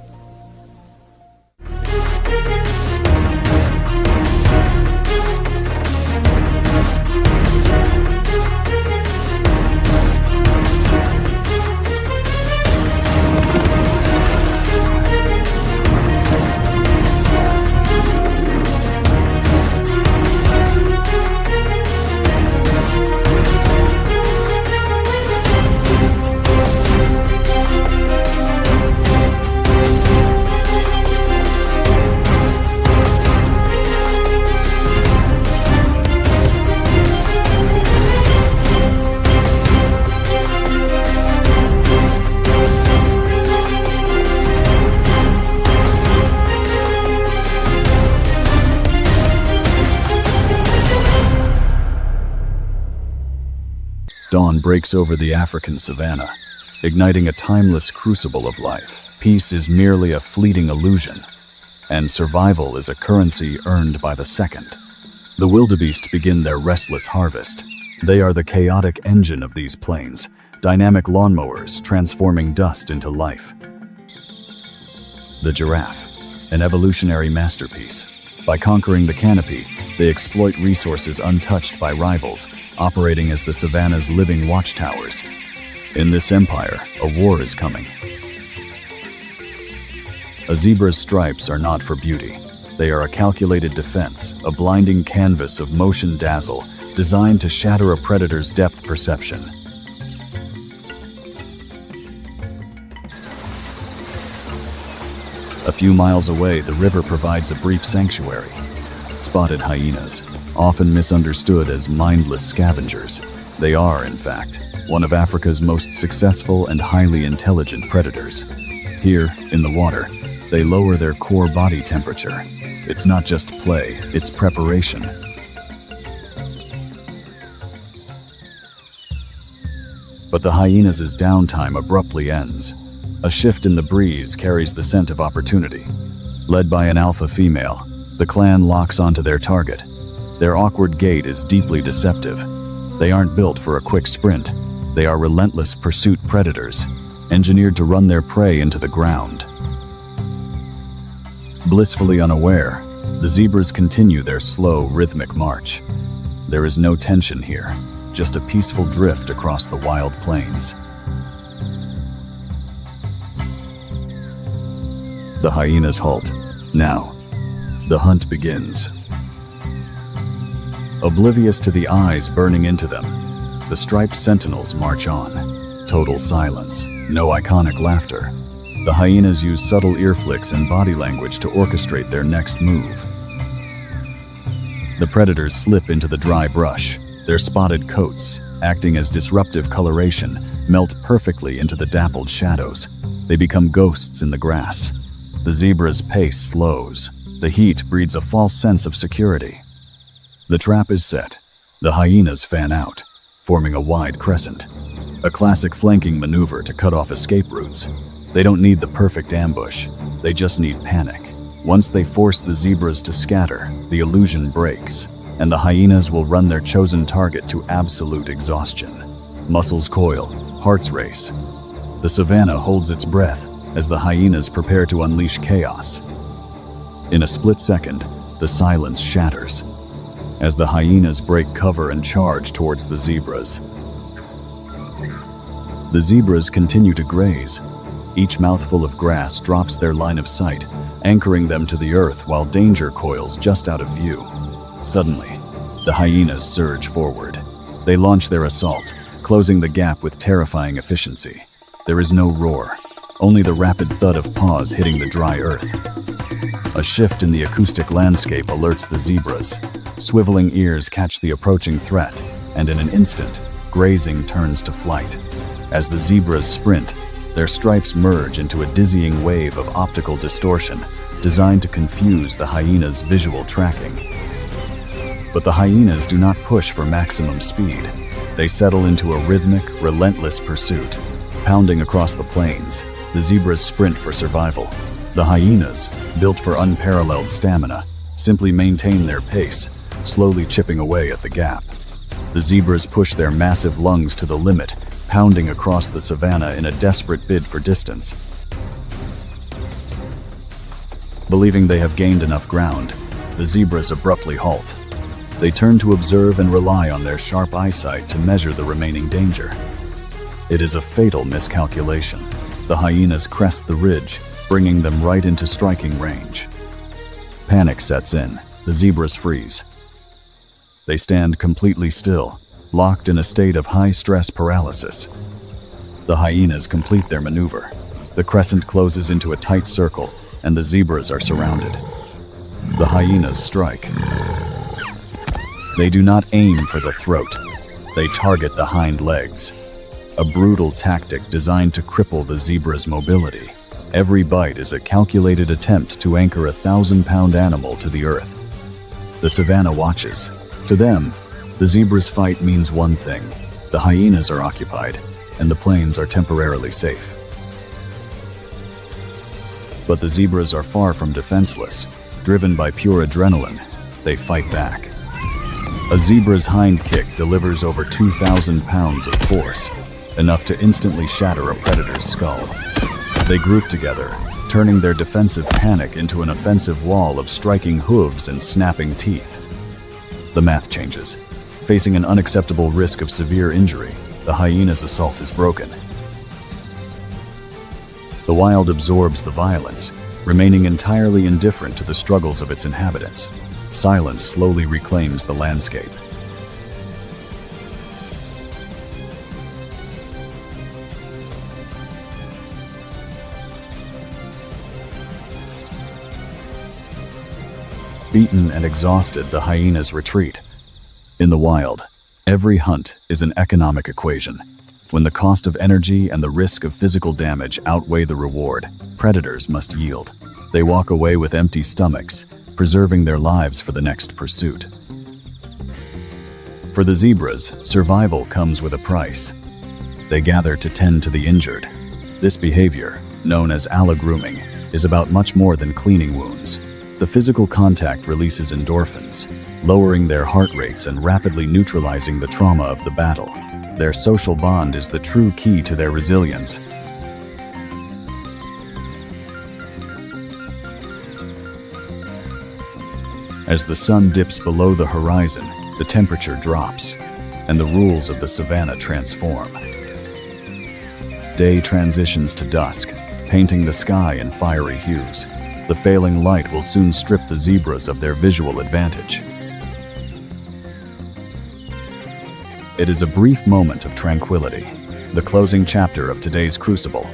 Dawn breaks over the African savannah, igniting a timeless crucible of life. Peace is merely a fleeting illusion, and survival is a currency earned by the second. The wildebeest begin their restless harvest. They are the chaotic engine of these plains, dynamic lawnmowers transforming dust into life. The giraffe, an evolutionary masterpiece. By conquering the canopy, they exploit resources untouched by rivals, operating as the savannah's living watchtowers. In this empire, a war is coming. A zebra's stripes are not for beauty. They are a calculated defense, a blinding canvas of motion dazzle, designed to shatter a predator's depth perception. A few miles away, the river provides a brief sanctuary. Spotted hyenas, often misunderstood as mindless scavengers, they are, in fact, one of Africa's most successful and highly intelligent predators. Here, in the water, they lower their core body temperature. It's not just play, it's preparation. But the hyenas' downtime abruptly ends. A shift in the breeze carries the scent of opportunity. Led by an alpha female, the clan locks onto their target. Their awkward gait is deeply deceptive. They aren't built for a quick sprint. They are relentless pursuit predators, engineered to run their prey into the ground. Blissfully unaware, the zebras continue their slow, rhythmic march. There is no tension here, just a peaceful drift across the wild plains. The hyenas halt. Now, the hunt begins. Oblivious to the eyes burning into them, the striped sentinels march on. Total silence, no iconic laughter. The hyenas use subtle ear flicks and body language to orchestrate their next move. The predators slip into the dry brush. Their spotted coats, acting as disruptive coloration, melt perfectly into the dappled shadows. They become ghosts in the grass. The zebra's pace slows. The heat breeds a false sense of security. The trap is set. The hyenas fan out, forming a wide crescent. A classic flanking maneuver to cut off escape routes. They don't need the perfect ambush. They just need panic. Once they force the zebras to scatter, the illusion breaks, and the hyenas will run their chosen target to absolute exhaustion. Muscles coil, hearts race. The savannah holds its breath as the hyenas prepare to unleash chaos. In a split second, the silence shatters as the hyenas break cover and charge towards the zebras. The zebras continue to graze. Each mouthful of grass drops their line of sight, anchoring them to the earth while danger coils just out of view. Suddenly, the hyenas surge forward. They launch their assault, closing the gap with terrifying efficiency. There is no roar, only the rapid thud of paws hitting the dry earth. A shift in the acoustic landscape alerts the zebras. Swiveling ears catch the approaching threat, and in an instant, grazing turns to flight. As the zebras sprint, their stripes merge into a dizzying wave of optical distortion, designed to confuse the hyenas' visual tracking. But the hyenas do not push for maximum speed. They settle into a rhythmic, relentless pursuit. Pounding across the plains, the zebras sprint for survival. The hyenas, built for unparalleled stamina, simply maintain their pace, slowly chipping away at the gap. The zebras push their massive lungs to the limit, pounding across the savannah in a desperate bid for distance. Believing they have gained enough ground, the zebras abruptly halt. They turn to observe and rely on their sharp eyesight to measure the remaining danger. It is a fatal miscalculation. The hyenas crest the ridge, bringing them right into striking range. Panic sets in. The zebras freeze. They stand completely still, locked in a state of high-stress paralysis. The hyenas complete their maneuver. The crescent closes into a tight circle, and the zebras are surrounded. The hyenas strike. They do not aim for the throat. They target the hind legs. A brutal tactic designed to cripple the zebra's mobility. Every bite is a calculated attempt to anchor a 1,000-pound animal to the earth. The savannah watches. To them, the zebra's fight means one thing: the hyenas are occupied, and the plains are temporarily safe. But the zebras are far from defenseless. Driven by pure adrenaline, they fight back. A zebra's hind kick delivers over 2,000 pounds of force, enough to instantly shatter a predator's skull. They group together, turning their defensive panic into an offensive wall of striking hooves and snapping teeth. The math changes. Facing an unacceptable risk of severe injury, the hyena's assault is broken. The wild absorbs the violence, remaining entirely indifferent to the struggles of its inhabitants. Silence slowly reclaims the landscape. Beaten and exhausted, the hyenas retreat. In the wild, every hunt is an economic equation. When the cost of energy and the risk of physical damage outweigh the reward, predators must yield. They walk away with empty stomachs, preserving their lives for the next pursuit. For the zebras, survival comes with a price. They gather to tend to the injured. This behavior, known as allogrooming, is about much more than cleaning wounds. The physical contact releases endorphins, lowering their heart rates and rapidly neutralizing the trauma of the battle. Their social bond is the true key to their resilience. As the sun dips below the horizon, the temperature drops. and the rules of the savannah transform. Day transitions to dusk, painting the sky in fiery hues. The failing light will soon strip the zebras of their visual advantage. It is a brief moment of tranquility, the closing chapter of today's crucible.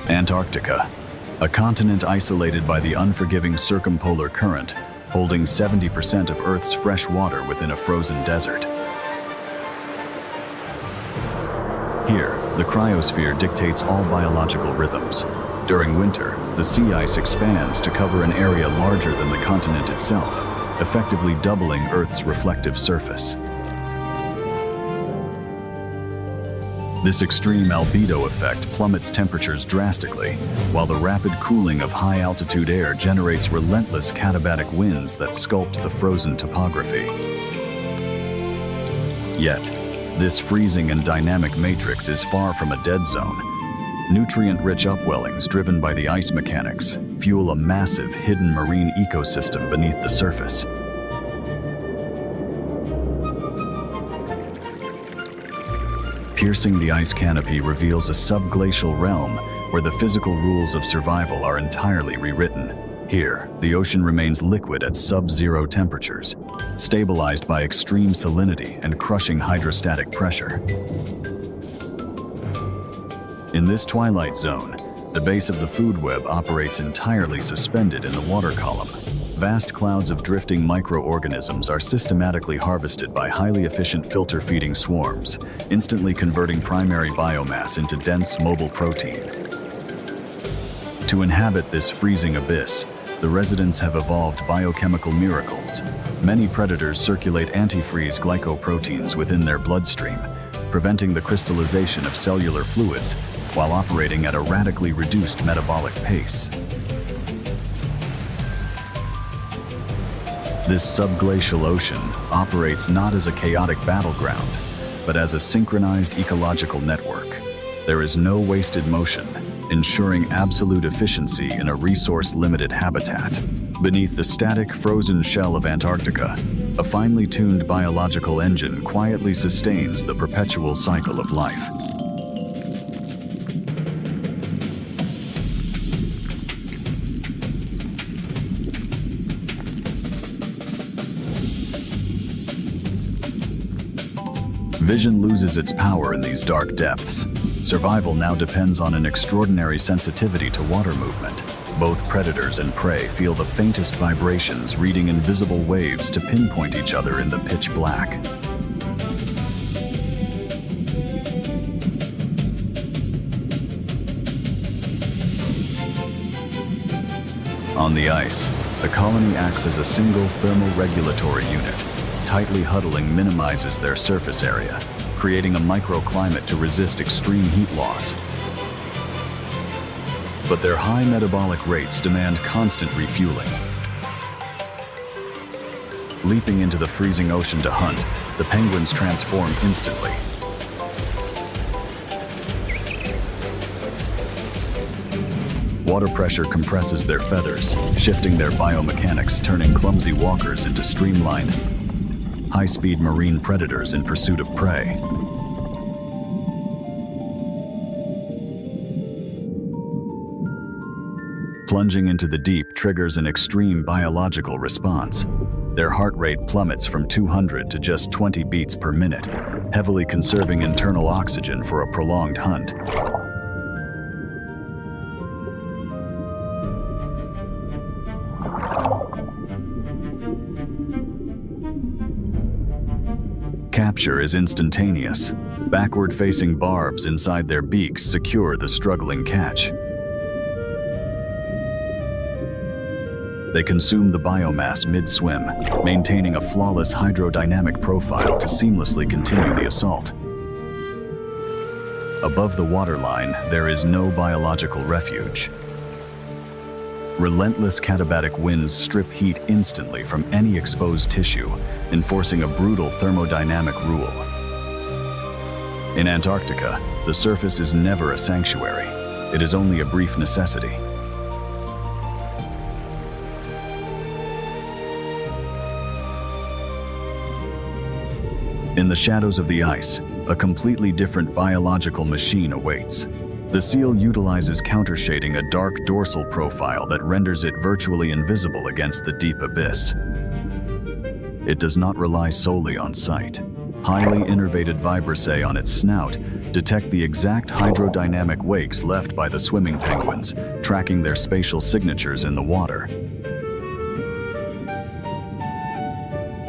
Antarctica, a continent isolated by the unforgiving circumpolar current, holding 70% of Earth's fresh water within a frozen desert. Here, the cryosphere dictates all biological rhythms. During winter, the sea ice expands to cover an area larger than the continent itself, effectively doubling Earth's reflective surface. This extreme albedo effect plummets temperatures drastically, while the rapid cooling of high-altitude air generates relentless katabatic winds that sculpt the frozen topography. Yet, this freezing and dynamic matrix is far from a dead zone. Nutrient-rich upwellings driven by the ice mechanics fuel a massive hidden marine ecosystem beneath the surface. Piercing the ice canopy reveals a subglacial realm where the physical rules of survival are entirely rewritten. Here, the ocean remains liquid at sub-zero temperatures, stabilized by extreme salinity and crushing hydrostatic pressure. In this twilight zone, the base of the food web operates entirely suspended in the water column. Vast clouds of drifting microorganisms are systematically harvested by highly efficient filter-feeding swarms, instantly converting primary biomass into dense mobile protein. To inhabit this freezing abyss, the residents have evolved biochemical miracles. Many predators circulate antifreeze glycoproteins within their bloodstream, preventing the crystallization of cellular fluids while operating at a radically reduced metabolic pace. This subglacial ocean operates not as a chaotic battleground, but as a synchronized ecological network. There is no wasted motion, ensuring absolute efficiency in a resource-limited habitat. Beneath the static, frozen shell of Antarctica, a finely tuned biological engine quietly sustains the perpetual cycle of life. Vision loses its power in these dark depths. Survival now depends on an extraordinary sensitivity to water movement. Both predators and prey feel the faintest vibrations, reading invisible waves to pinpoint each other in the pitch black. On the ice, the colony acts as a single thermal regulatory unit. Tightly huddling minimizes their surface area, creating a microclimate to resist extreme heat loss. But their high metabolic rates demand constant refueling. Leaping into the freezing ocean to hunt, the penguins transform instantly. Water pressure compresses their feathers, shifting their biomechanics, turning clumsy walkers into streamlined, high-speed marine predators in pursuit of prey. Plunging into the deep triggers an extreme biological response. Their heart rate plummets from 200 to just 20 beats per minute, heavily conserving internal oxygen for a prolonged hunt. Capture is instantaneous. Backward-facing barbs inside their beaks secure the struggling catch. They consume the biomass mid-swim, maintaining a flawless hydrodynamic profile to seamlessly continue the assault. Above the waterline, there is no biological refuge. Relentless katabatic winds strip heat instantly from any exposed tissue, enforcing a brutal thermodynamic rule. In Antarctica, the surface is never a sanctuary. It is only a brief necessity. In the shadows of the ice, a completely different biological machine awaits. The seal utilizes countershading a dark dorsal profile that renders it virtually invisible against the deep abyss. It does not rely solely on sight. Highly innervated vibrissae on its snout detect the exact hydrodynamic wakes left by the swimming penguins, tracking their spatial signatures in the water.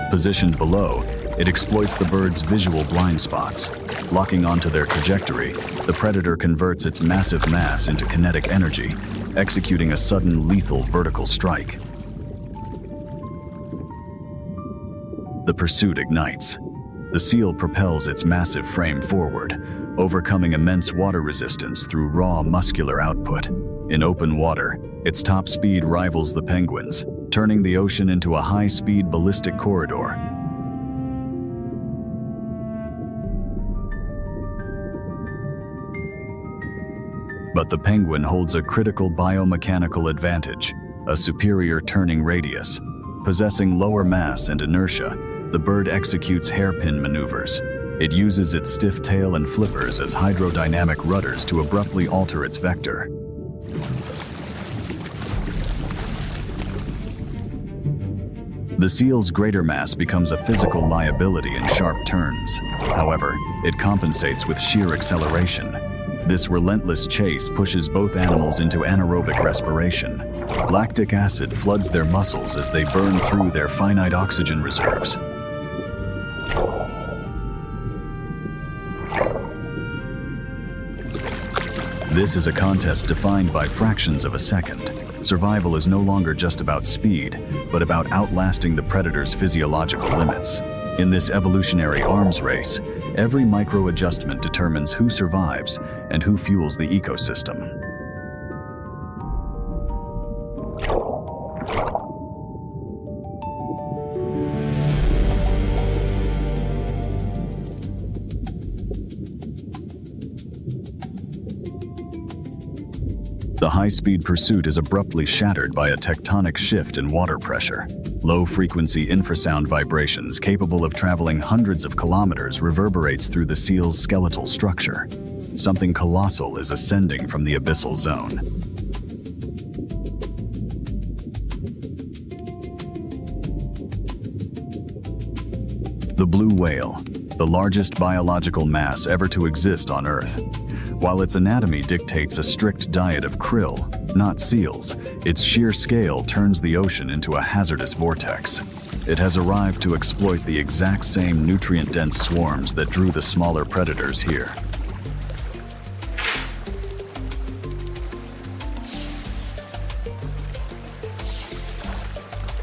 Positioned below, it exploits the bird's visual blind spots. Locking onto their trajectory, the predator converts its massive mass into kinetic energy, executing a sudden lethal vertical strike. The pursuit ignites. The seal propels its massive frame forward, overcoming immense water resistance through raw muscular output. In open water, its top speed rivals the penguins, turning the ocean into a high-speed ballistic corridor. But the penguin holds a critical biomechanical advantage, a superior turning radius. Possessing lower mass and inertia, the bird executes hairpin maneuvers. It uses its stiff tail and flippers as hydrodynamic rudders to abruptly alter its vector. The seal's greater mass becomes a physical liability in sharp turns. However, it compensates with sheer acceleration. This relentless chase pushes both animals into anaerobic respiration. Lactic acid floods their muscles as they burn through their finite oxygen reserves. This is a contest defined by fractions of a second. Survival is no longer just about speed, but about outlasting the predator's physiological limits. In this evolutionary arms race, every micro-adjustment determines who survives and who fuels the ecosystem. The high-speed pursuit is abruptly shattered by a tectonic shift in water pressure. Low-frequency infrasound vibrations capable of traveling hundreds of kilometers reverberates through the seal's skeletal structure. Something colossal is ascending from the abyssal zone. The blue whale, the largest biological mass ever to exist on Earth. While its anatomy dictates a strict diet of krill, not seals, its sheer scale turns the ocean into a hazardous vortex. It has arrived to exploit the exact same nutrient-dense swarms that drew the smaller predators here.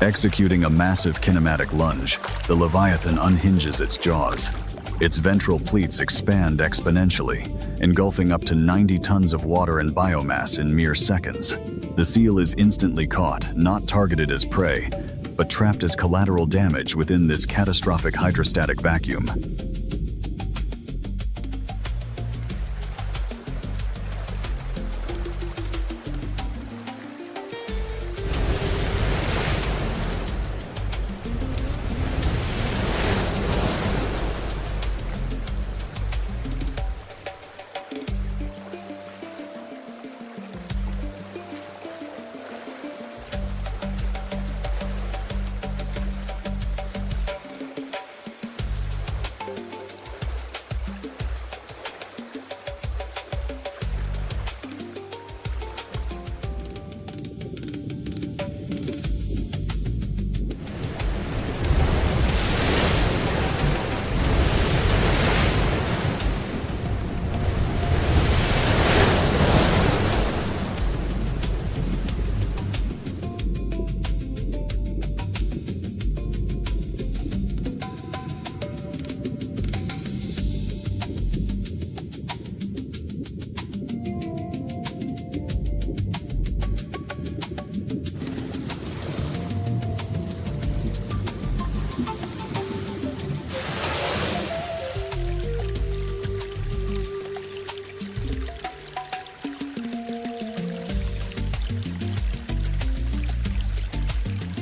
Executing a massive kinematic lunge, the Leviathan unhinges its jaws. Its ventral pleats expand exponentially, engulfing up to 90 tons of water and biomass in mere seconds. The seal is instantly caught, not targeted as prey, but trapped as collateral damage within this catastrophic hydrostatic vacuum.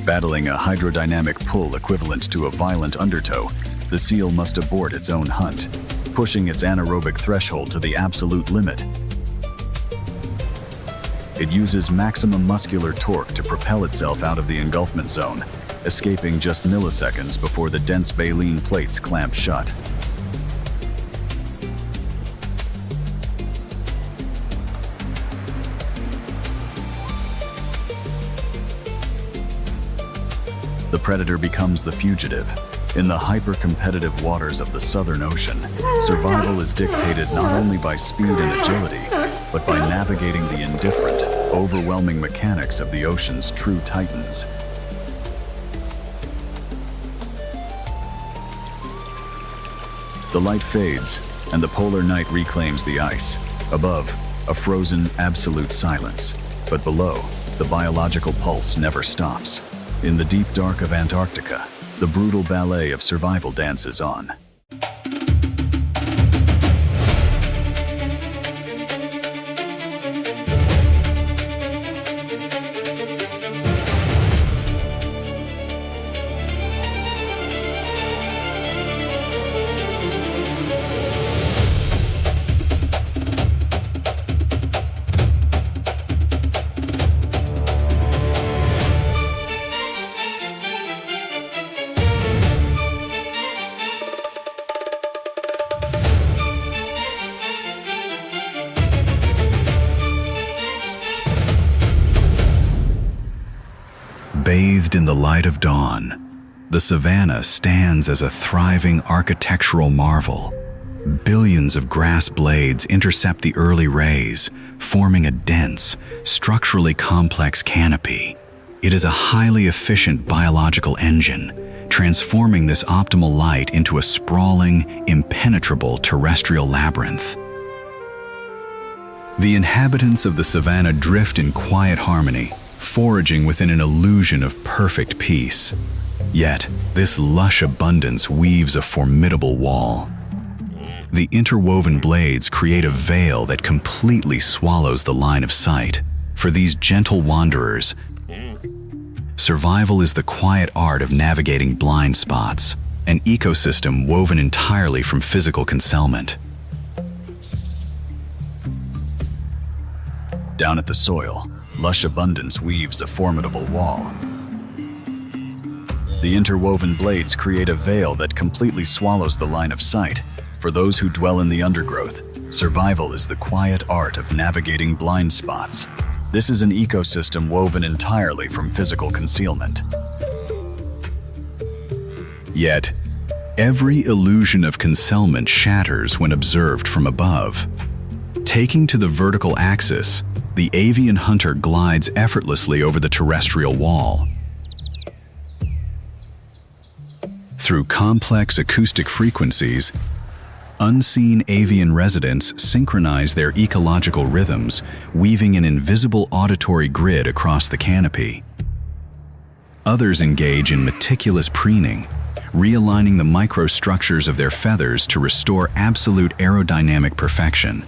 Battling a hydrodynamic pull equivalent to a violent undertow, the seal must abort its own hunt, pushing its anaerobic threshold to the absolute limit. It uses maximum muscular torque to propel itself out of the engulfment zone, escaping just milliseconds before the dense baleen plates clamp shut. The predator becomes the fugitive. In the hyper-competitive waters of the Southern Ocean, survival is dictated not only by speed and agility, but by navigating the indifferent, overwhelming mechanics of the ocean's true titans. The light fades, and the polar night reclaims the ice. Above, a frozen, absolute silence. But below, the biological pulse never stops. In the deep dark of Antarctica, the brutal ballet of survival dances on. Bathed in the light of dawn, the savannah stands as a thriving architectural marvel. Billions of grass blades intercept the early rays, forming a dense, structurally complex canopy. It is a highly efficient biological engine, transforming this optimal light into a sprawling, impenetrable terrestrial labyrinth. The inhabitants of the savannah drift in quiet harmony, foraging within an illusion of perfect peace. Yet, this lush abundance weaves a formidable wall. The interwoven blades create a veil that completely swallows the line of sight. For these gentle wanderers, survival is the quiet art of navigating blind spots, an ecosystem woven entirely from physical concealment. Down at the soil, lush abundance weaves a formidable wall. The interwoven blades create a veil that completely swallows the line of sight. For those who dwell in the undergrowth, survival is the quiet art of navigating blind spots. This is an ecosystem woven entirely from physical concealment. Yet, every illusion of concealment shatters when observed from above. Taking to the vertical axis, the avian hunter glides effortlessly over the terrestrial wall. Through complex acoustic frequencies, unseen avian residents synchronize their ecological rhythms, weaving an invisible auditory grid across the canopy. Others engage in meticulous preening, realigning the microstructures of their feathers to restore absolute aerodynamic perfection.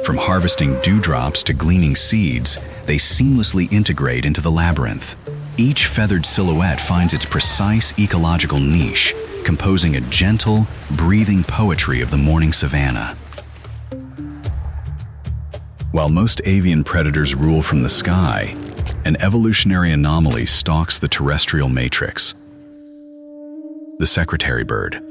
From harvesting dewdrops to gleaning seeds, they seamlessly integrate into the labyrinth. Each feathered silhouette finds its precise ecological niche, composing a gentle, breathing poetry of the morning savannah. While most avian predators rule from the sky, an evolutionary anomaly stalks the terrestrial matrix: the secretary bird.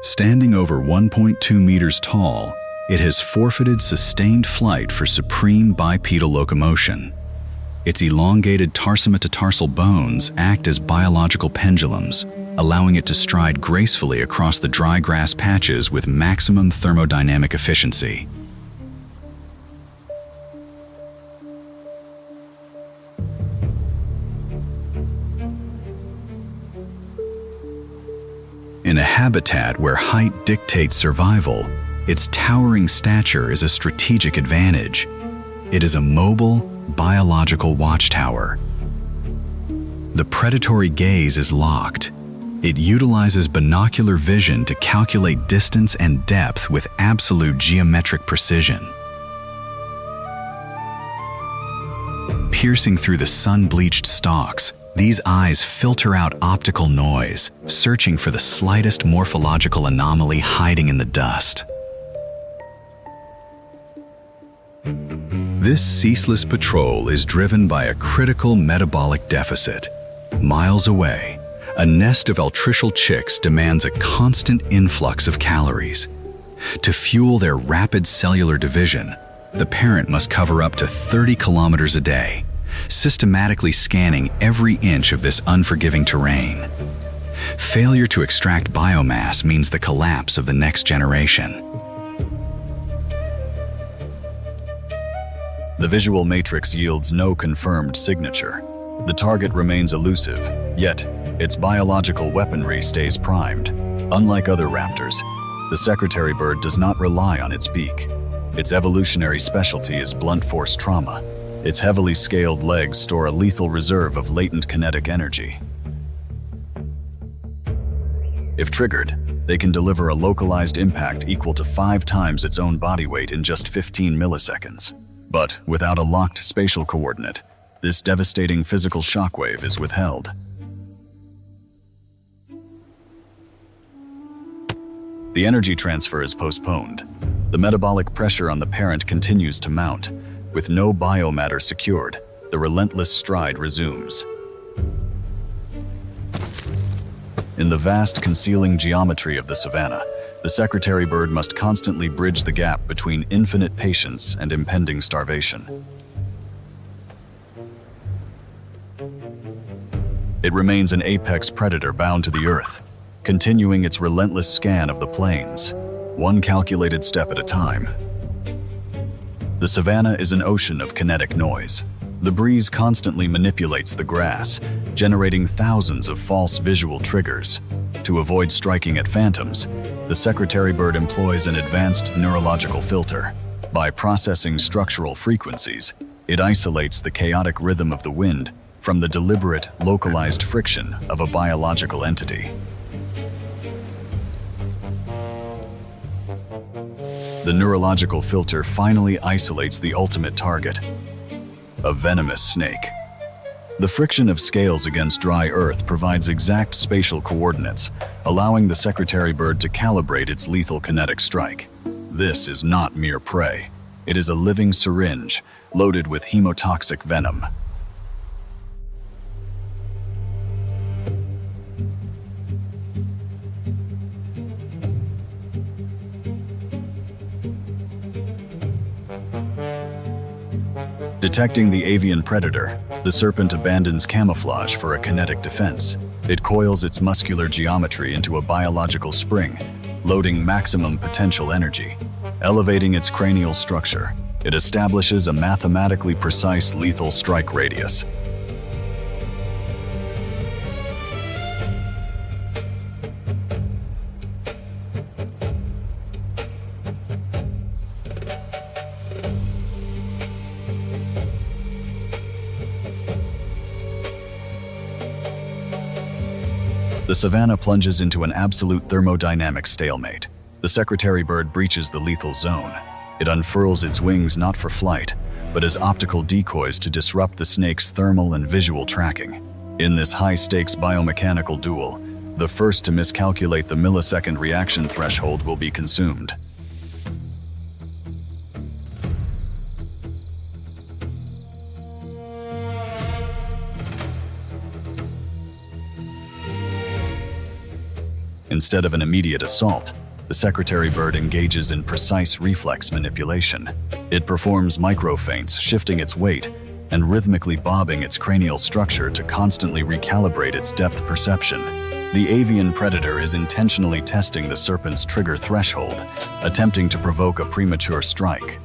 Standing over 1.2 meters tall, it has forfeited sustained flight for supreme bipedal locomotion. Its elongated tarsometatarsal bones act as biological pendulums, allowing it to stride gracefully across the dry grass patches with maximum thermodynamic efficiency. In a habitat where height dictates survival, its towering stature is a strategic advantage. It is a mobile, biological watchtower. The predatory gaze is locked, It utilizes binocular vision to calculate distance and depth with absolute geometric precision. Piercing through the sun-bleached stalks, these eyes filter out optical noise, searching for the slightest morphological anomaly hiding in the dust. This ceaseless patrol is driven by a critical metabolic deficit. Miles away, a nest of altricial chicks demands a constant influx of calories. To fuel their rapid cellular division, the parent must cover up to 30 kilometers a day, systematically scanning every inch of this unforgiving terrain. Failure to extract biomass means the collapse of the next generation. The visual matrix yields no confirmed signature. The target remains elusive, yet its biological weaponry stays primed. Unlike other raptors, the secretary bird does not rely on its beak. Its evolutionary specialty is blunt force trauma. Its heavily scaled legs store a lethal reserve of latent kinetic energy. If triggered, they can deliver a localized impact equal to 5 times its own body weight in just 15 milliseconds. But without a locked spatial coordinate, this devastating physical shockwave is withheld. The energy transfer is postponed. The metabolic pressure on the parent continues to mount. With no biomatter secured, the relentless stride resumes. In the vast concealing geometry of the savannah, the secretary bird must constantly bridge the gap between infinite patience and impending starvation. It remains an apex predator bound to the earth, continuing its relentless scan of the plains, one calculated step at a time. The savannah is an ocean of kinetic noise. The breeze constantly manipulates the grass, generating thousands of false visual triggers. To avoid striking at phantoms, the secretary bird employs an advanced neurological filter. By processing structural frequencies, it isolates the chaotic rhythm of the wind from the deliberate, localized friction of a biological entity. The neurological filter finally isolates the ultimate target, a venomous snake. The friction of scales against dry earth provides exact spatial coordinates, allowing the secretary bird to calibrate its lethal kinetic strike. This is not mere prey. It is a living syringe loaded with hemotoxic venom. Detecting the avian predator, the serpent abandons camouflage for a kinetic defense. It coils its muscular geometry into a biological spring, loading maximum potential energy. Elevating its cranial structure, it establishes a mathematically precise lethal strike radius. The savannah plunges into an absolute thermodynamic stalemate. The secretary bird breaches the lethal zone. It unfurls its wings not for flight, but as optical decoys to disrupt the snake's thermal and visual tracking. In this high-stakes biomechanical duel, the first to miscalculate the millisecond reaction threshold will be consumed. Instead of an immediate assault, the secretary bird engages in precise reflex manipulation. It performs micro-feints, shifting its weight and rhythmically bobbing its cranial structure to constantly recalibrate its depth perception. The avian predator is intentionally testing the serpent's trigger threshold, attempting to provoke a premature strike.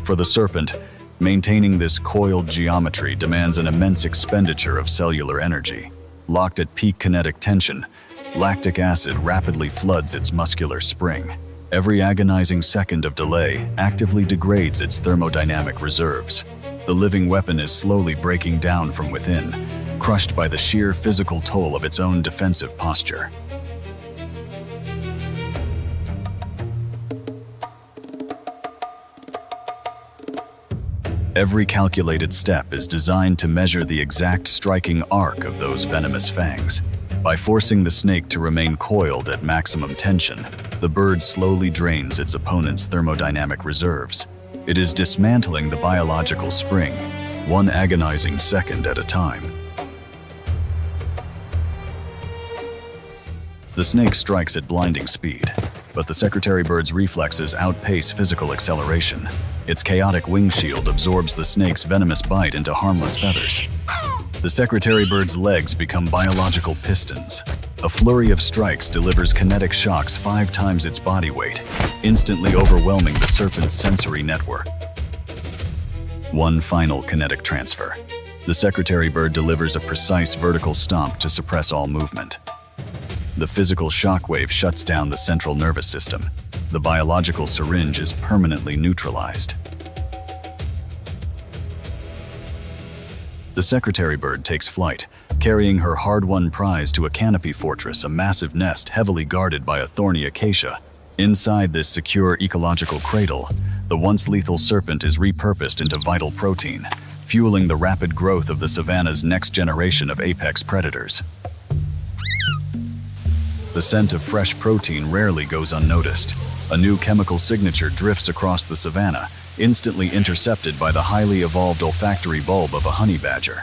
For the serpent, maintaining this coiled geometry demands an immense expenditure of cellular energy. Locked at peak kinetic tension, lactic acid rapidly floods its muscular spring. Every agonizing second of delay actively degrades its thermodynamic reserves. The living weapon is slowly breaking down from within, crushed by the sheer physical toll of its own defensive posture. Every calculated step is designed to measure the exact striking arc of those venomous fangs. By forcing the snake to remain coiled at maximum tension, the bird slowly drains its opponent's thermodynamic reserves. It is dismantling the biological spring, one agonizing second at a time. The snake strikes at blinding speed, but the secretary bird's reflexes outpace physical acceleration. Its chaotic wing shield absorbs the snake's venomous bite into harmless feathers. The secretary bird's legs become biological pistons. A flurry of strikes delivers kinetic shocks 5 times its body weight, instantly overwhelming the serpent's sensory network. One final kinetic transfer. The secretary bird delivers a precise vertical stomp to suppress all movement. The physical shockwave shuts down the central nervous system. The biological syringe is permanently neutralized. The secretary bird takes flight, carrying her hard-won prize to a canopy fortress, a massive nest heavily guarded by a thorny acacia. Inside this secure ecological cradle, the once lethal serpent is repurposed into vital protein, fueling the rapid growth of the savannah's next generation of apex predators. The scent of fresh protein rarely goes unnoticed. A new chemical signature drifts across the savannah, instantly intercepted by the highly evolved olfactory bulb of a honey badger.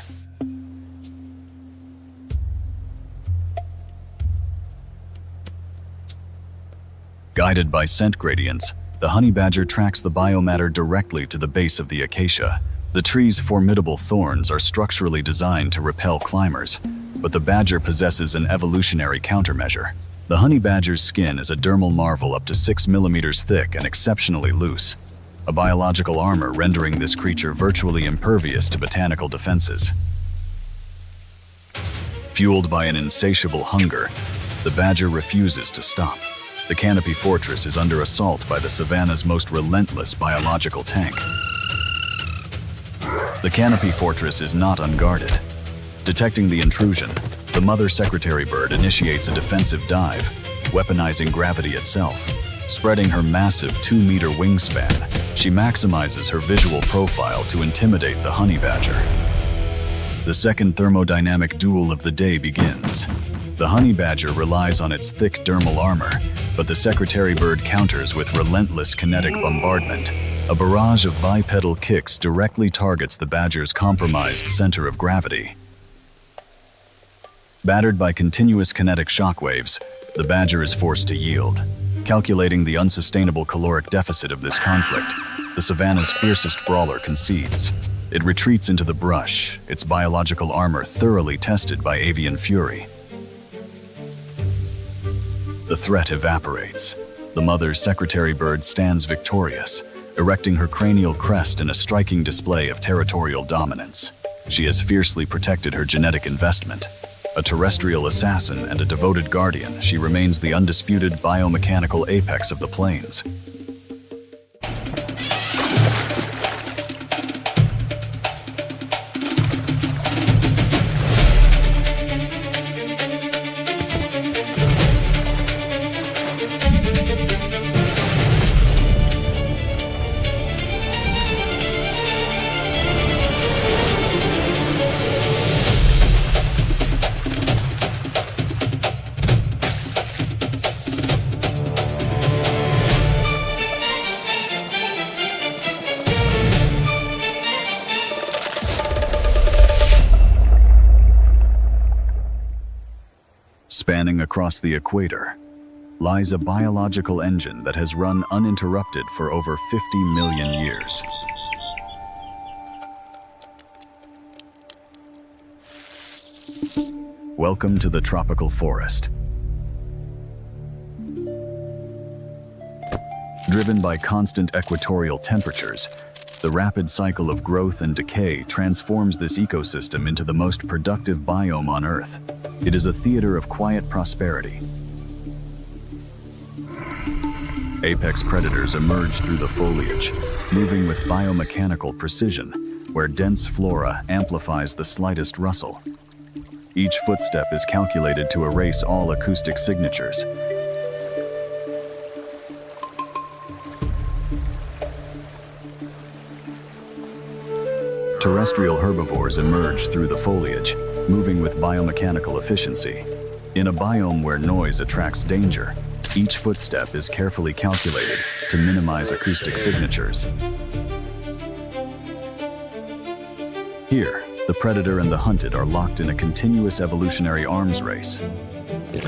Guided by scent gradients, the honey badger tracks the biomatter directly to the base of the acacia. The tree's formidable thorns are structurally designed to repel climbers, but the badger possesses an evolutionary countermeasure. The honey badger's skin is a dermal marvel up to 6 millimeters thick and exceptionally loose, a biological armor rendering this creature virtually impervious to botanical defenses. Fueled by an insatiable hunger, the badger refuses to stop. The canopy fortress is under assault by the savannah's most relentless biological tank. The canopy fortress is not unguarded. Detecting the intrusion, the mother secretary bird initiates a defensive dive, weaponizing gravity itself. Spreading her massive 2-meter wingspan, she maximizes her visual profile to intimidate the honey badger. The second thermodynamic duel of the day begins. The honey badger relies on its thick dermal armor, but the secretary bird counters with relentless kinetic bombardment. A barrage of bipedal kicks directly targets the badger's compromised center of gravity. Battered by continuous kinetic shockwaves, the badger is forced to yield. Calculating the unsustainable caloric deficit of this conflict, the savannah's fiercest brawler concedes. It retreats into the brush, its biological armor thoroughly tested by avian fury. The threat evaporates. The mother secretary bird stands victorious, erecting her cranial crest in a striking display of territorial dominance. She has fiercely protected her genetic investment. A terrestrial assassin and a devoted guardian, she remains the undisputed biomechanical apex of the plains. Spanning across the equator lies a biological engine that has run uninterrupted for over 50 million years. Welcome to the tropical forest. Driven by constant equatorial temperatures, the rapid cycle of growth and decay transforms this ecosystem into the most productive biome on Earth. It is a theater of quiet prosperity. Apex predators emerge through the foliage, moving with biomechanical precision, where dense flora amplifies the slightest rustle. Each footstep is calculated to erase all acoustic signatures. Terrestrial herbivores emerge through the foliage, moving with biomechanical efficiency. In a biome where noise attracts danger, each footstep is carefully calculated to minimize acoustic signatures. Here, the predator and the hunted are locked in a continuous evolutionary arms race,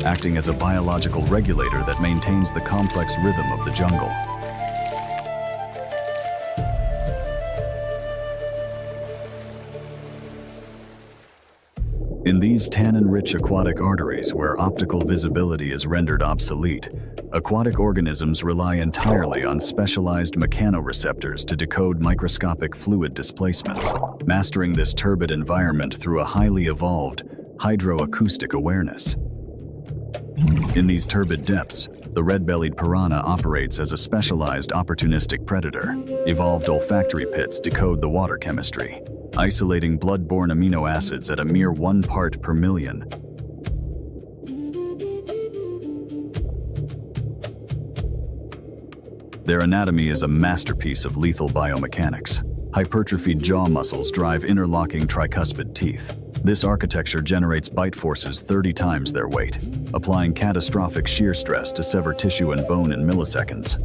acting as a biological regulator that maintains the complex rhythm of the jungle. In these tannin-rich aquatic arteries where optical visibility is rendered obsolete, aquatic organisms rely entirely on specialized mechanoreceptors to decode microscopic fluid displacements, mastering this turbid environment through a highly evolved hydroacoustic awareness. In these turbid depths, the red-bellied piranha operates as a specialized opportunistic predator. Evolved olfactory pits decode the water chemistry, isolating blood-borne amino acids at a mere 1 part per million. Their anatomy is a masterpiece of lethal biomechanics. Hypertrophied jaw muscles drive interlocking tricuspid teeth. This architecture generates bite forces 30 times their weight, applying catastrophic shear stress to sever tissue and bone in milliseconds.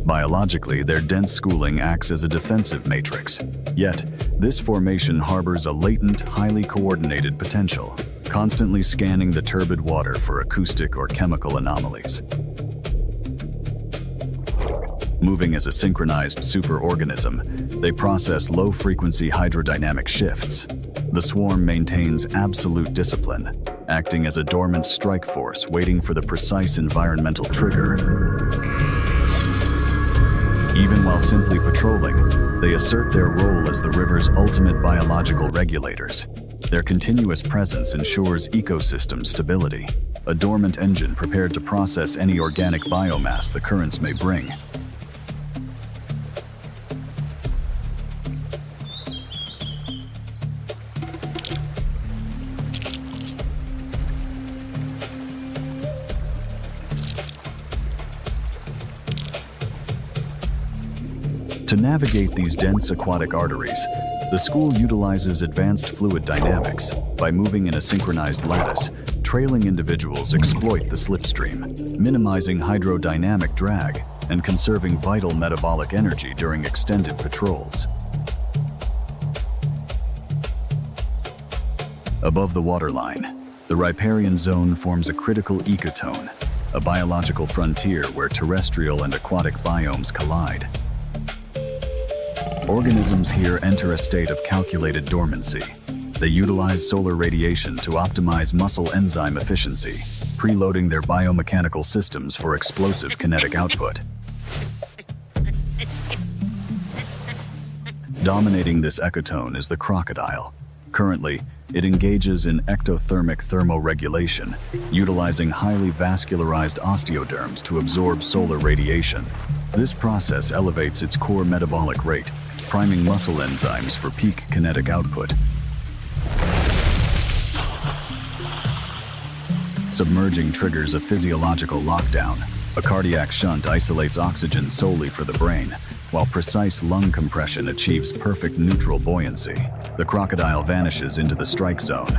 Biologically, their dense schooling acts as a defensive matrix. Yet, this formation harbors a latent, highly coordinated potential, constantly scanning the turbid water for acoustic or chemical anomalies. Moving as a synchronized superorganism, they process low-frequency hydrodynamic shifts. The swarm maintains absolute discipline, acting as a dormant strike force waiting for the precise environmental trigger. Even while simply patrolling, they assert their role as the river's ultimate biological regulators. Their continuous presence ensures ecosystem stability, a dormant engine prepared to process any organic biomass the currents may bring. To navigate these dense aquatic arteries, the school utilizes advanced fluid dynamics. By moving in a synchronized lattice, trailing individuals exploit the slipstream, minimizing hydrodynamic drag and conserving vital metabolic energy during extended patrols. Above the waterline, the riparian zone forms a critical ecotone, a biological frontier where terrestrial and aquatic biomes collide. Organisms here enter a state of calculated dormancy. They utilize solar radiation to optimize muscle enzyme efficiency, preloading their biomechanical systems for explosive kinetic output. Dominating this ecotone is the crocodile. Currently, it engages in ectothermic thermoregulation, utilizing highly vascularized osteoderms to absorb solar radiation. This process elevates its core metabolic rate, priming muscle enzymes for peak kinetic output. Submerging triggers a physiological lockdown. A cardiac shunt isolates oxygen solely for the brain, while precise lung compression achieves perfect neutral buoyancy. The crocodile vanishes into the strike zone.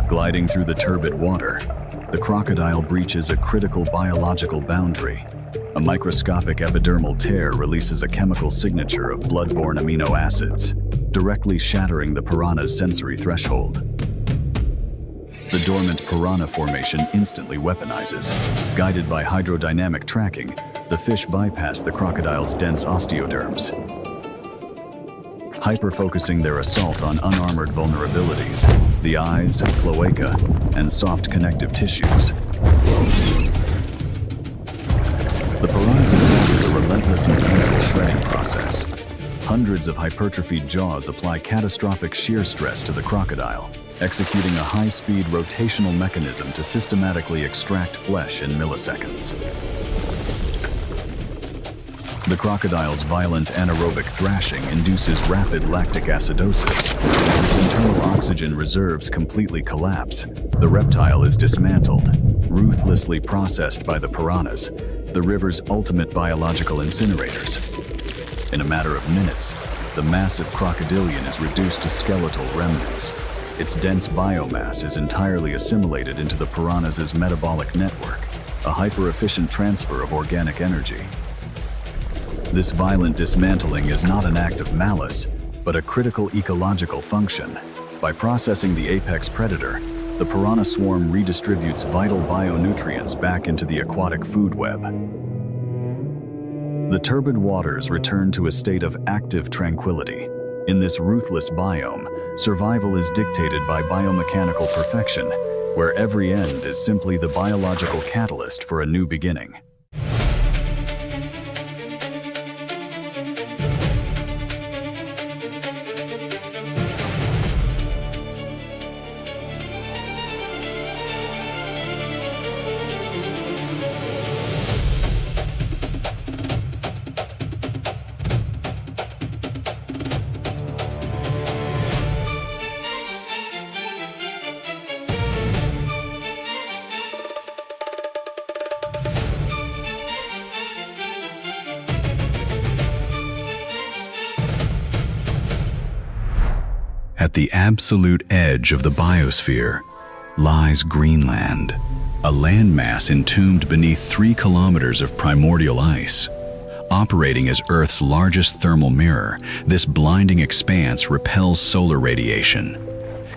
Gliding through the turbid water, the crocodile breaches a critical biological boundary. A microscopic epidermal tear releases a chemical signature of blood-borne amino acids, directly shattering the piranha's sensory threshold. The dormant piranha formation instantly weaponizes. Guided by hydrodynamic tracking, the fish bypass the crocodile's dense osteoderms, hyper-focusing their assault on unarmored vulnerabilities, the eyes, cloaca, and soft connective tissues. The piranha's assault is a relentless mechanical shredding process. Hundreds of hypertrophied jaws apply catastrophic shear stress to the crocodile, executing a high-speed rotational mechanism to systematically extract flesh in milliseconds. The crocodile's violent anaerobic thrashing induces rapid lactic acidosis. As its internal oxygen reserves completely collapse, the reptile is dismantled, ruthlessly processed by the piranhas, the river's ultimate biological incinerators. In a matter of minutes, the massive crocodilian is reduced to skeletal remnants. Its dense biomass is entirely assimilated into the piranha's metabolic network, a hyper-efficient transfer of organic energy. This violent dismantling is not an act of malice, but a critical ecological function. By processing the apex predator, the piranha swarm redistributes vital bionutrients back into the aquatic food web. The turbid waters return to a state of active tranquility. In this ruthless biome, survival is dictated by biomechanical perfection, where every end is simply the biological catalyst for a new beginning. At the absolute edge of the biosphere lies Greenland, a landmass entombed beneath 3 kilometers of primordial ice. Operating as Earth's largest thermal mirror, this blinding expanse repels solar radiation,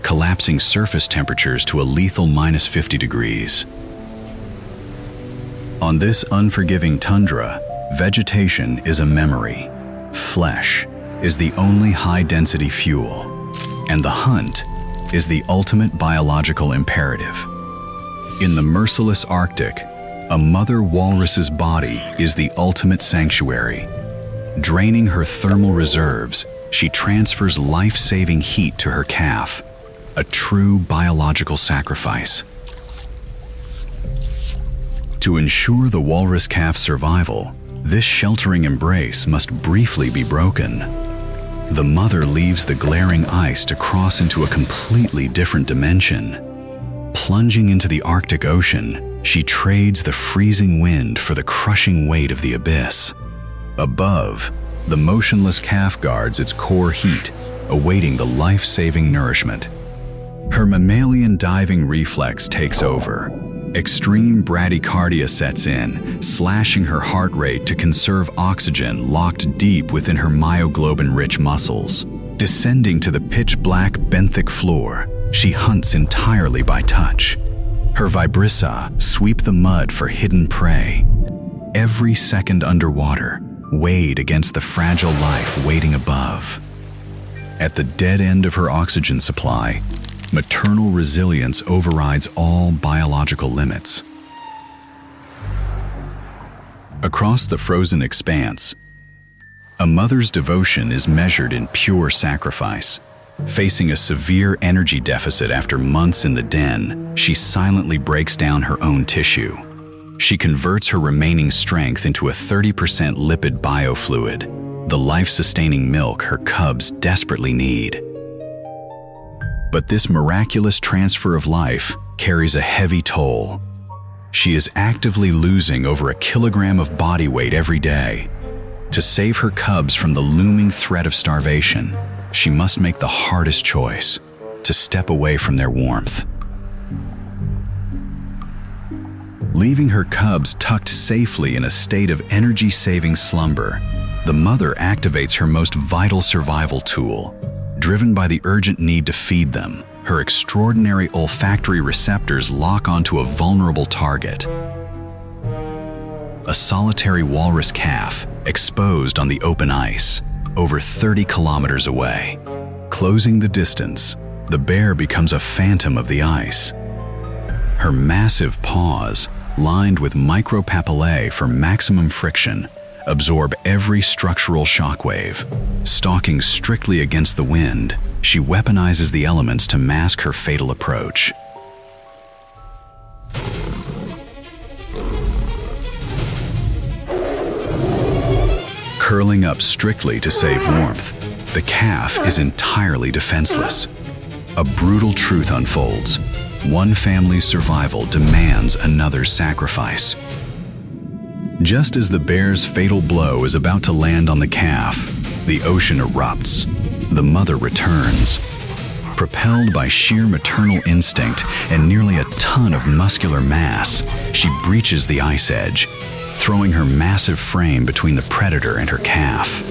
collapsing surface temperatures to a lethal -50 degrees. On this unforgiving tundra, vegetation is a memory. Flesh is the only high-density fuel, and the hunt is the ultimate biological imperative. In the merciless Arctic, a mother walrus's body is the ultimate sanctuary. Draining her thermal reserves, she transfers life-saving heat to her calf, a true biological sacrifice. To ensure the walrus calf's survival, this sheltering embrace must briefly be broken. The mother leaves the glaring ice to cross into a completely different dimension. Plunging into the Arctic Ocean, she trades the freezing wind for the crushing weight of the abyss. Above, the motionless calf guards its core heat, awaiting the life-saving nourishment. Her mammalian diving reflex takes over. Extreme bradycardia sets in, slashing her heart rate to conserve oxygen locked deep within her myoglobin-rich muscles. Descending to the pitch-black benthic floor, she hunts entirely by touch. Her vibrissa sweep the mud for hidden prey. Every second underwater, weighed against the fragile life waiting above. At the dead end of her oxygen supply, maternal resilience overrides all biological limits. Across the frozen expanse, a mother's devotion is measured in pure sacrifice. Facing a severe energy deficit after months in the den, she silently breaks down her own tissue. She converts her remaining strength into a 30% lipid biofluid, the life-sustaining milk her cubs desperately need. But this miraculous transfer of life carries a heavy toll. She is actively losing over 1 kilogram of body weight every day. To save her cubs from the looming threat of starvation, she must make the hardest choice: to step away from their warmth. Leaving her cubs tucked safely in a state of energy-saving slumber, the mother activates her most vital survival tool. Driven by the urgent need to feed them, her extraordinary olfactory receptors lock onto a vulnerable target. A solitary walrus calf exposed on the open ice, over 30 kilometers away. Closing the distance, the bear becomes a phantom of the ice. Her massive paws, lined with micropapillae for maximum friction, absorb every structural shockwave. Stalking strictly against the wind, she weaponizes the elements to mask her fatal approach. Curling up strictly to save warmth, the calf is entirely defenseless. A brutal truth unfolds. One family's survival demands another's sacrifice. Just as the bear's fatal blow is about to land on the calf, the ocean erupts. The mother returns. Propelled by sheer maternal instinct and nearly a ton of muscular mass, she breaches the ice edge, throwing her massive frame between the predator and her calf.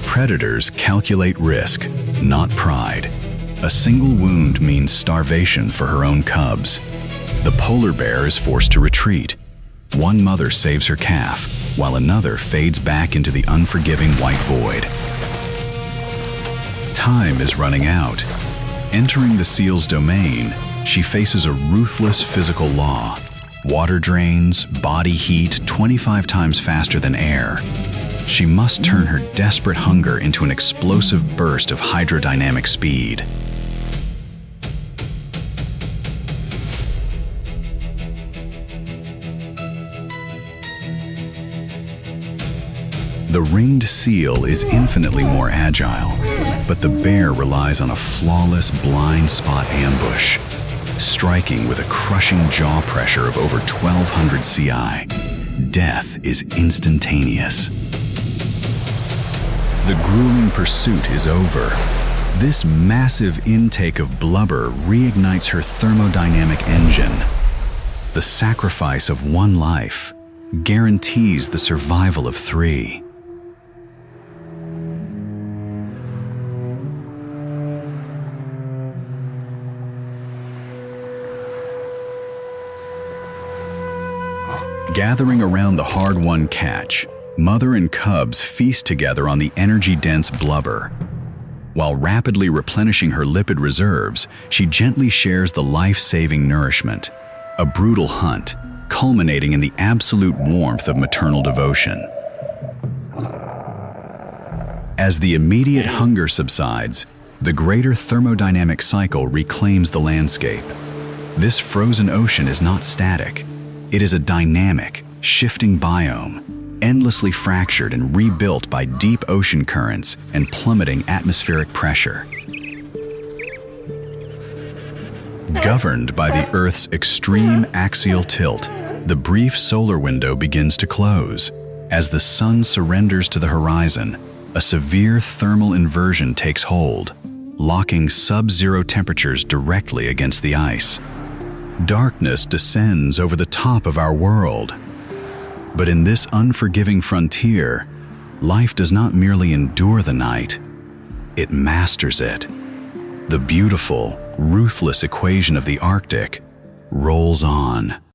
Predators calculate risk, not pride. A single wound means starvation for her own cubs. The polar bear is forced to retreat. One mother saves her calf, while another fades back into the unforgiving white void. Time is running out. Entering the seal's domain, she faces a ruthless physical law. Water drains body heat 25 times faster than air. She must turn her desperate hunger into an explosive burst of hydrodynamic speed. The ringed seal is infinitely more agile, but the bear relies on a flawless blind spot ambush, striking with a crushing jaw pressure of over 1200 CI. Death is instantaneous. The grueling pursuit is over. This massive intake of blubber reignites her thermodynamic engine. The sacrifice of one life guarantees the survival of 3. Gathering around the hard-won catch, mother and cubs feast together on the energy-dense blubber. While rapidly replenishing her lipid reserves, she gently shares the life-saving nourishment. A brutal hunt, culminating in the absolute warmth of maternal devotion. As the immediate hunger subsides, the greater thermodynamic cycle reclaims the landscape. This frozen ocean is not static. It is a dynamic, shifting biome, endlessly fractured and rebuilt by deep ocean currents and plummeting atmospheric pressure. Governed by the Earth's extreme axial tilt, the brief solar window begins to close. As the sun surrenders to the horizon, a severe thermal inversion takes hold, locking sub-zero temperatures directly against the ice. Darkness descends over the top of our world. But in this unforgiving frontier, life does not merely endure the night, it masters it. The beautiful, ruthless equation of the Arctic rolls on.